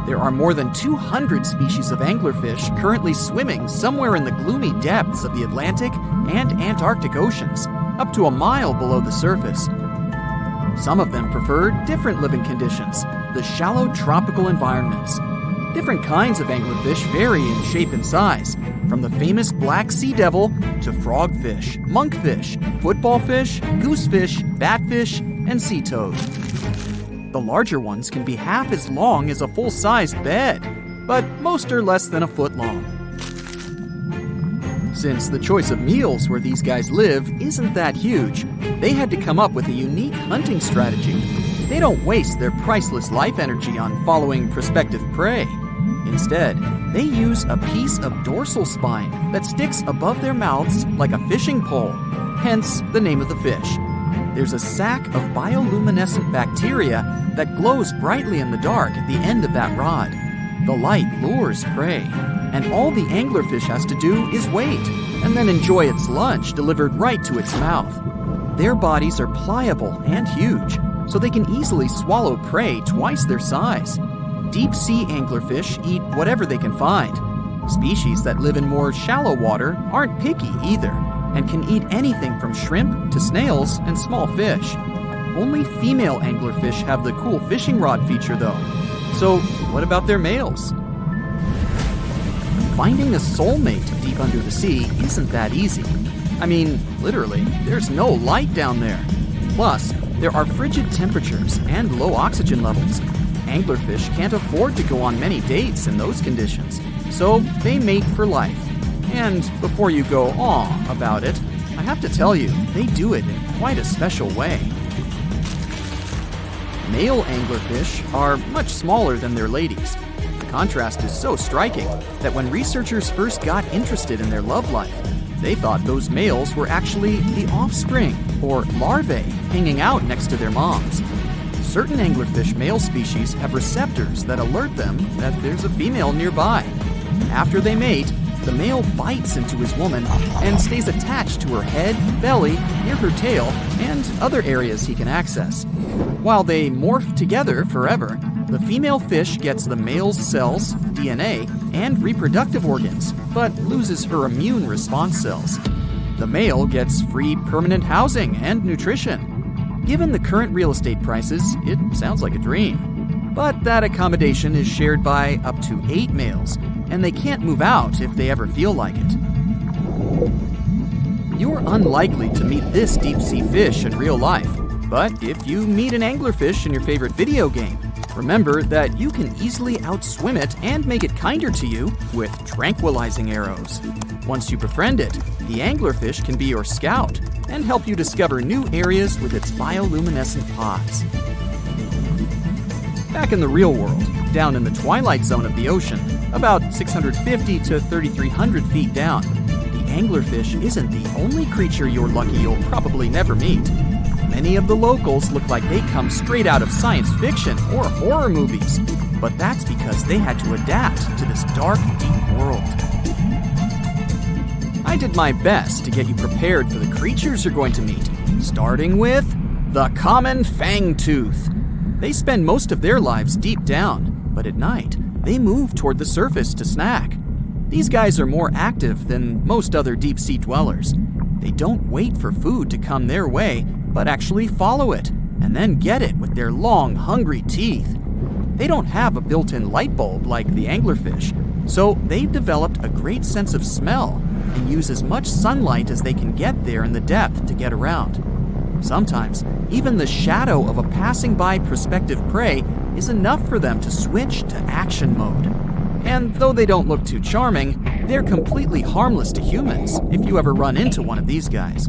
There are more than 200 species of anglerfish currently swimming somewhere in the gloomy depths of the Atlantic and Antarctic Oceans, up to a mile below the surface. Some of them prefer different living conditions, the shallow tropical environments. Different kinds of anglerfish vary in shape and size, from the famous black sea devil to frogfish, monkfish, footballfish, goosefish, batfish, and sea toad. The larger ones can be half as long as a full-sized bed, but most are less than a foot long. Since the choice of meals where these guys live isn't that huge, they had to come up with a unique hunting strategy. They don't waste their priceless life energy on following prospective prey. Instead, they use a piece of dorsal spine that sticks above their mouths like a fishing pole, hence the name of the fish. There's a sac of bioluminescent bacteria that glows brightly in the dark at the end of that rod. The light lures prey, and all the anglerfish has to do is wait, and then enjoy its lunch delivered right to its mouth. Their bodies are pliable and huge, so they can easily swallow prey twice their size. Deep-sea anglerfish eat whatever they can find. Species that live in more shallow water aren't picky either, and can eat anything from shrimp to snails and small fish. Only female anglerfish have the cool fishing rod feature though. So what about their males? Finding a soulmate deep under the sea isn't that easy. I mean, literally, there's no light down there. Plus, there are frigid temperatures and low oxygen levels. Anglerfish can't afford to go on many dates in those conditions, so they mate for life. And before you go aw about it, I have to tell you, they do it in quite a special way. Male anglerfish are much smaller than their ladies. The contrast is so striking that when researchers first got interested in their love life, they thought those males were actually the offspring, or larvae, hanging out next to their moms. Certain anglerfish male species have receptors that alert them that there's a female nearby. After they mate, the male bites into his woman and stays attached to her head, belly, near her tail, and other areas he can access. While they morph together forever, the female fish gets the male's cells, DNA, and reproductive organs, but loses her immune response cells. The male gets free permanent housing and nutrition. Given the current real estate prices, it sounds like a dream. But that accommodation is shared by up to 8 males, and they can't move out if they ever feel like it. You're unlikely to meet this deep-sea fish in real life, but if you meet an anglerfish in your favorite video game, remember that you can easily outswim it and make it kinder to you with tranquilizing arrows. Once you befriend it, the anglerfish can be your scout and help you discover new areas with its bioluminescent pods. Back in the real world, down in the twilight zone of the ocean, about 650 to 3,300 feet down, the anglerfish isn't the only creature you're lucky you'll probably never meet. Many of the locals look like they come straight out of science fiction or horror movies, but that's because they had to adapt to this dark, deep world. I did my best to get you prepared for the creatures you're going to meet, starting with the common fangtooth. They spend most of their lives deep down, but at night, they move toward the surface to snack. These guys are more active than most other deep-sea dwellers. They don't wait for food to come their way, but actually follow it, and then get it with their long, hungry teeth. They don't have a built-in light bulb like the anglerfish, so they've developed a great sense of smell and use as much sunlight as they can get there in the depth to get around. Sometimes, even the shadow of a passing by prospective prey is enough for them to switch to action mode. And though they don't look too charming, they're completely harmless to humans if you ever run into one of these guys.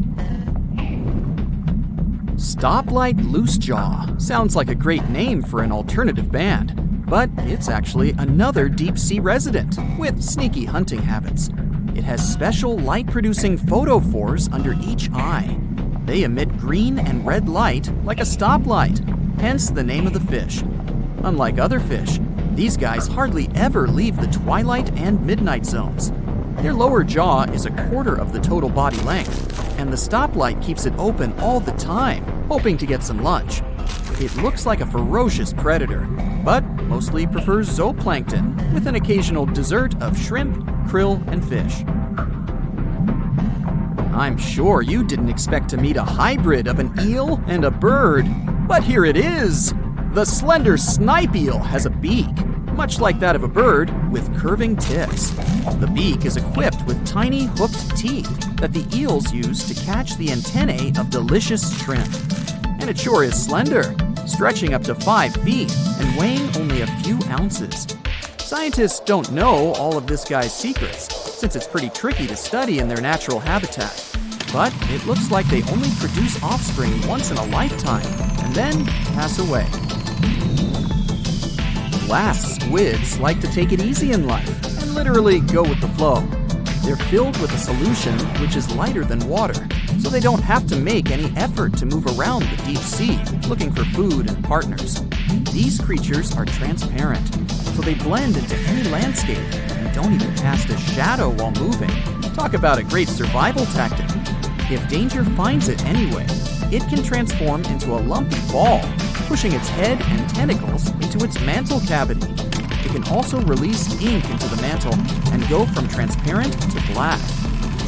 Stoplight Loosejaw sounds like a great name for an alternative band, but it's actually another deep-sea resident with sneaky hunting habits. It has special light-producing photophores under each eye. They emit green and red light like a stoplight, hence the name of the fish. Unlike other fish, these guys hardly ever leave the twilight and midnight zones. Their lower jaw is a quarter of the total body length, and the stoplight keeps it open all the time, hoping to get some lunch. It looks like a ferocious predator, but mostly prefers zooplankton, with an occasional dessert of shrimp, krill, and fish. I'm sure you didn't expect to meet a hybrid of an eel and a bird, but here it is! The slender snipe eel has a beak, much like that of a bird, with curving tips. The beak is equipped with tiny hooked teeth that the eels use to catch the antennae of delicious shrimp. And it sure is slender, stretching up to 5 feet and weighing only a few ounces. Scientists don't know all of this guy's secrets, since it's pretty tricky to study in their natural habitat. But it looks like they only produce offspring once in a lifetime, and then pass away. Glass squids like to take it easy in life and literally go with the flow. They're filled with a solution which is lighter than water, so they don't have to make any effort to move around the deep sea looking for food and partners. These creatures are transparent, so they blend into any landscape and don't even cast a shadow while moving. Talk about a great survival tactic. If danger finds it anyway, it can transform into a lumpy ball, pushing its head and tentacles into its mantle cavity. It can also release ink into the mantle and go from transparent to black.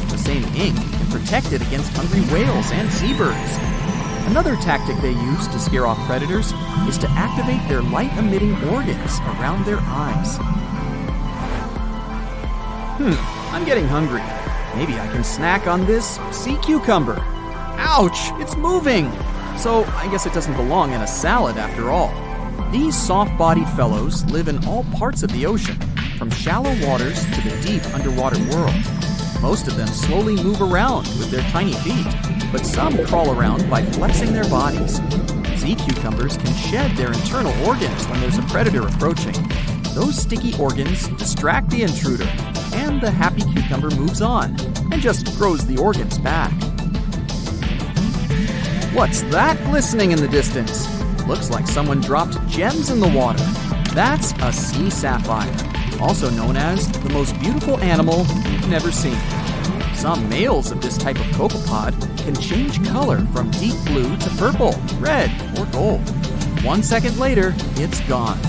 The same ink can protect it against hungry whales and seabirds. Another tactic they use to scare off predators is to activate their light-emitting organs around their eyes. I'm getting hungry. Maybe I can snack on this sea cucumber. Ouch, it's moving! So I guess it doesn't belong in a salad after all. These soft-bodied fellows live in all parts of the ocean, from shallow waters to the deep underwater world. Most of them slowly move around with their tiny feet, but some crawl around by flexing their bodies. Sea cucumbers can shed their internal organs when there's a predator approaching. Those sticky organs distract the intruder, and the happy cucumber moves on and just grows the organs back. What's that glistening in the distance? looks like someone dropped gems in the water. That's a sea sapphire, also known as the most beautiful animal you've never seen. Some males of this type of copepod can change color from deep blue to purple, red, or gold. 1 second later, it's gone.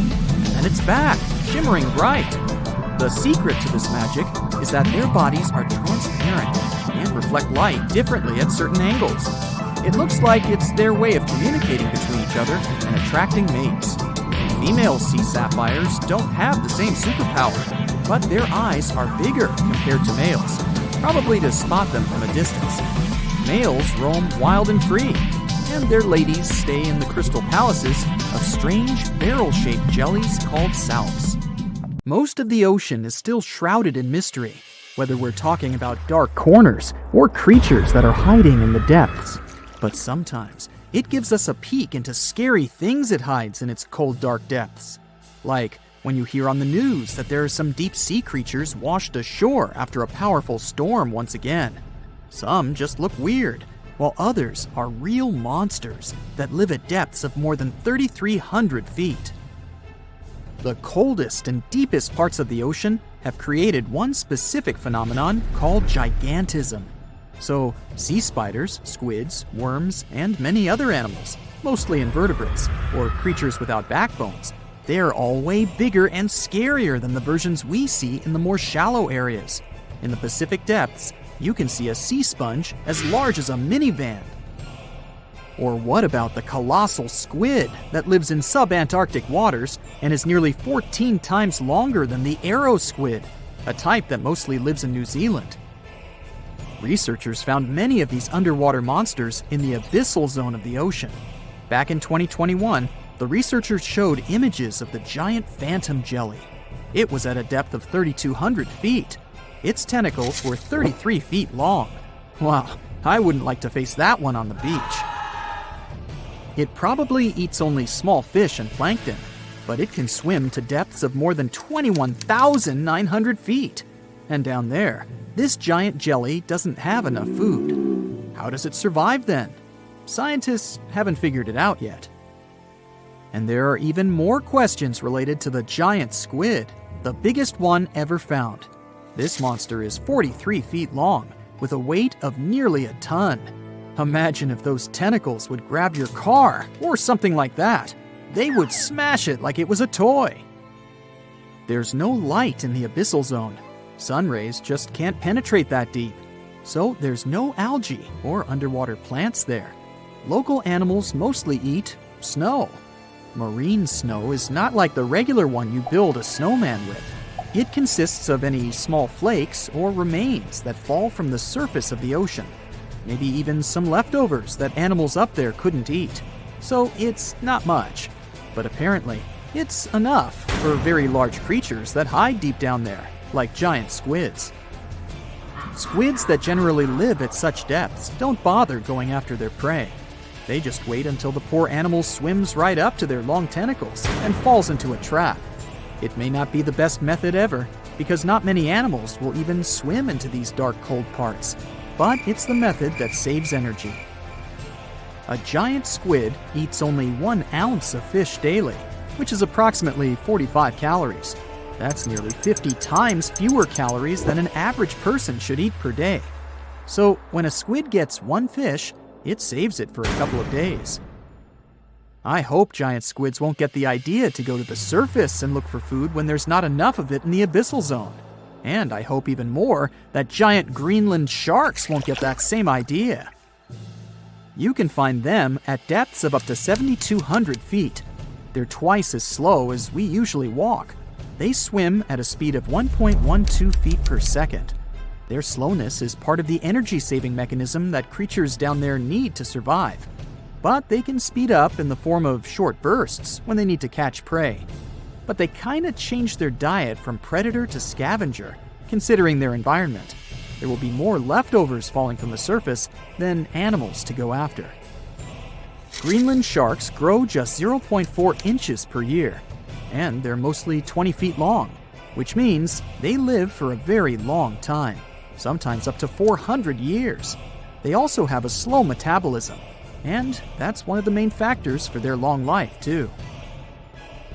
And it's back, shimmering bright. The secret to this magic is that their bodies are transparent and reflect light differently at certain angles. It looks like it's their way of communicating between each other and attracting mates. Female sea sapphires don't have the same superpower, but their eyes are bigger compared to males, probably to spot them from a distance. Males roam wild and free, and their ladies stay in the crystal palaces of strange barrel-shaped jellies called salps. Most of the ocean is still shrouded in mystery, whether we're talking about dark corners or creatures that are hiding in the depths. But sometimes it gives us a peek into scary things it hides in its cold, dark depths. Like when you hear on the news that there are some deep sea creatures washed ashore after a powerful storm once again. Some just look weird, while others are real monsters that live at depths of more than 3,300 feet. The coldest and deepest parts of the ocean have created one specific phenomenon called gigantism. So, sea spiders, squids, worms, and many other animals, mostly invertebrates, or creatures without backbones, they're all way bigger and scarier than the versions we see in the more shallow areas. In the Pacific depths, you can see a sea sponge as large as a minivan. Or what about the colossal squid that lives in subantarctic waters and is nearly 14 times longer than the arrow squid, a type that mostly lives in New Zealand? Researchers found many of these underwater monsters in the abyssal zone of the ocean. Back in 2021, the researchers showed images of the giant phantom jelly. It was at a depth of 3,200 feet. Its tentacles were 33 feet long. Wow, I wouldn't like to face that one on the beach. It probably eats only small fish and plankton, but it can swim to depths of more than 21,900 feet. And down there, this giant jelly doesn't have enough food. How does it survive then? Scientists haven't figured it out yet. And there are even more questions related to the giant squid, the biggest one ever found. This monster is 43 feet long, with a weight of nearly a ton. Imagine if those tentacles would grab your car, or something like that. They would smash it like it was a toy. There's no light in the abyssal zone. Sun rays just can't penetrate that deep. So there's no algae or underwater plants there. Local animals mostly eat snow. Marine snow is not like the regular one you build a snowman with. It consists of any small flakes or remains that fall from the surface of the ocean. Maybe even some leftovers that animals up there couldn't eat. So it's not much. But apparently, it's enough for very large creatures that hide deep down there, like giant squids. Squids that generally live at such depths don't bother going after their prey. They just wait until the poor animal swims right up to their long tentacles and falls into a trap. It may not be the best method ever, because not many animals will even swim into these dark, cold parts. But it's the method that saves energy. A giant squid eats only 1 ounce of fish daily, which is approximately 45 calories. That's nearly 50 times fewer calories than an average person should eat per day. So when a squid gets 1 fish, it saves it for a couple of days. I hope giant squids won't get the idea to go to the surface and look for food when there's not enough of it in the abyssal zone. And I hope even more that giant Greenland sharks won't get that same idea. You can find them at depths of up to 7,200 feet. They're twice as slow as we usually walk. They swim at a speed of 1.12 feet per second. Their slowness is part of the energy-saving mechanism that creatures down there need to survive. But they can speed up in the form of short bursts when they need to catch prey. But they kinda change their diet from predator to scavenger, considering their environment. There will be more leftovers falling from the surface than animals to go after. Greenland sharks grow just 0.4 inches per year, and they're mostly 20 feet long, which means they live for a very long time, sometimes up to 400 years. They also have a slow metabolism, and that's one of the main factors for their long life, too.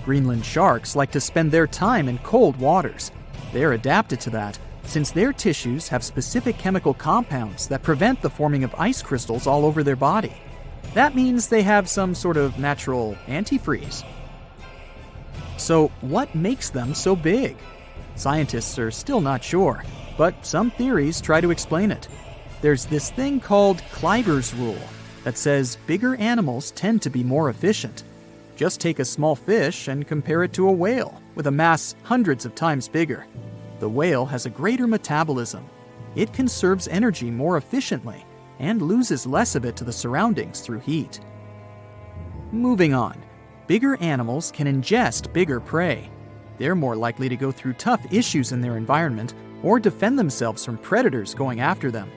Greenland sharks like to spend their time in cold waters. They're adapted to that, since their tissues have specific chemical compounds that prevent the forming of ice crystals all over their body. That means they have some sort of natural antifreeze. So, what makes them so big? Scientists are still not sure, but some theories try to explain it. There's this thing called Kleiber's rule that says bigger animals tend to be more efficient. Just take a small fish and compare it to a whale with a mass hundreds of times bigger. The whale has a greater metabolism. It conserves energy more efficiently and loses less of it to the surroundings through heat. Moving on, bigger animals can ingest bigger prey. They're more likely to go through tough issues in their environment or defend themselves from predators going after them.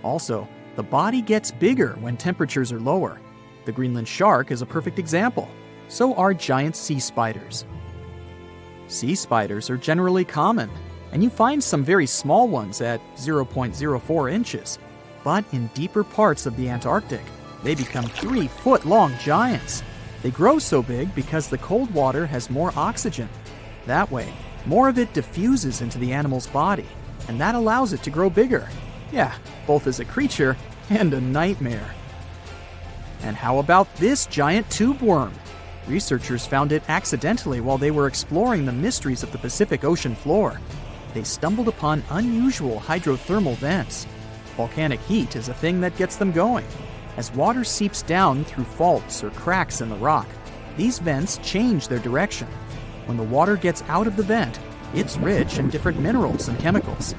Also, the body gets bigger when temperatures are lower. The Greenland shark is a perfect example. So are giant sea spiders. Sea spiders are generally common, and you find some very small ones at 0.04 inches. But in deeper parts of the Antarctic, they become 3-foot-long giants. They grow so big because the cold water has more oxygen. That way, more of it diffuses into the animal's body, and that allows it to grow bigger. Yeah, both as a creature and a nightmare. And how about this giant tube worm? Researchers found it accidentally while they were exploring the mysteries of the Pacific Ocean floor. They stumbled upon unusual hydrothermal vents. Volcanic heat is a thing that gets them going. As water seeps down through faults or cracks in the rock, these vents change their direction. When the water gets out of the vent, it's rich in different minerals and chemicals.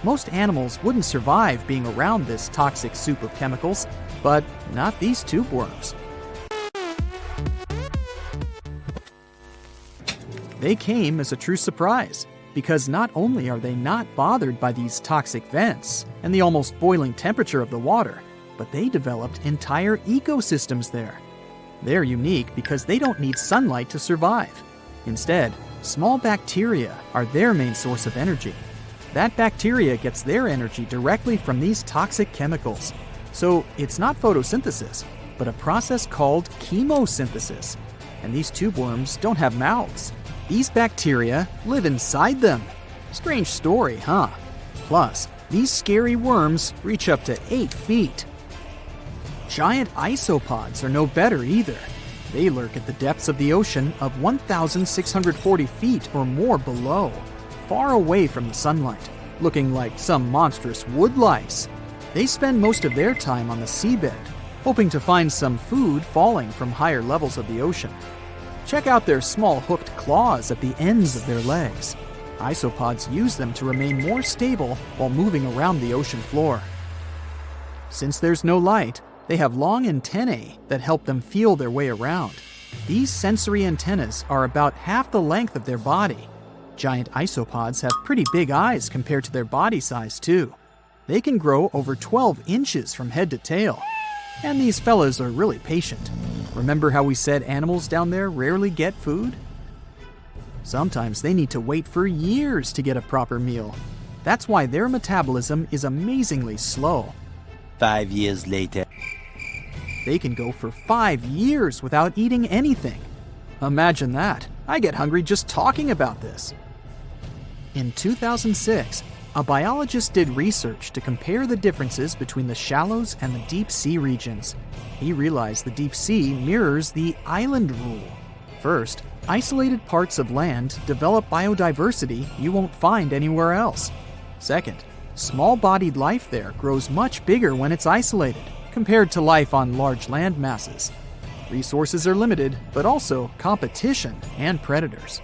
Most animals wouldn't survive being around this toxic soup of chemicals, but not these tube worms. They came as a true surprise, because not only are they not bothered by these toxic vents and the almost boiling temperature of the water, but they developed entire ecosystems there. They're unique because they don't need sunlight to survive. Instead, small bacteria are their main source of energy. That bacteria gets their energy directly from these toxic chemicals. So it's not photosynthesis, but a process called chemosynthesis. And these tube worms don't have mouths. These bacteria live inside them. Strange story, huh? Plus, these scary worms reach up to 8 feet. Giant isopods are no better either. They lurk at the depths of the ocean of 1,640 feet or more below, far away from the sunlight, looking like some monstrous wood lice. They spend most of their time on the seabed, hoping to find some food falling from higher levels of the ocean. Check out their small hooked claws at the ends of their legs. Isopods use them to remain more stable while moving around the ocean floor. Since there's no light, they have long antennae that help them feel their way around. These sensory antennas are about half the length of their body. Giant isopods have pretty big eyes compared to their body size, too. They can grow over 12 inches from head to tail. And these fellas are really patient. Remember how we said animals down there rarely get food? Sometimes they need to wait for years to get a proper meal. That's why their metabolism is amazingly slow. 5 years later. They can go for 5 years without eating anything. Imagine that. I get hungry just talking about this. In 2006, a biologist did research to compare the differences between the shallows and the deep sea regions. He realized the deep sea mirrors the island rule. First, isolated parts of land develop biodiversity you won't find anywhere else. Second, small-bodied life there grows much bigger when it's isolated, compared to life on large land masses. Resources are limited, but also competition and predators.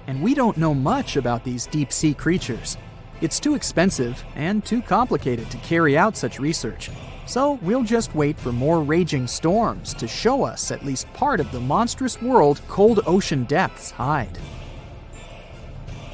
And we don't know much about these deep-sea creatures. It's too expensive and too complicated to carry out such research, so we'll just wait for more raging storms to show us at least part of the monstrous world cold ocean depths hide.